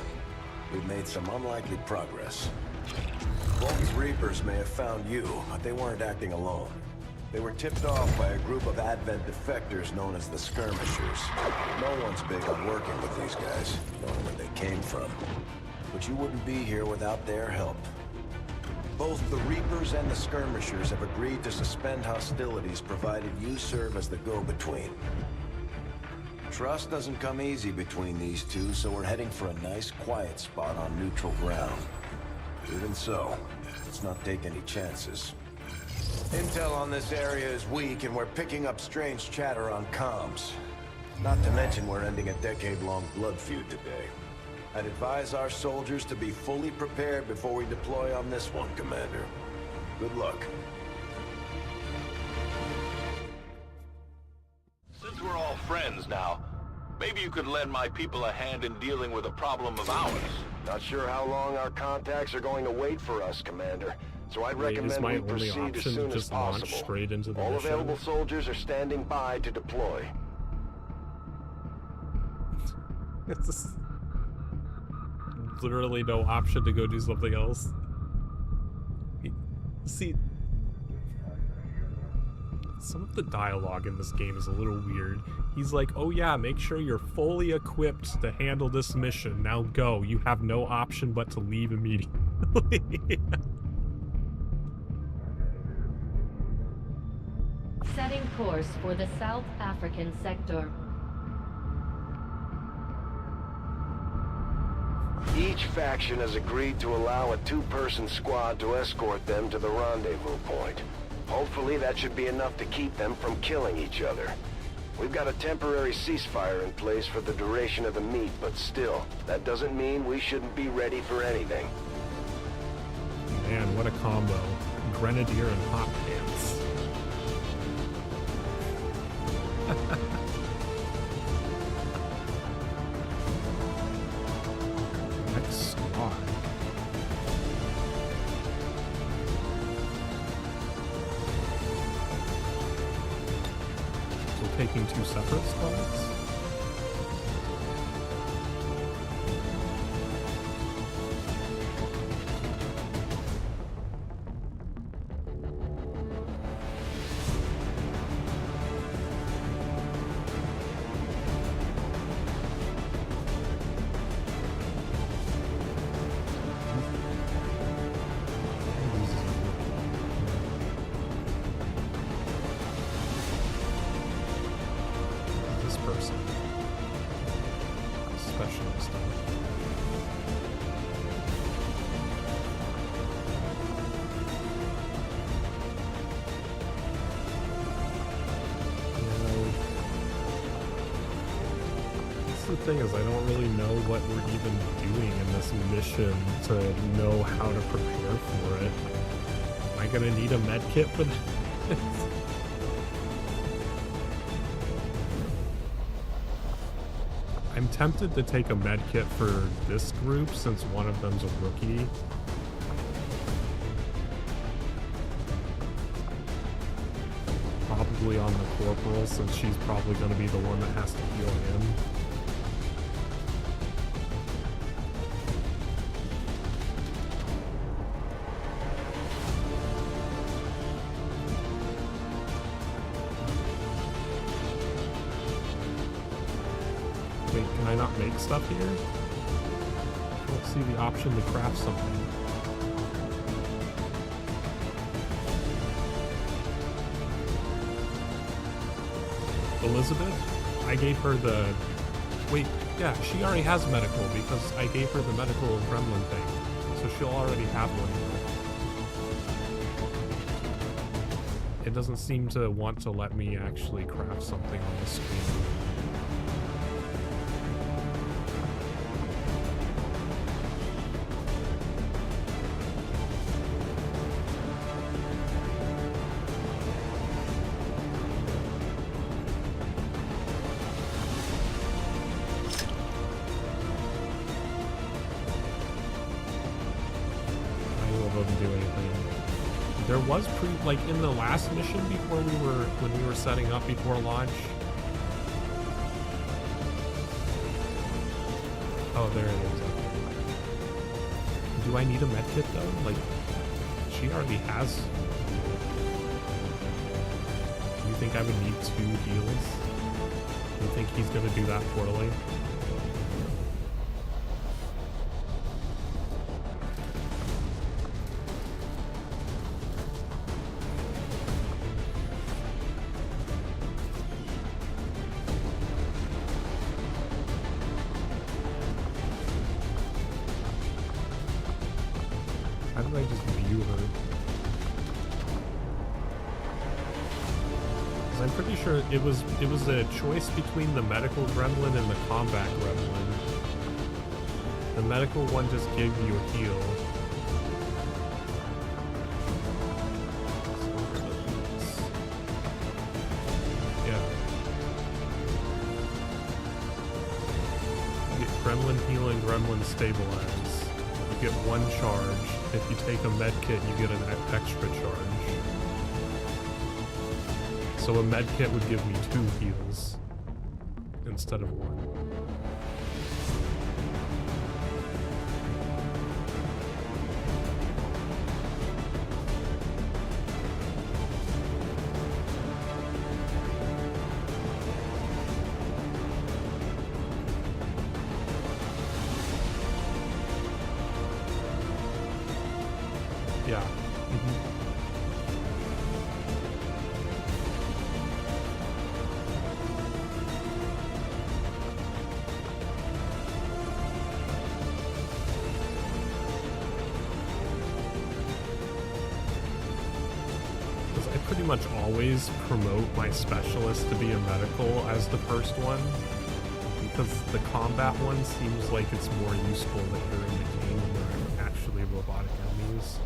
we've made some unlikely progress. Volk's Reapers may have found you, but they weren't acting alone. They were tipped off by a group of Advent defectors known as the Skirmishers. No one's big on working with these guys, knowing where they came from. But you wouldn't be here without their help. Both the Reapers and the Skirmishers have agreed to suspend hostilities provided you serve as the go-between. Trust doesn't come easy between these two, so we're heading for a nice, quiet spot on neutral ground. Even so, let's not take any chances. Intel on this area is weak, and we're picking up strange chatter on comms. Not to mention we're ending a decade-long blood feud today. I'd advise our soldiers to be fully prepared before we deploy on this one, Commander. Good luck. Since we're all friends now, maybe you could lend my people a hand in dealing with a problem of ours. Not sure how long our contacts are going to wait for us, Commander. So I'd recommend we proceed as soon as possible. Straight into the all mission? available soldiers are standing by to deploy. It's just literally no option to go do something else. See, Some of the dialogue in this game is a little weird. He's like, oh yeah, make sure you're fully equipped to handle this mission. Now go. You have no option but to leave immediately. Setting course for the South African sector. Each faction has agreed to allow a two-person squad to escort them to the rendezvous point. Hopefully that should be enough to keep them from killing each other. We've got a temporary ceasefire in place for the duration of the meet, but still, that doesn't mean we shouldn't be ready for anything. Man, what a combo. Grenadier and hot pants. Next squad. We're taking two separate squads. The thing is, I don't really know what we're even doing in this mission to know how to prepare for it. Am I gonna need a med kit for this? I'm tempted to take a med kit for this group since one of them's a rookie. Probably on the corporal since she's probably gonna be the one that has to heal him. Wait, can I not make stuff here? I don't see the option to craft something. Elizabeth? I gave her the... Wait, yeah, she already has medical because I gave her the medical gremlin thing. So she'll already have one. It doesn't seem to want to let me actually craft something on the screen. There was like in the last mission before when we were setting up before launch. Oh, there it is. Do I need a medkit though? Like, she already has. Do you think I would need 2 heals? Do you think he's gonna do that poorly? How did I just view her? Because I'm pretty sure it was a choice between the medical gremlin and the combat gremlin. The medical one just gave you a heal. Yeah. You get gremlin heal and gremlin stabilize. You get 1 charge. If you take a med kit, you get an extra charge. So a med kit would give me 2 heals instead of 1. Yeah. Mm-hmm. I pretty much always promote my specialist to be a medical as the first one, because the combat one seems like it's more useful later in the game when there are actually robotic enemies.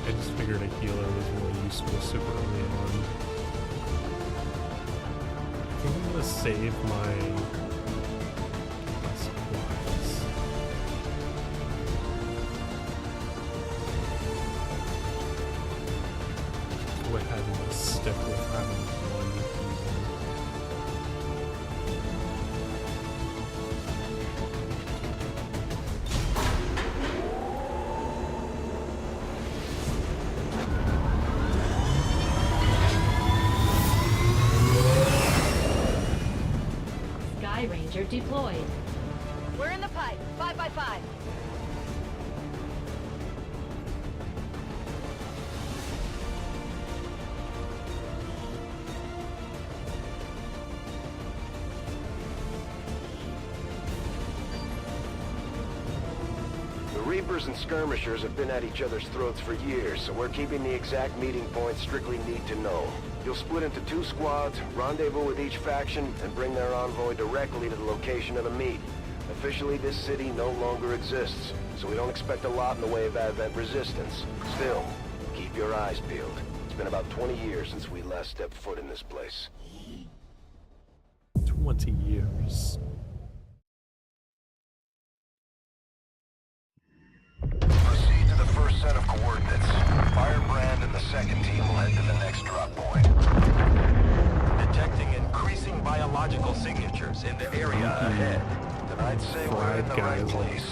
I just figured a healer was really useful super early on. I think I'm gonna save my supplies. Go ahead and just stick with having one healer. Ranger deployed. We're in the pipe. 5x5. The Reapers and Skirmishers have been at each other's throats for years, so we're keeping the exact meeting points strictly need to know. You'll split into 2 squads, rendezvous with each faction, and bring their envoy directly to the location of the meet. Officially, this city no longer exists, so we don't expect a lot in the way of Advent resistance. Still, keep your eyes peeled. It's been about 20 years since we last stepped foot in this place. 20 years. Proceed to the first set of coordinates. Firebrand and the second team will head to the next drop point. Detecting increasing biological signatures in the area ahead. Then I'd say we're in the right place.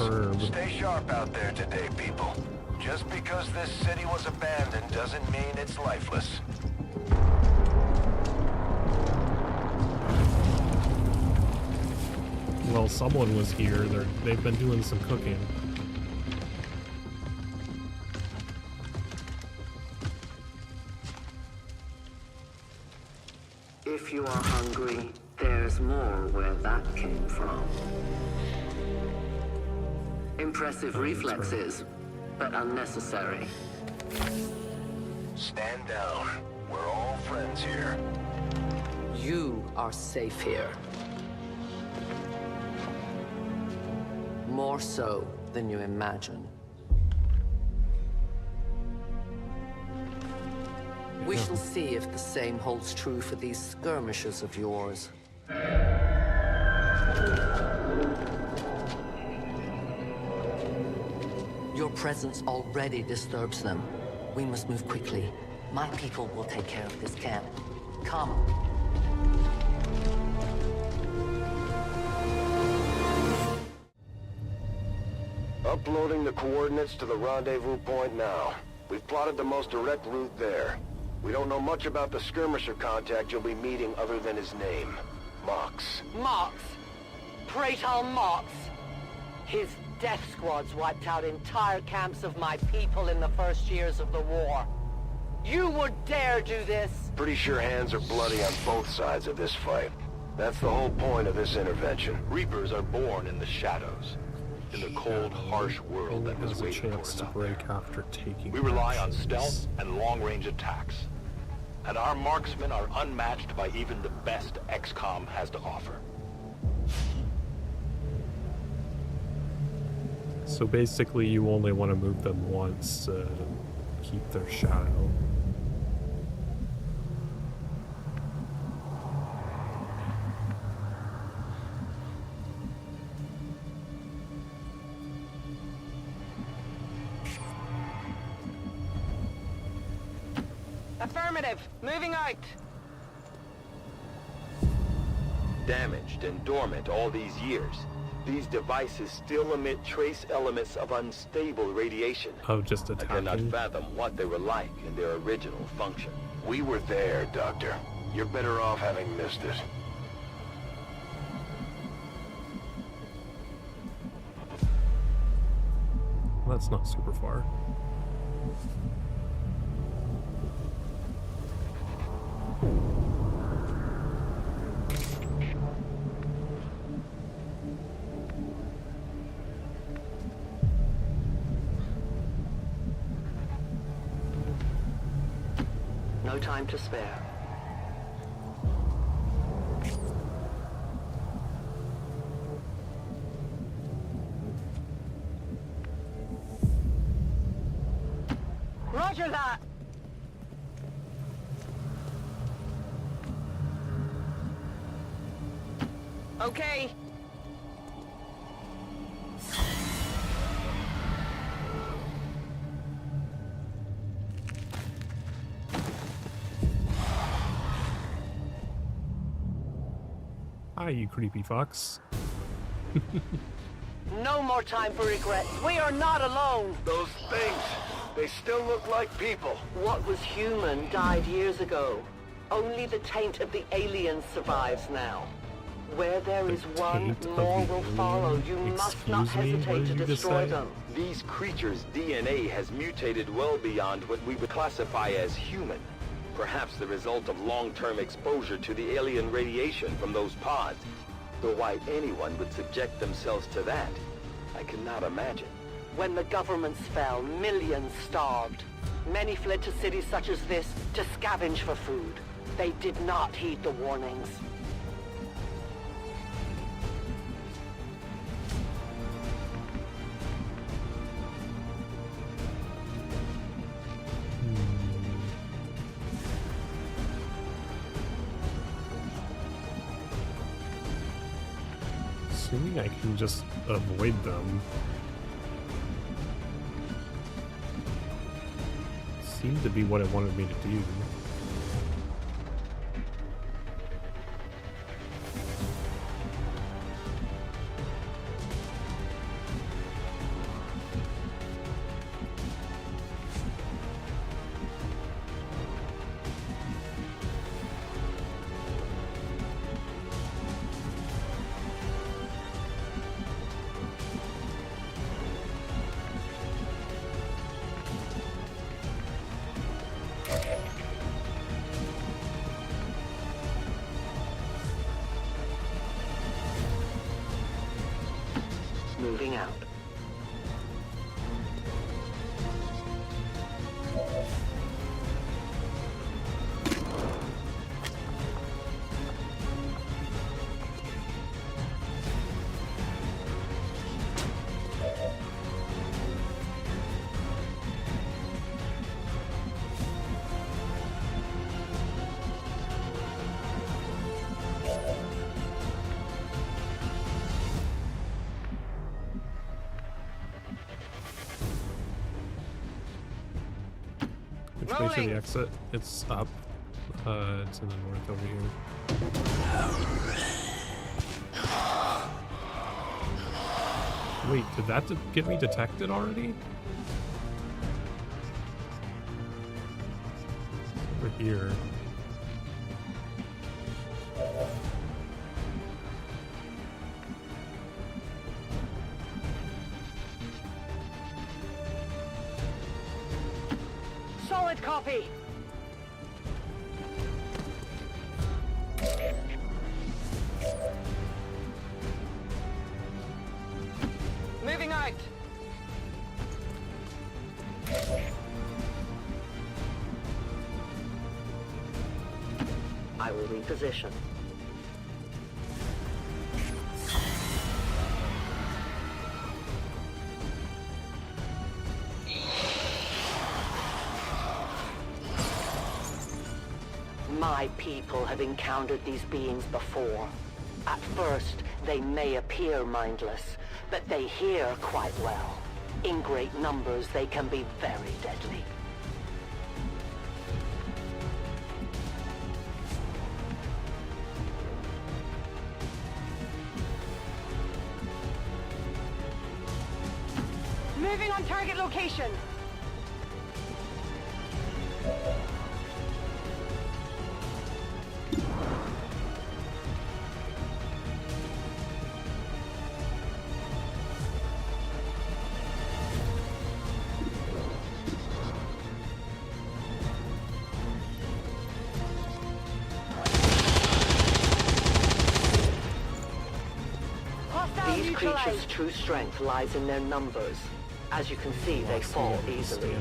Stay sharp out there today, people. Just because this city was abandoned doesn't mean it's lifeless. Well, someone was here. They've been doing some cooking. If you are hungry, there's more where that came from. Impressive reflexes, but unnecessary. Stand down. We're all friends here. You are safe here. More so than you imagine. We shall see if the same holds true for these skirmishers of yours. Your presence already disturbs them. We must move quickly. My people will take care of this camp. Come. Uploading the coordinates to the rendezvous point now. We've plotted the most direct route there. We don't know much about the skirmisher contact you'll be meeting other than his name. Mox. Mox? Praetor Mox? His death squads wiped out entire camps of my people in the first years of the war. You would dare do this? Pretty sure hands are bloody on both sides of this fight. That's the whole point of this intervention. Reapers are born in the shadows. In the cold, harsh world that was waiting for us out there. We rely on stealth and long-range attacks. And our marksmen are unmatched by even the best XCOM has to offer. So basically you only want to move them once to keep their shadow. Affirmative. Moving out. Damaged and dormant all these years, these devices still emit trace elements of unstable radiation. Oh, just attacking? I cannot fathom what they were like in their original function. We were there, Doctor. You're better off having missed it. Well, that's not super far. No time to spare. Roger that! Okay. Hi, you creepy fox. No more time for regrets. We are not alone. Those things, they still look like people. What was human died years ago. Only the taint of the aliens survives now. Where there is one, more will follow. You must not hesitate to destroy them. These creatures' DNA has mutated well beyond what we would classify as human. Perhaps the result of long-term exposure to the alien radiation from those pods. Though why anyone would subject themselves to that, I cannot imagine. When the governments fell, millions starved. Many fled to cities such as this to scavenge for food. They did not heed the warnings. Assuming I can just avoid them. Seemed to be what it wanted me to do. Moving out. Which way to the exit? It's up. It's in the north over here. Wait, did that get me detected already? Over here. Solid copy. Moving out. I will reposition. My people have encountered these beings before. At first, they may appear mindless, but they hear quite well. In great numbers, they can be very deadly. on target location. These creatures' true strength lies in their numbers. As you can see, they fall easily.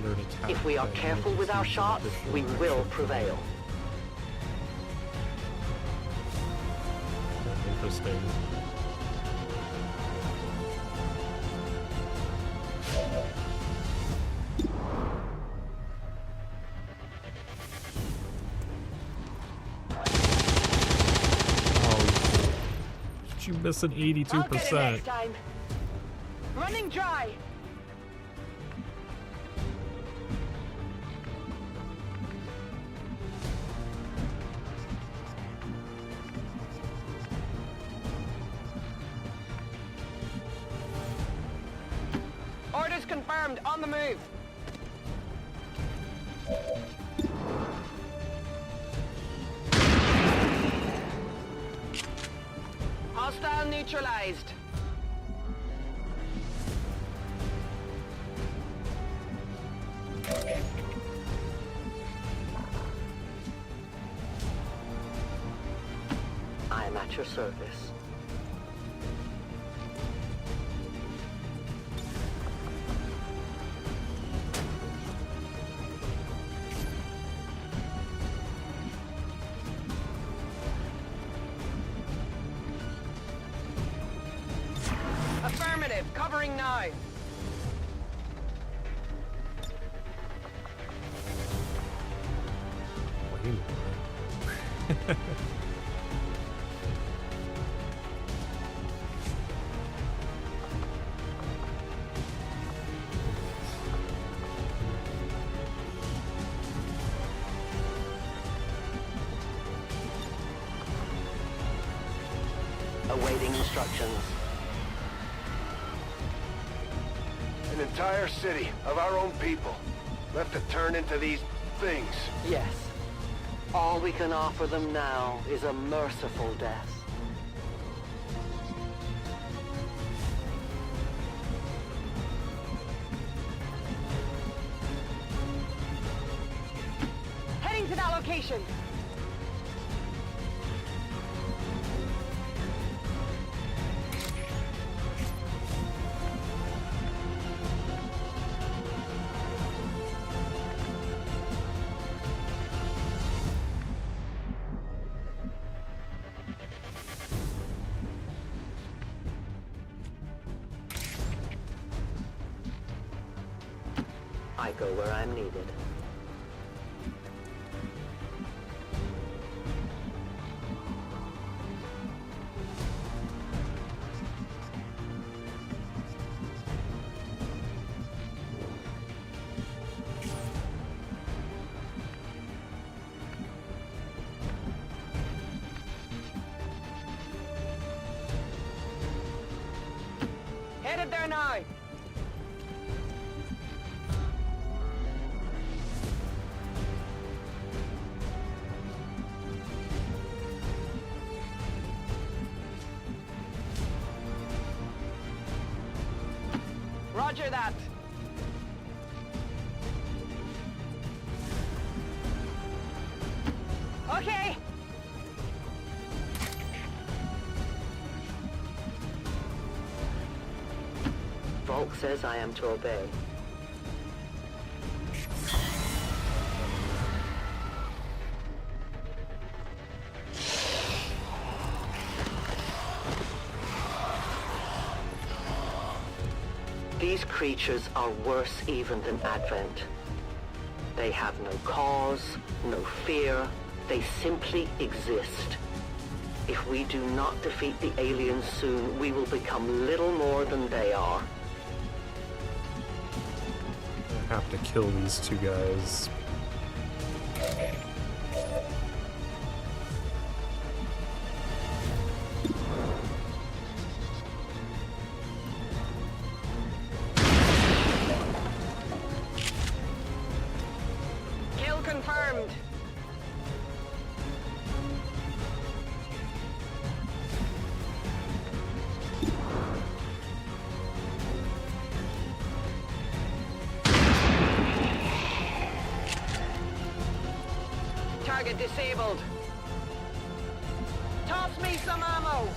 If we are careful with our shots, we will prevail. Interesting. You miss an 82%. Running dry. Orders confirmed. On the move. Hostile neutralized. I am at your service. Affirmative. Covering now. Awaiting instructions. An entire city of our own people left to turn into these things. Yes. All we can offer them now is a merciful death. Heading to that location. I go where I'm needed. Headed there now. Roger that. Okay. Volk says I am to obey. These creatures are worse even than Advent. They have no cause, no fear. They simply exist. If we do not defeat the aliens soon, we will become little more than they are. I have to kill these two guys. confirmed. Target disabled. Toss me some ammo.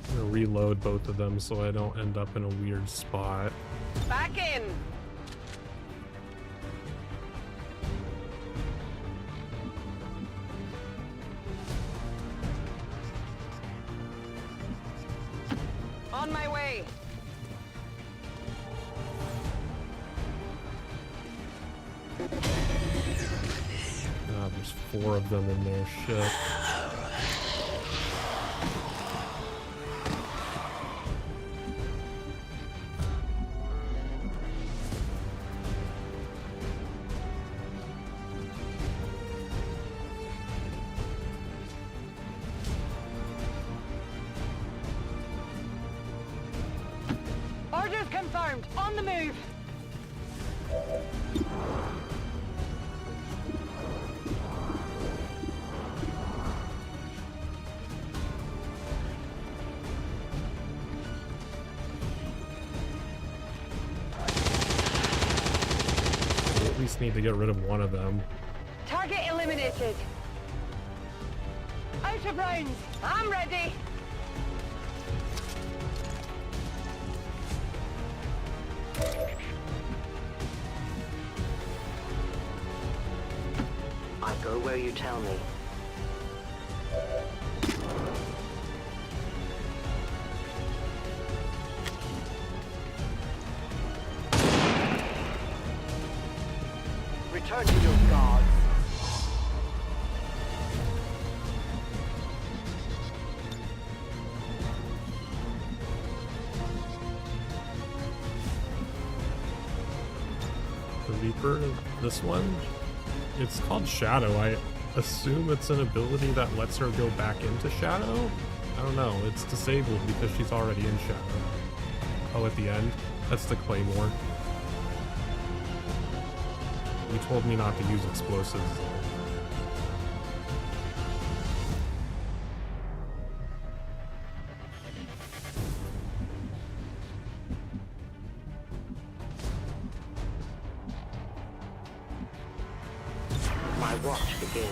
I'm gonna reload both of them so I don't end up in a weird spot. Back in. On my way. There's 4 of them in there. Shit. Orders confirmed. On the move. At least need to get rid of one of them. Target eliminated. Out of rounds. I'm ready. I go where you tell me. Return to your gods. The Reaper, this one, it's called Shadow. I assume it's an ability that lets her go back into Shadow? I don't know. It's disabled because she's already in Shadow. Oh, at the end? That's the Claymore. You told me not to use explosives, though. My watch begins.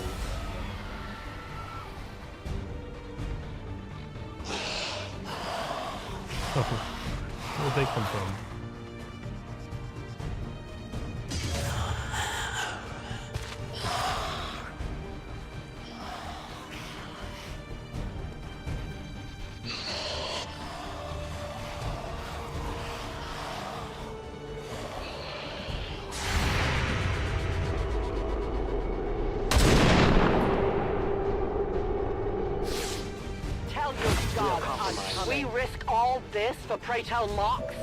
Where'd they come from? We risk all this for pray tell Mox?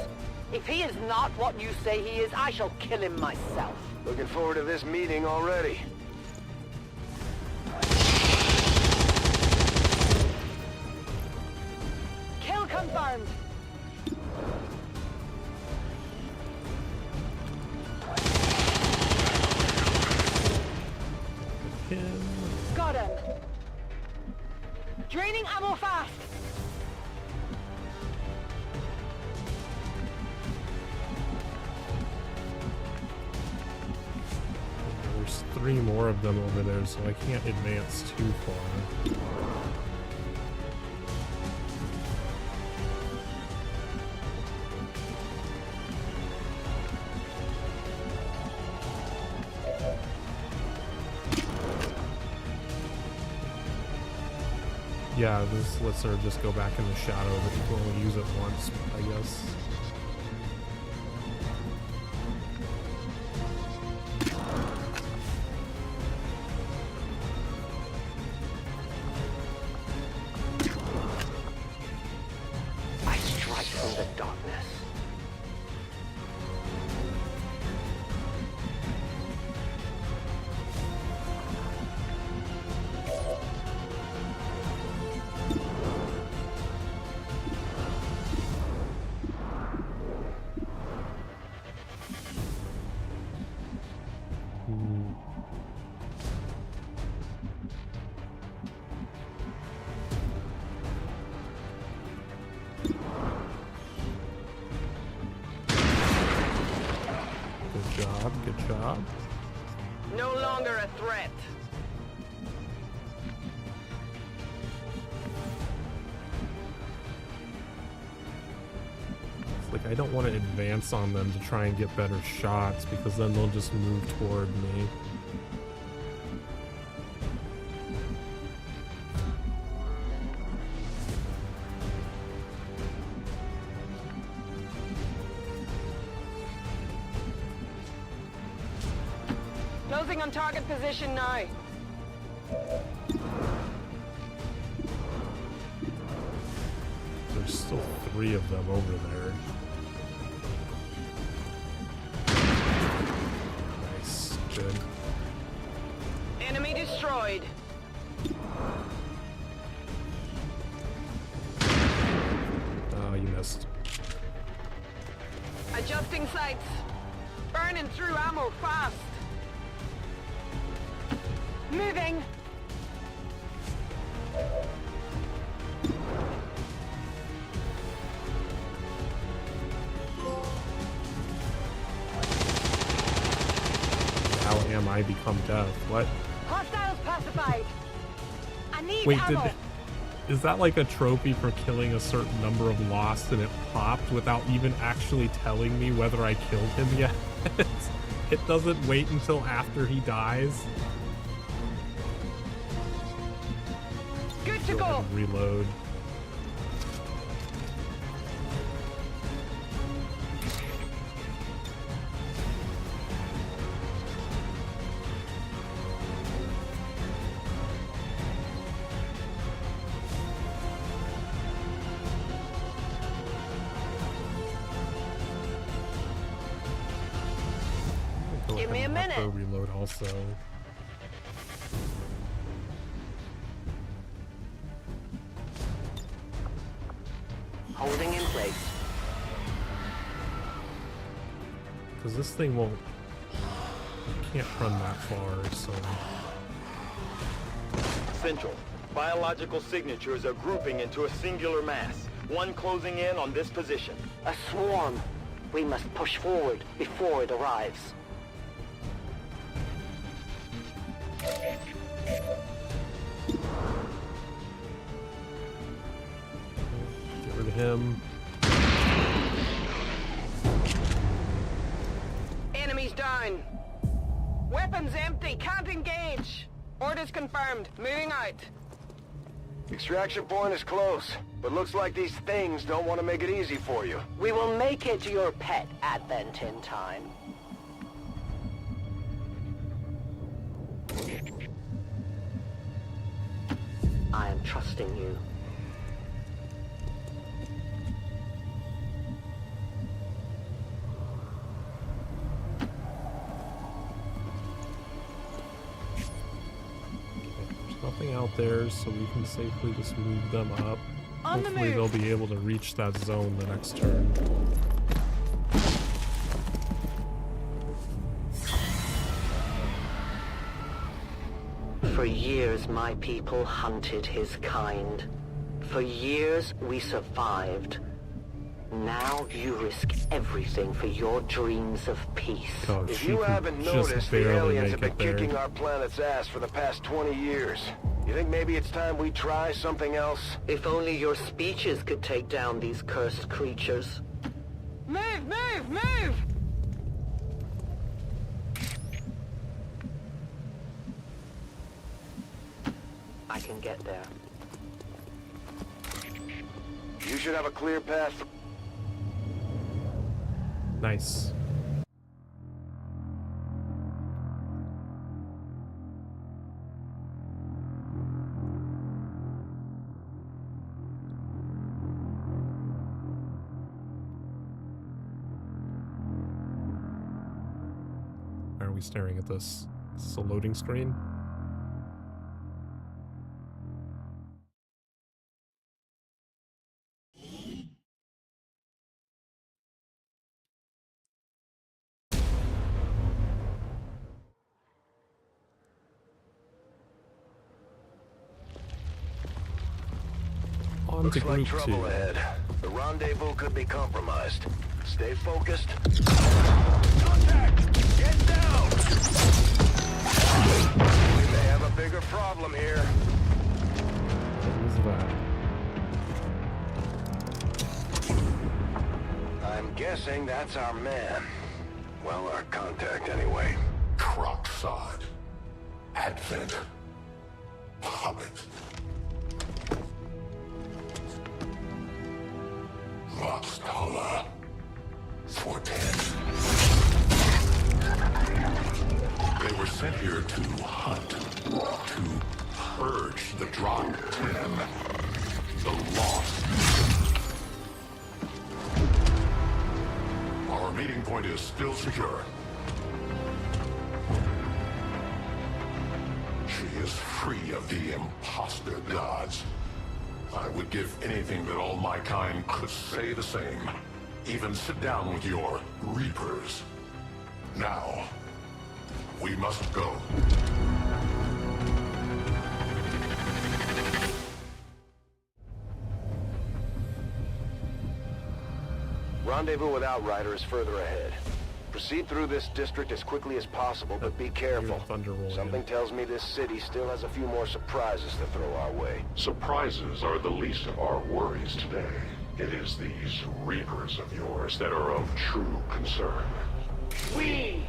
If he is not what you say he is, I shall kill him myself. Looking forward to this meeting already. Kill confirmed. Got him. Draining ammo fast. There's 3 more of them over there, so I can't advance too far. Yeah, this lets her just go back in the shadow, but you can only use it once, I guess. I strike from the darkness. job, good job. No longer a threat. It's like I don't want to advance on them to try and get better shots because then they'll just move toward me. Closing on target position now. There's still 3 of them over there. Nice, good. Enemy destroyed. Oh, you missed. Adjusting sights. Burning through ammo fast. Moving. How am I become death? What? Hostiles pacified. I need Wait, ammo. is that like a trophy for killing a certain number of lost and it popped without even actually telling me whether I killed him yet? It doesn't wait until after he dies. Good to go. Reload. Give me a minute. Reload also. Holding in place. Because this thing won't... can't run that far, so... Central. Biological signatures are grouping into a singular mass. One closing in on this position. A swarm. We must push forward before it arrives. Get rid of him. Enemies down. Weapons empty. Can't engage. Orders confirmed. Moving out. Extraction point is close, but looks like these things don't want to make it easy for you. We will make it your pet advent in time. I am trusting you. There's nothing out there, so we can safely just move them up. On the Hopefully move. they'll be able to reach that zone the next turn. For years, my people hunted his kind. For years, we survived. Now you risk everything for your dreams of peace. Oh, If she you could haven't just noticed, the barely aliens make have been it there. kicking our planet's ass for the past 20 years. You think maybe it's time we try something else? If only your speeches could take down these cursed creatures. Move, move, move! I can get there. You should have a clear path. Nice. Why are we staring at this? Is this a loading screen? On to Looks like group trouble 2. ahead. The rendezvous could be compromised. Stay focused. Contact! Get down! We may have a bigger problem here. What is that? I'm guessing that's our man. Well, our contact anyway. Crocksod. Advent. Hobbit. Voxtola. 410. They were sent here to hunt. To purge the Drog 10. The Lost. Our meeting point is still secure. She is free of the imposter gods. I would give anything that all my kind could say the same. Even sit down with your Reapers. Now, we must go. Rendezvous with Outrider is further ahead. Proceed through this district as quickly as possible, but be careful. Something tells me this city still has a few more surprises to throw our way. Surprises are the least of our worries today. It is these Reapers of yours that are of true concern. We,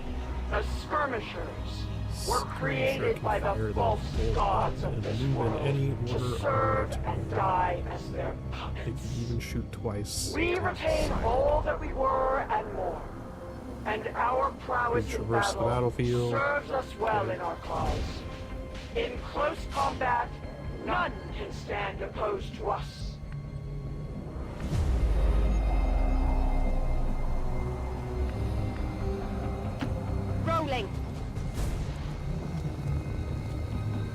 the skirmishers, were created by the false gods of this world to serve and die as their puppets. They can even shoot twice. We retain all that we were and more. And our prowess in battle serves us well in our cause. In close combat, none can stand opposed to us. Rolling.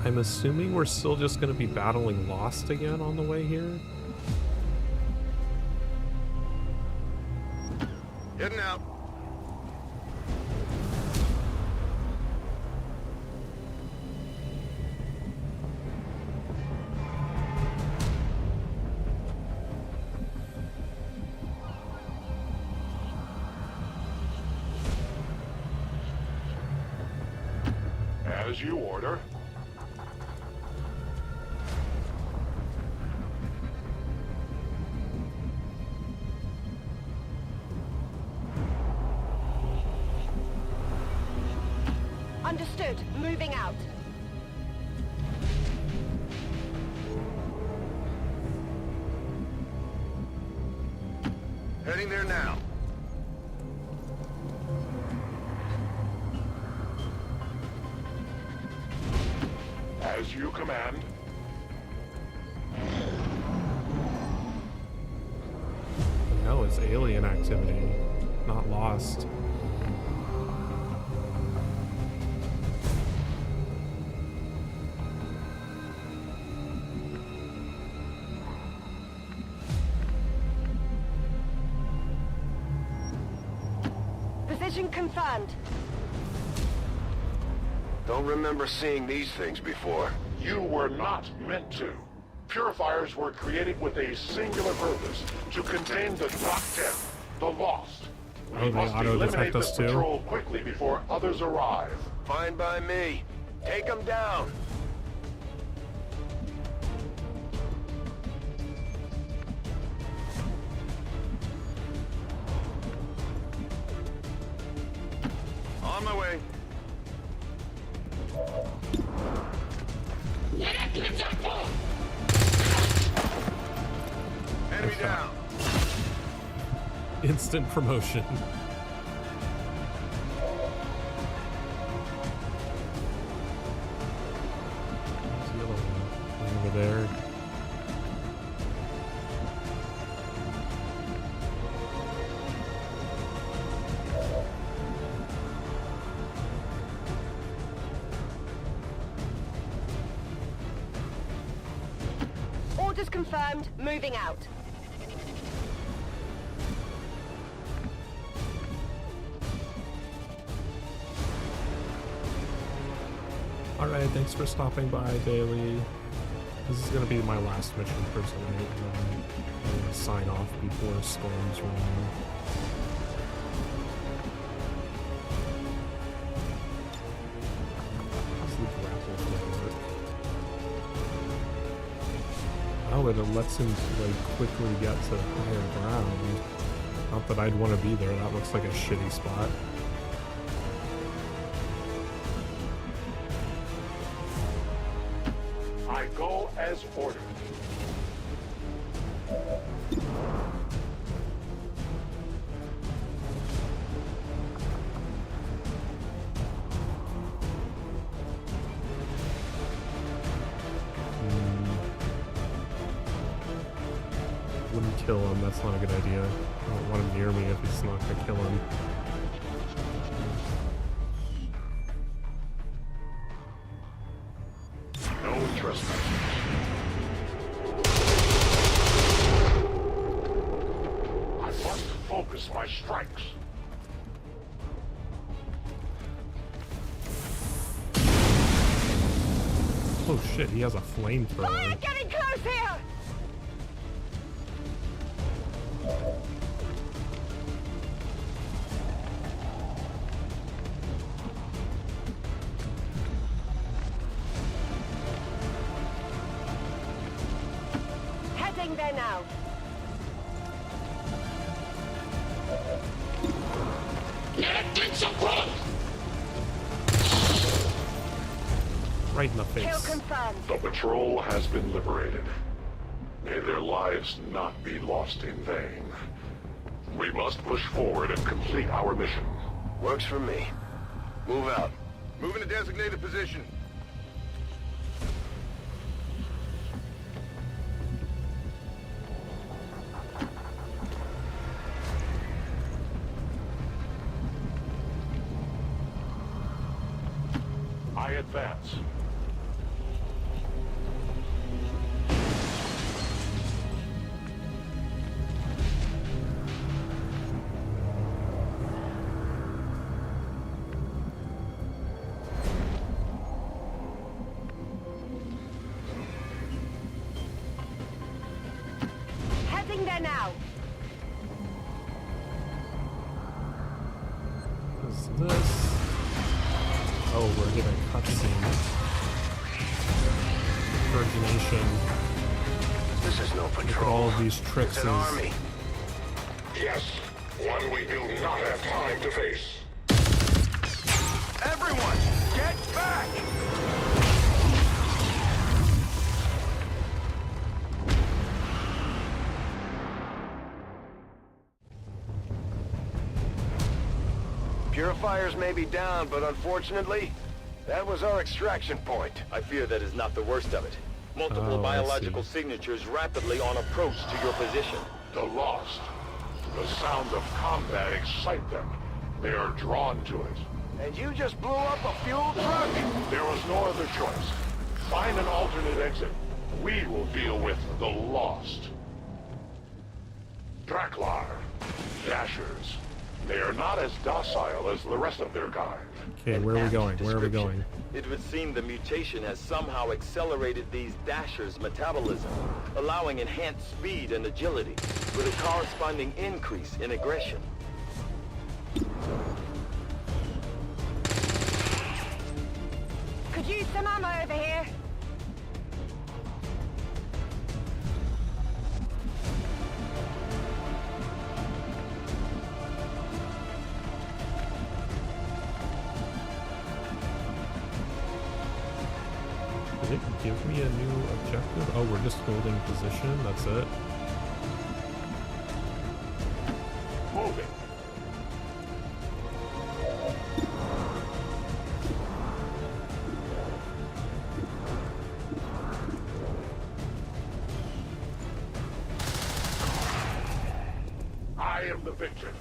I'm assuming we're still just going to be battling Lost again on the way here. Heading out. As you order. Understood. Moving out. Heading there now. As you command. No, it's alien activity, not Lost. Position confirmed. Don't remember seeing these things before. You were not meant to. Purifiers were created with a singular purpose, to contain the Drog 10, the Lost. Oh, they auto-detect us too? Patrol quickly before others arrive. Fine by me. Take them down. On my way. Enemy down. Instant promotion. Over there. Orders confirmed. Moving out. Alright, thanks for stopping by, Daily. This is going to be my last mission for tonight, and then I'm going to sign off before storms run. but it lets him like quickly get to higher ground. Not that I'd want to be there. That looks like a shitty spot. I go as ordered. Wouldn't kill him, that's not a good idea. I don't want him near me if he's not gonna kill him. No trespassing. I must focus my strikes. Oh shit, he has a flamethrower. Getting close here! Heading there now. Take some blood. Right in the face. Kill confirmed. The patrol has been liberated. May their lives not be lost in vain. We must push forward and complete our mission. Works for me. Move out. Move in a designated position. I advance. Heading there now. Is this? Oh, we're getting a cutscene. Virgination. This is no Look at patrol. all of these tricks. It's an army. Yes, one we do not have time to face. Everyone, get back! Purifiers may be down, but unfortunately, that was our extraction point. I fear that is not the worst of it. Multiple biological signatures rapidly on approach to your position. The lost. The sound of combat excite them. They are drawn to it. And you just blew up a fuel truck? There was no other choice. Find an alternate exit. We will deal with the lost. Draklar. Dashers. They are not as docile as the rest of their kind. Okay, where are we going? Where are we going? It would seem the mutation has somehow accelerated these Dashers' metabolism, allowing enhanced speed and agility, with a corresponding increase in aggression. Could use some ammo over here. Did it give me a new objective? Oh, we're just holding position, that's it. Moving. I am the victor.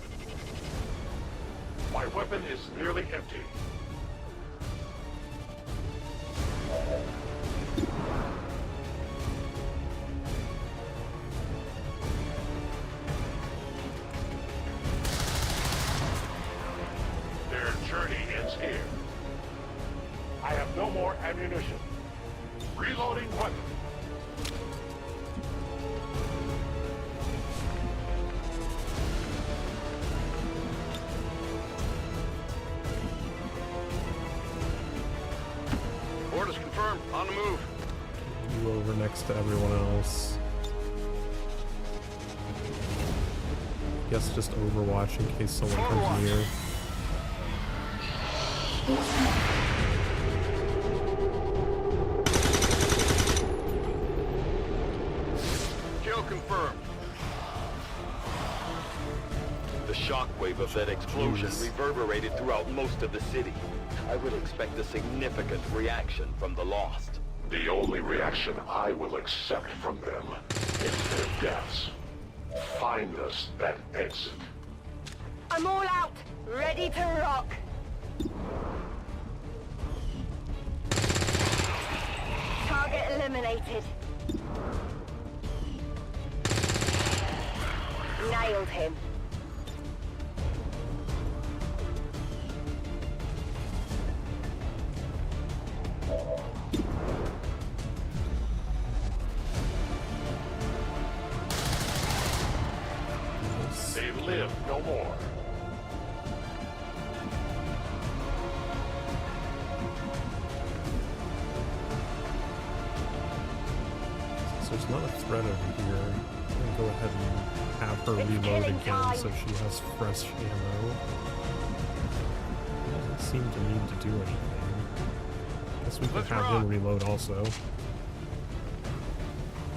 My weapon is nearly empty. Their journey ends here. I have no more ammunition. Reloading weapon. Orders confirmed. On the move. You over next to everyone else. Guess just Overwatch in case someone comes near. Kill confirmed. The shockwave of that explosion reverberated throughout most of the city. I would expect a significant reaction from the Lost. The only reaction I will accept from them is their deaths. Find us that exit. I'm all out, ready to rock. Target eliminated. Nailed him. They live no more. So there's not a threat over here. I'm gonna go ahead and have her reload again so she has fresh ammo. Doesn't seem to need to do anything. Guess we can have him reload also.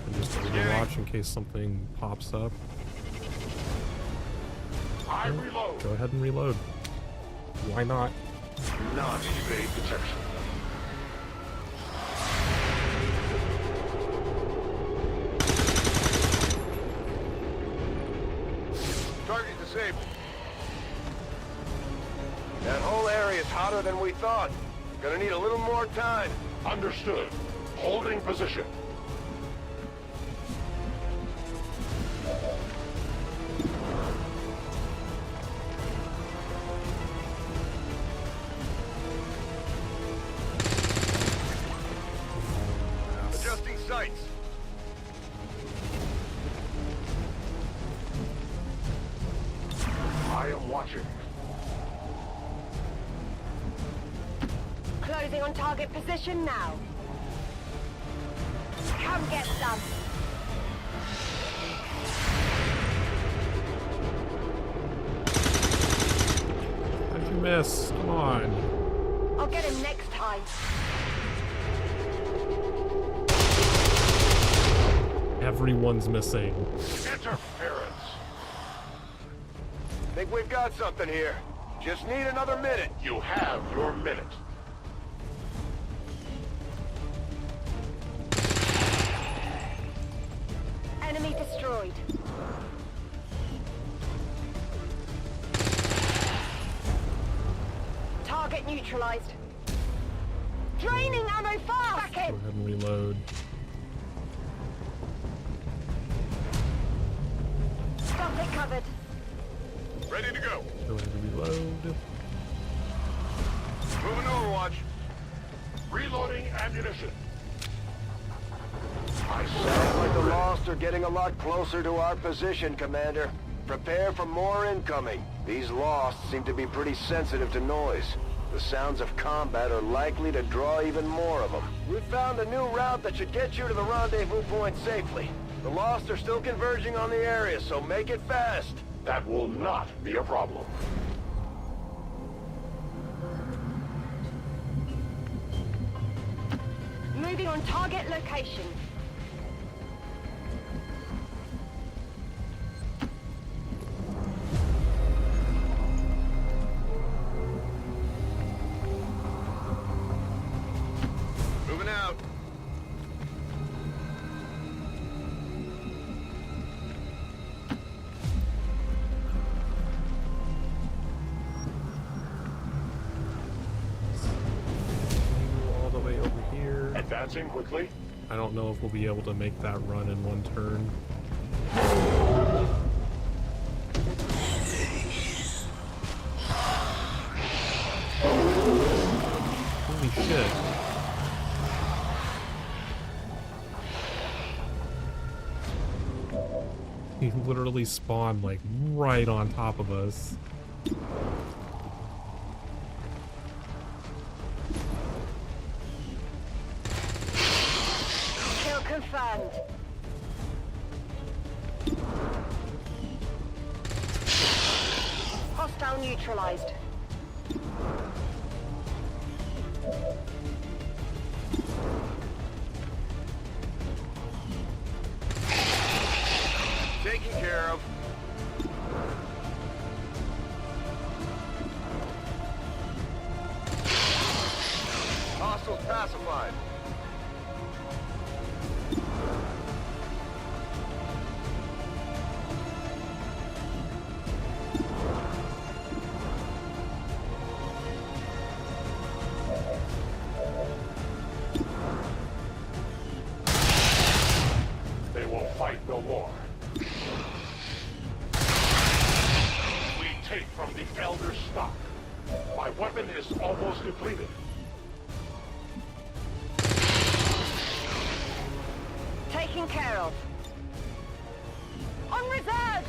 And just Overwatch in case something pops up. I reload. Go ahead and reload. Why not? Do not evade detection. Target disabled. That whole area is hotter than we thought. Gonna need a little more time. Understood. Holding position. Adjusting sights. I am watching. Closing on target position now. Come get some. How'd you miss? Come on. I'll get him next time. Everyone's missing. Interference. Think we've got something here. Just need another minute. You have your minute. Enemy destroyed. Target neutralized. Draining ammo fast! Back Go in! ahead and reload. Got it covered. Ready to go. Go ahead and reload. Moving Overwatch. Reloading ammunition. Sounds like the Lost are getting a lot closer to our position, Commander. Prepare for more incoming. These Lost seem to be pretty sensitive to noise. The sounds of combat are likely to draw even more of them. We've found a new route that should get you to the rendezvous point safely. The Lost are still converging on the area, so make it fast. That will not be a problem. Moving on target location. Moving out. All the way over here. Advancing quickly. I don't know if we'll be able to make that run in one turn. Holy shit. He literally spawned like right on top of us. Kill confirmed. neutralized. Taken care of. Hostiles pacified. They will fight no more. We take from the Elder stock. My weapon is almost depleted. Taken care of. On reserves!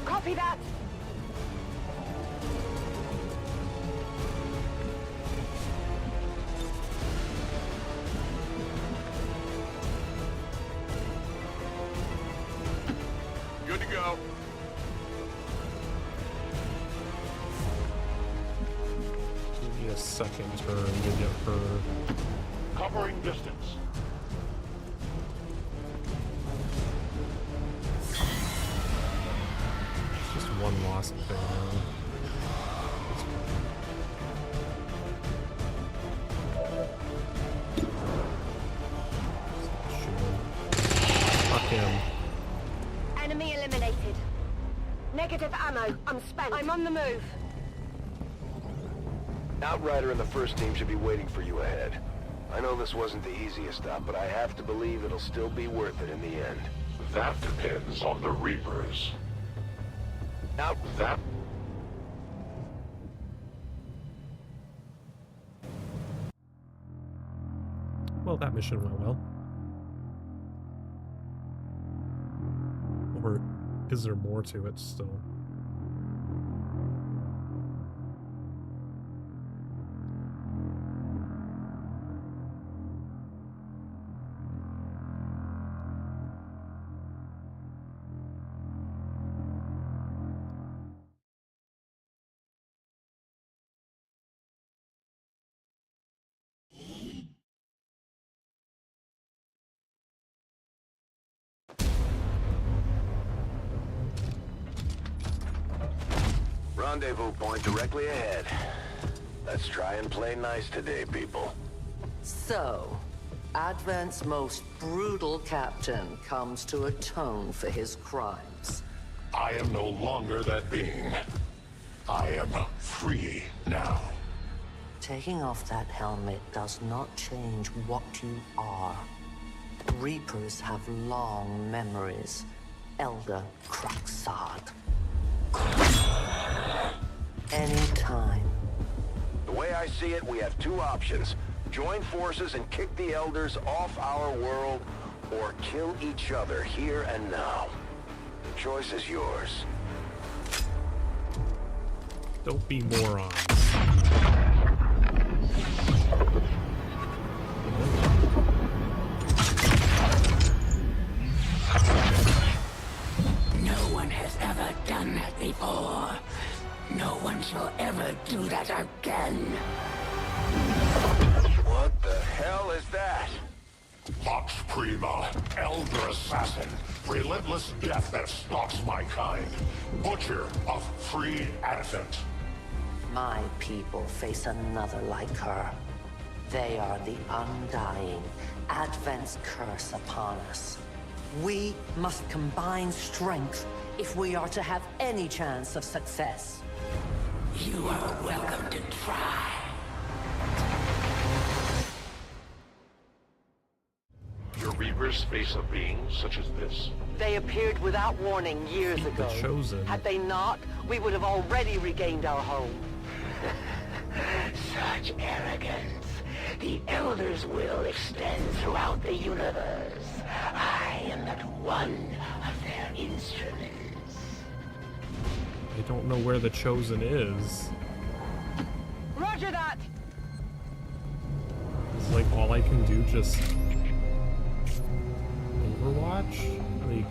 Copy that! Good to go. Give me a second turn to get her. Covering distance. Just one lost thing. Fuck him. Enemy eliminated. Negative ammo. I'm spent. I'm on the move. Outrider and the first team should be waiting for you ahead. I know this wasn't the easiest stop, but I have to believe it'll still be worth it in the end. That depends on the Reapers. Now that... Well, that mission went well. Or is there more to it still? Rendezvous point directly ahead. Let's try and play nice today, people. So, Advent's most brutal captain comes to atone for his crimes. I am no longer that being. I am free now. Taking off that helmet does not change what you are. Reapers have long memories. Elder Craxard. Anytime. The way I see it, we have two options. Join forces and kick the Elders off our world, or kill each other here and now. The choice is yours. Don't be morons. No one has ever done that before. No one shall ever do that again. What the hell is that? Vox Prima, Elder Assassin, relentless death that stalks my kind, Butcher of Free Advent. My people face another like her. They are the undying, Advent's curse upon us. We must combine strength if we are to have any chance of success. You are welcome to try. Your Reapers face a being such as this? They appeared without warning years ago. The Chosen. Had they not, we would have already regained our home. Such arrogance. The Elder's will extends throughout the universe. I am but one of their instruments. I don't know where the Chosen is. Roger that! It's like all I I can do just Overwatch? Like,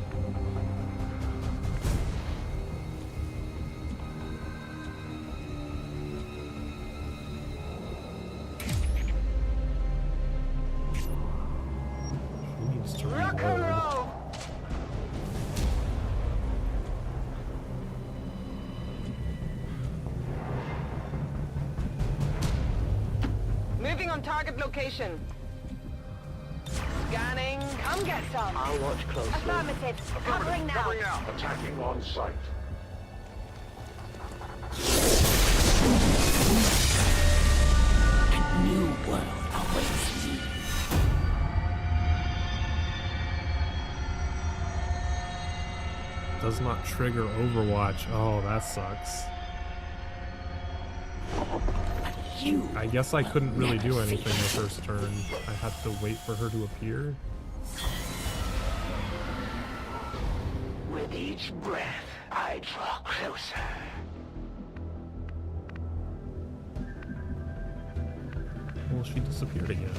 she needs to Rock and roll. Moving on target location. Scanning. Come get some. I'll watch closely. Affirmative. Covering now. Covering now. Attacking on sight. A new world awaits me. does not trigger Overwatch. Oh, that sucks. I guess I couldn't really do anything the first turn. I had to wait for her to appear. With each breath, I draw closer. Well, she disappeared again.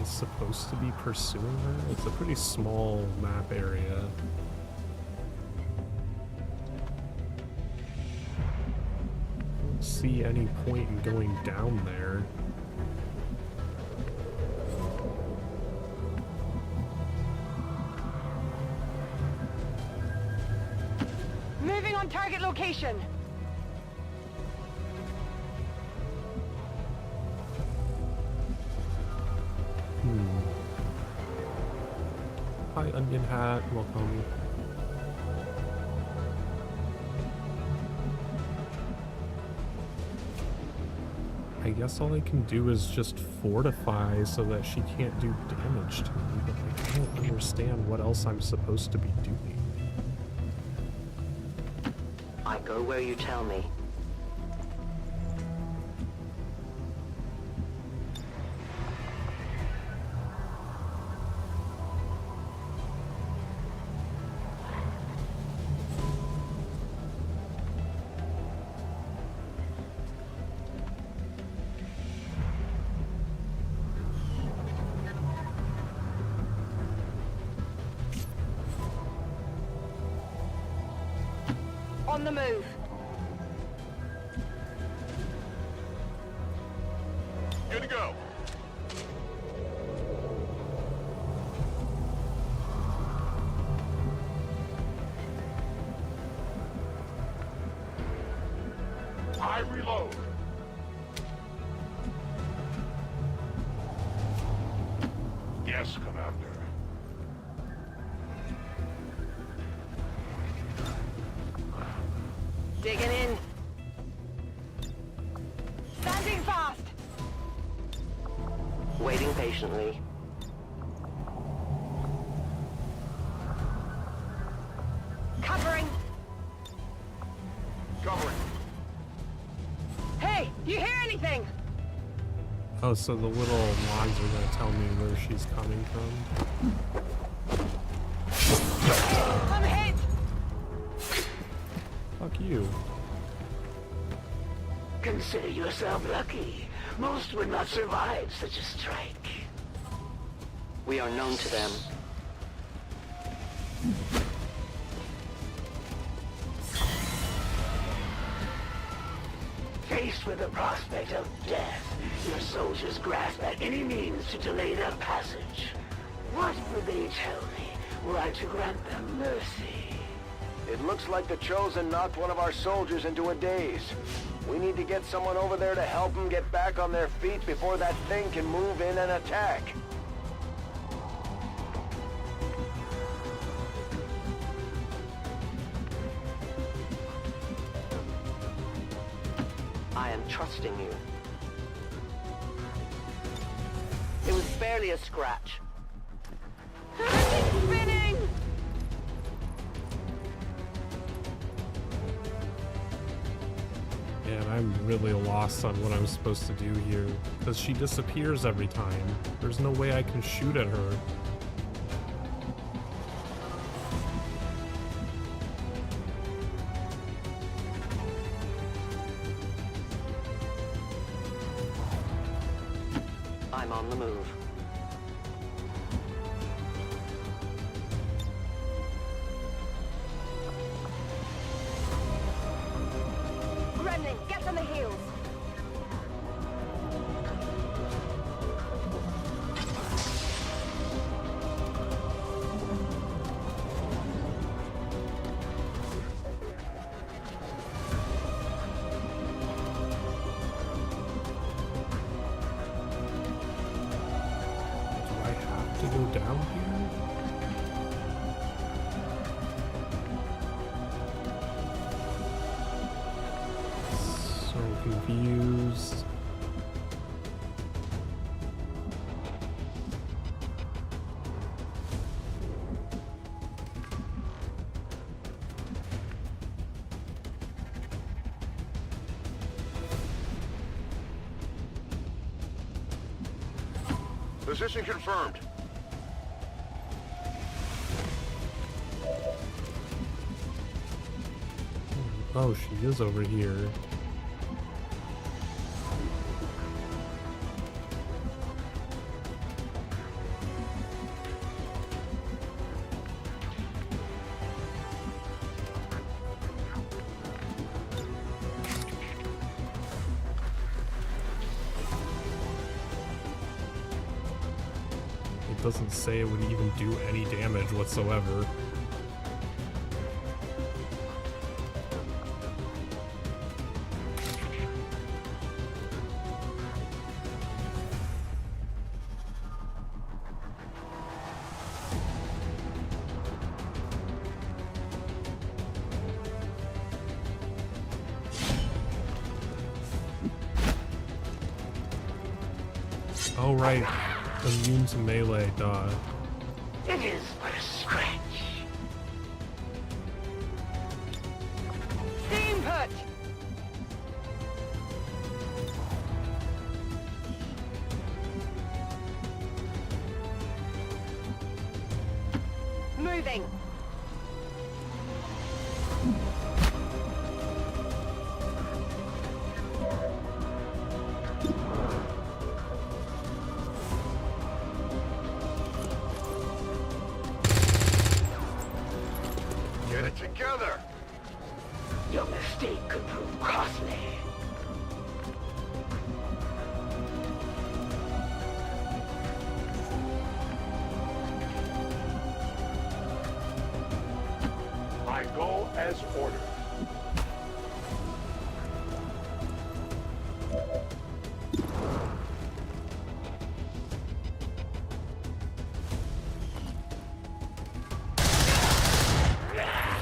Supposed to be pursuing her? It's a pretty small map area. I don't see any point in going down there. Moving on target location. Hi, Onion Hat. Welcome. I guess all I can do is just fortify so that she can't do damage to me, but I don't understand what else I'm supposed to be doing. I go where you tell me. On the move. Good to go. I reload. Yes, Commander. Digging in. Standing fast. Waiting patiently. Covering. Covering. Hey, you hear anything? Oh, so the little logs are gonna tell me where she's coming from. I'm hit. Fuck you. Consider yourself lucky. Most would not survive such a strike. We are known to them. Faced with the prospect of death, your soldiers grasp at any means to delay their passage. What would they tell me were I to grant them mercy? It looks like the Chosen knocked one of our soldiers into a daze. We need to get someone over there to help them get back on their feet before that thing can move in and attack. I am trusting you. It was barely a scratch. Everything's spinning! Man, I'm really lost on what I'm supposed to do here, because she disappears every time. There's no way I can shoot at her. I'm on the move. Gremlin, get on the heels! To go down here? So confused. Position confirmed. Oh, she is over here. It doesn't say it would even do any damage whatsoever. Oh right, immune to melee, duh. It is but a scratch. Steam put! Moving! Get it together! Your mistake could prove costly. I go as ordered.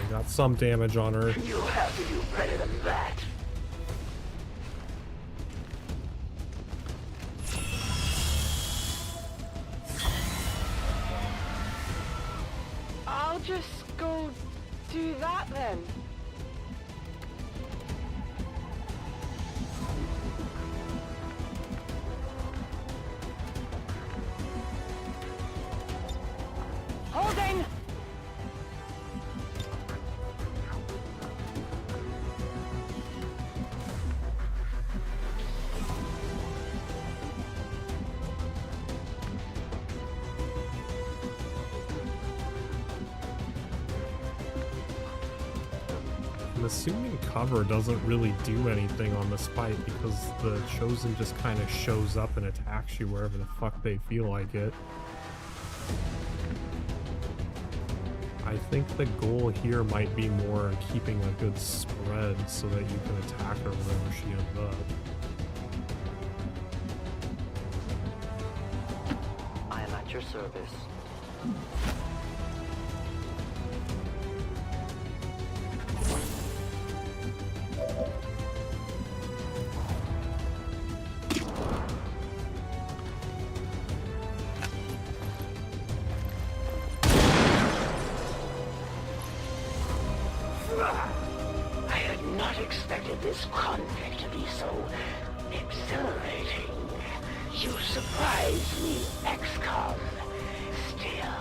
Got some damage on her. You have to do better than that. I'll just go do that then. Holding! I'm assuming cover doesn't really do anything on this fight because the Chosen just kind of shows up and attacks you wherever the fuck they feel like it. I think the goal here might be more keeping a good spread so that you can attack her wherever she ends up. I am at your service. I had not expected this conflict. so exhilarating. You surprise me, XCOM. Still,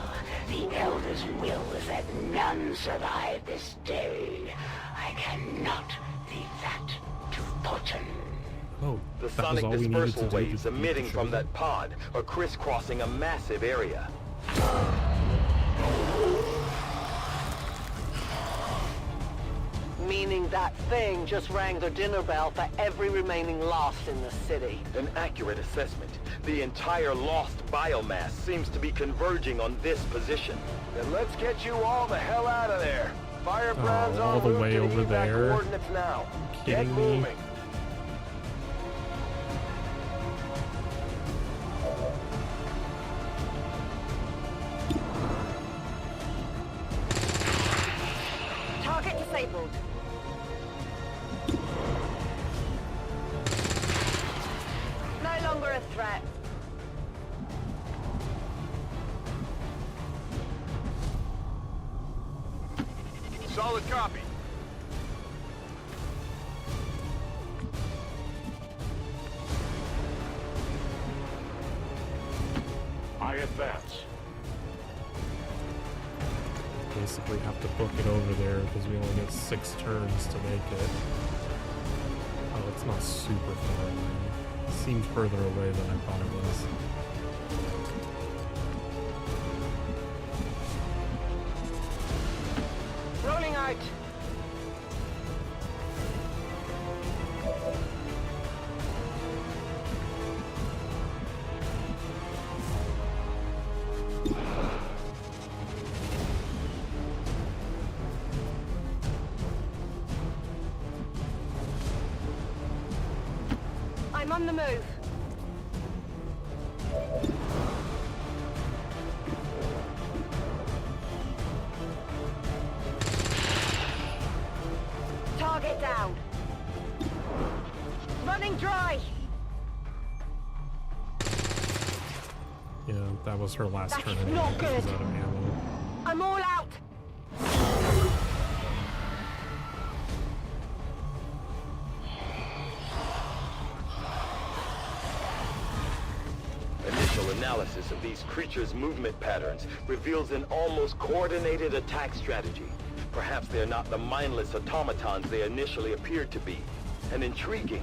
the Elder's will is that none survive this day. I cannot leave that to fortune. Oh, the sonic dispersal waves emitting from that pod are crisscrossing a massive area. Meaning that thing just rang the dinner bell for every remaining Lost in the city. An accurate assessment. The entire Lost biomass seems to be converging on this position. Then let's get you all the hell out of there. Firebrand's all the way over there. Coordinates now. Get moving. Target disabled. No longer a threat. Solid copy. I advance. Basically have to book it over there because we only get 6 turns to make it. Oh, it's not super far away. It seemed further away than I thought it was. Rolling out. I'm on the move. Target down. Running dry. Yeah, that was her last turn. That's not good. She's out of ammo. I'm all out. Initial analysis of these creatures' movement patterns reveals an almost coordinated attack strategy. Perhaps they're not the mindless automatons they initially appeared to be. An intriguing,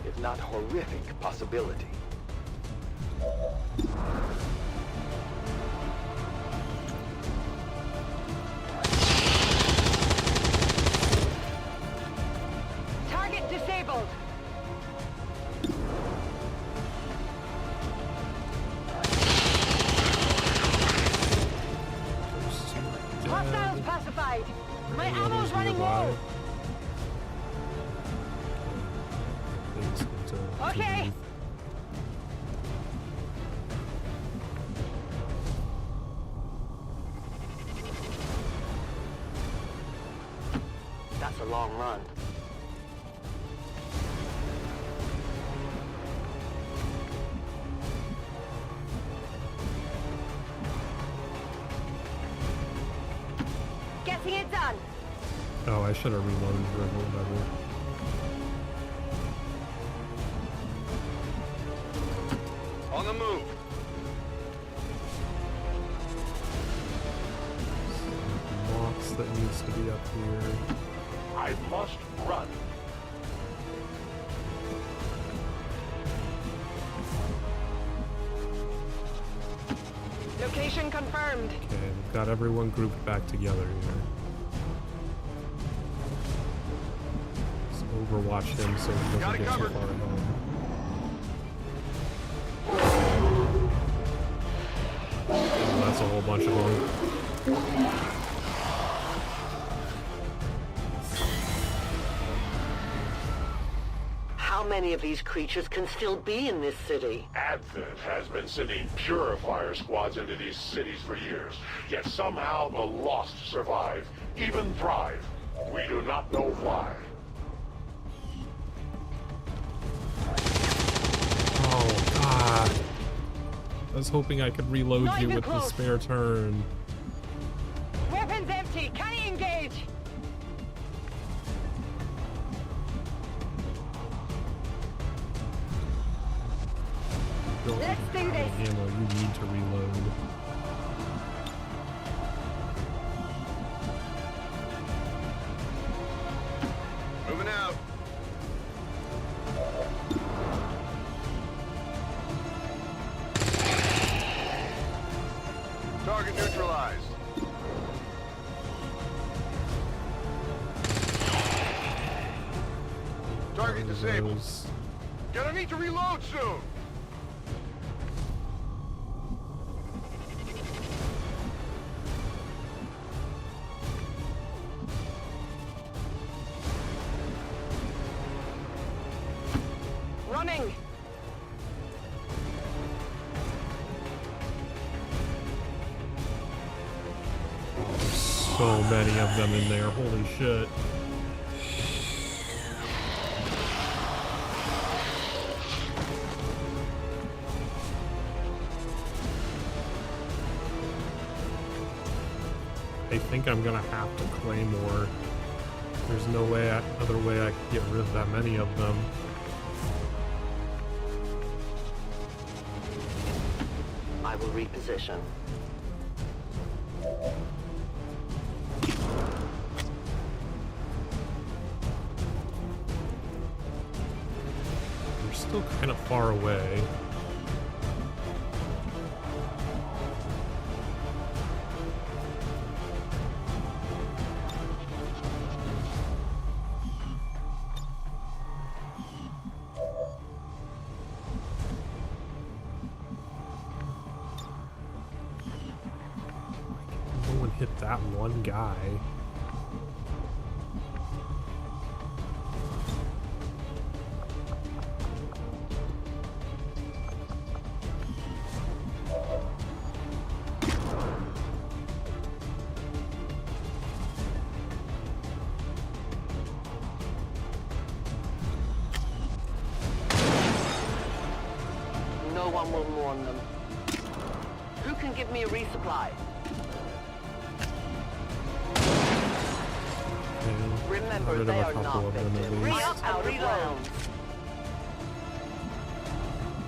if not horrific, possibility. Target disabled. Hostiles pacified. My ammo's running low. Okay. That's a long run. Getting it done. Oh, I should have reloaded or whatever. On the move. Box that needs to be up here. I must run. Location confirmed. Okay, we've got everyone grouped back together here. Let's overwatch him so he doesn't get too far ahead. Oh, that's a whole bunch of them. How many of these creatures can still be in this city? Advent has been sending purifier squads into these cities for years, yet somehow the Lost survive, even thrive. We do not know why. Oh, God. I was hoping I could reload Not you even with the close. spare turn. Weapons empty. Can you engage? don't Let's do have this. any ammo. You need to reload. Moving out. Target neutralized. Target disabled. Gonna need to reload soon. Running. So many of them in there. Holy shit. I think I'm gonna have to claymore. There's no way, other way I could get rid of that many of them. I will reposition. They're still kind of far away. No one hit that one guy. No one will mourn them. Who can give me a resupply? Remember, they are not victims. Re-up and reload.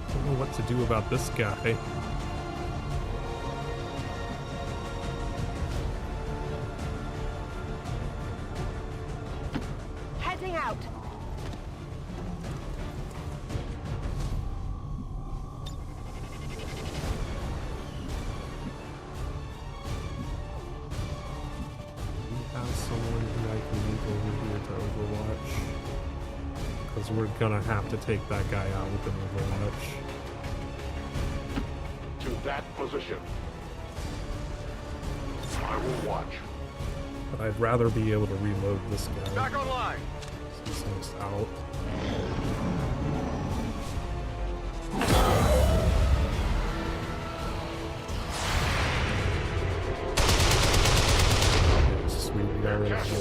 I don't know what to do about this guy. Heading out. Someone who I can move over here to Overwatch. Because we're gonna have to take that guy out with an Overwatch. To that position. I will watch. But I'd rather be able to reload this guy. Back online. This thing's out. Sweet, we got rid of him.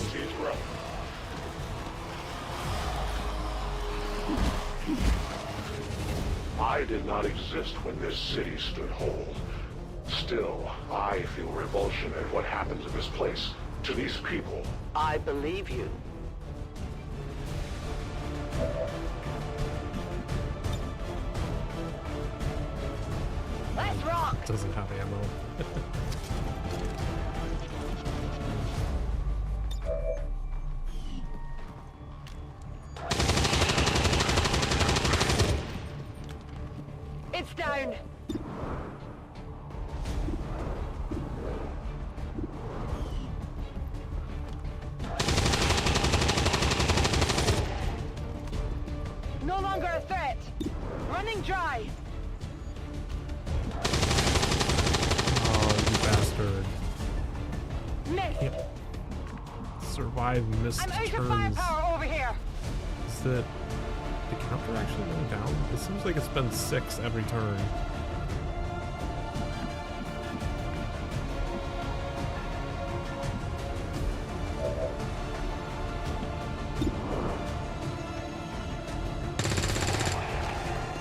I did not exist when this city stood whole. Still, I feel revulsion at what happens in this place to these people. I believe you. Let's rock. Doesn't have ammo. It's down. No longer a threat. Running dry. Oh, you bastard. Miss. Can't survive missed I'm out turns. of firepower over here. Is the counter actually going down? It seems like it's been 6 every turn.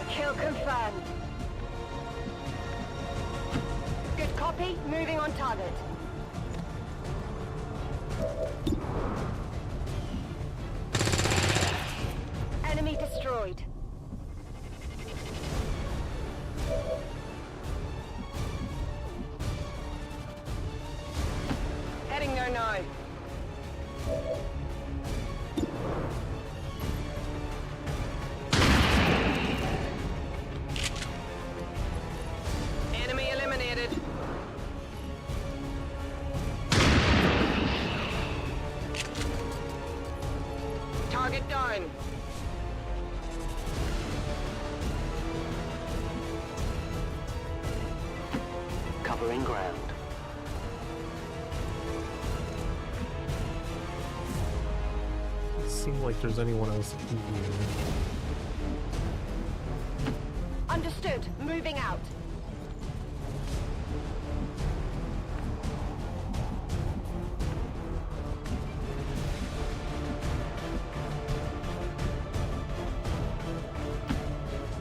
Kill confirmed. Good copy. Moving on target. Enemy destroyed. clearing ground. Doesn't seem like there's anyone else in here. Understood. Moving out.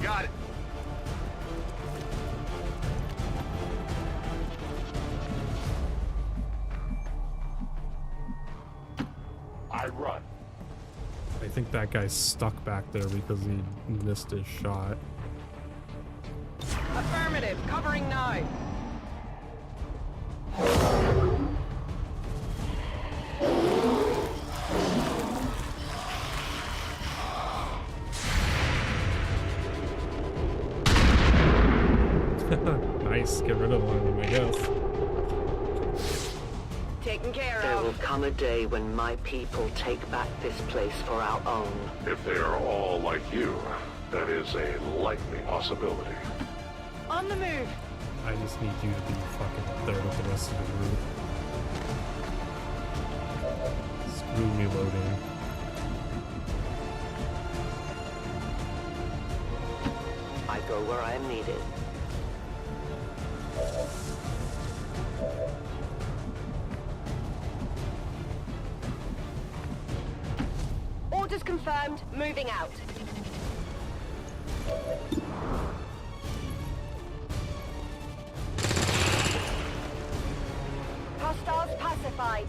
Got it. I run. I think that guy's stuck back there because he missed his shot. Affirmative. Covering now. Nice, get rid of one of them, I guess. Taken care of. There will come a day when my people take back this place for our own. If they are all like you, that is a likely possibility. On the move. I just need you to be fucking up there with the rest of the group. Screw reloading. I go where I am needed. Orders confirmed. Moving out. Hostiles pacified.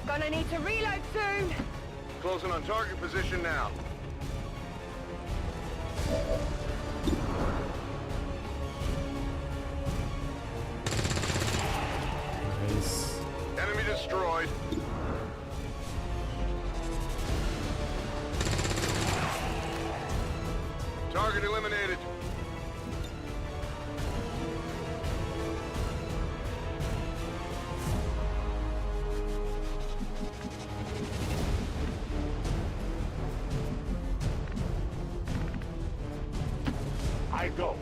Gonna need to reload soon. Closing on target position now. Nice. Enemy destroyed. Target eliminated. I go.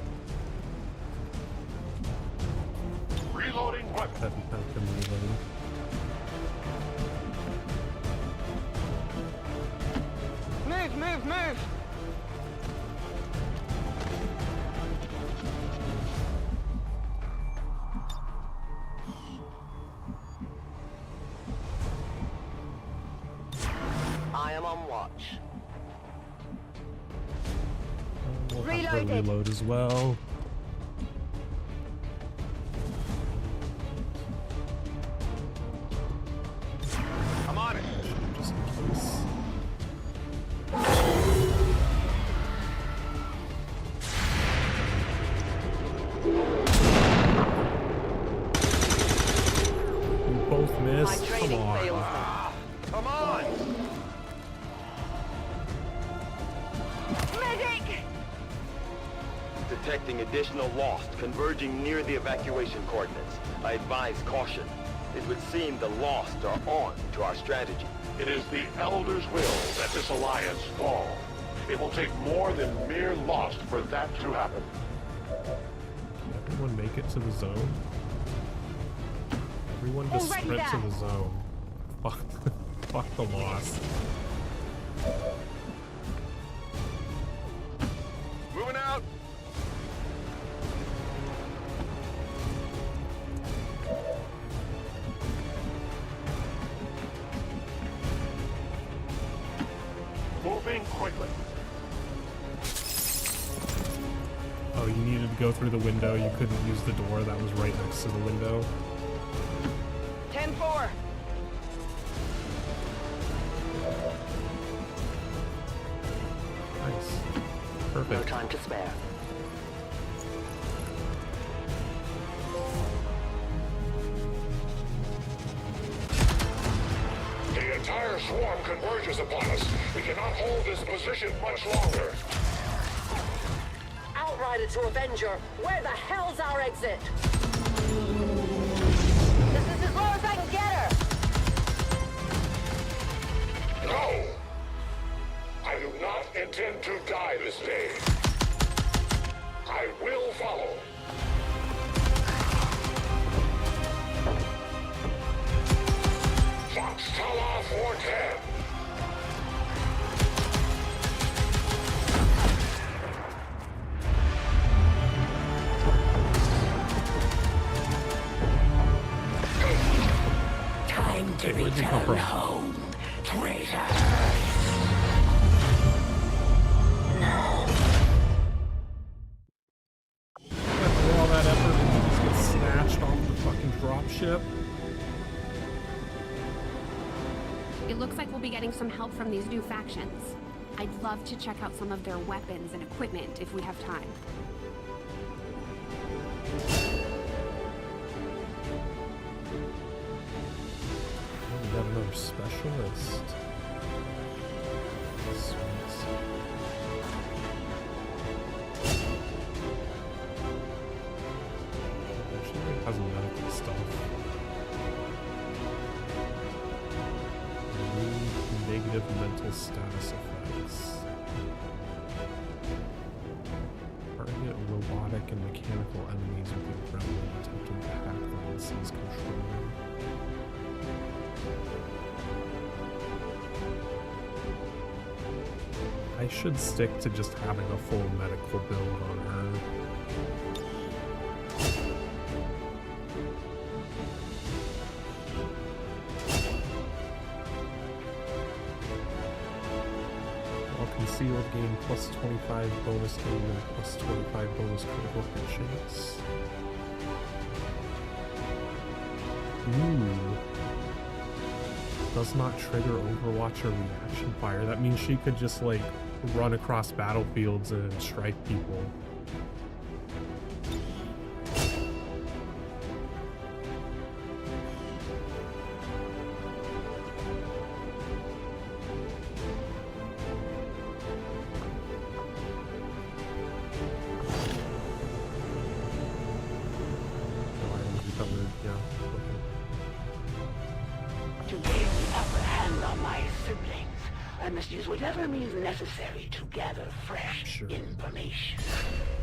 Reloading weapon. Haven't had them reload. Move, move, move. I am on watch. We'll have to Reloaded. reload as well. I'm on it. Just in case. We both missed. Come training on. fails. Come on. Medic! Detecting additional Lost converging near the evacuation coordinates. I advise caution. It would seem the Lost are on to our strategy. It is the Elder's will that this alliance fall. It will take more than mere Lost for that to happen. Everyone make it to the zone? Everyone just Already sprint to there. the zone. Fuck, fuck the loss. Moving out. Moving quickly. Oh, you needed to go through the window. You couldn't use the door that was right next to the window. 10-4. Nice. No Perfect. time to spare. The entire swarm converges upon us. We cannot hold this position much longer. Outrider to Avenger, where the hell's our exit? This is as low as I can get her. No! I do not intend to die this day. I will follow. Hey, where'd you come from? Home, traitor. After all that effort, and you just get snatched off the fucking dropship. It looks like we'll be getting some help from these new factions. I'd love to check out some of their weapons and equipment if we have time. Oh, we got another specialist. Sweet. She has medical stuff. Negative mental status effects. Target robotic and mechanical enemies with the gremlin attempting to hack the license controller. I should stick to just having a full medical build on her. Concealed gain plus 25 bonus aim and plus 25 bonus critical hit chance. Ooh. Does not trigger Overwatch or reaction fire. That means she could just like run across battlefields and strike people. Necessary to gather fresh information.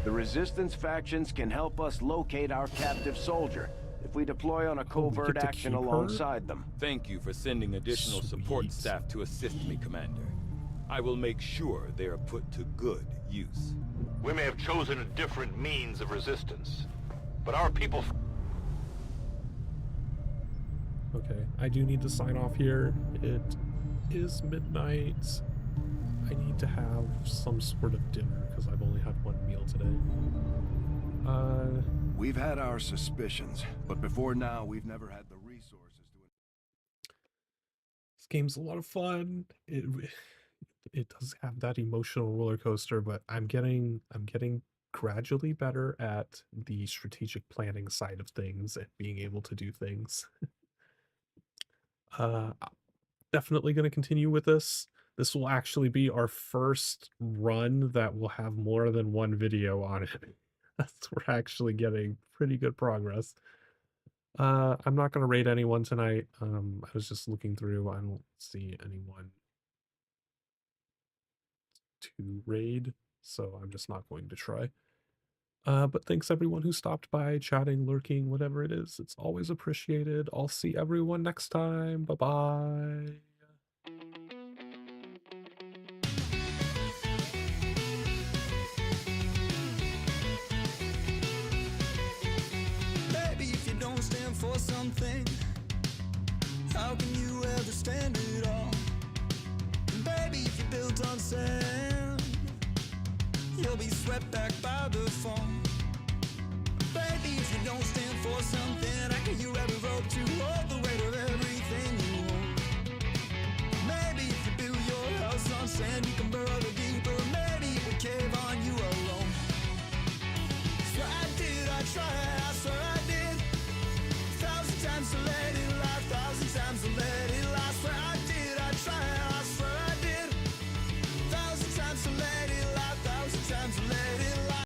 The Resistance factions can help us locate our captive soldier if we deploy on a covert action alongside them. Thank you for sending additional support staff to assist me, Commander. I will make sure they are put to good use. We may have chosen a different means of resistance, but our people... Okay, I do need to sign off here. It is midnight. I need to have some sort of dinner because I've only had one meal today. We've had our suspicions, but before now we've never had the resources to... This game's a lot of fun. It does have that emotional roller coaster, but I'm getting gradually better at the strategic planning side of things and being able to do things. Definitely going to continue with this. This will actually be our first run that will have more than one video on it. We're actually getting pretty good progress. I'm not going to raid anyone tonight. I was just looking through. I don't see anyone to raid, so I'm just not going to try. But thanks everyone who stopped by, chatting, lurking, whatever it is. It's always appreciated. I'll see everyone next time. Bye-bye. For something, how can you ever stand it all? And baby, if you're built on sand, you'll be swept back by the fall. Baby, if you don't stand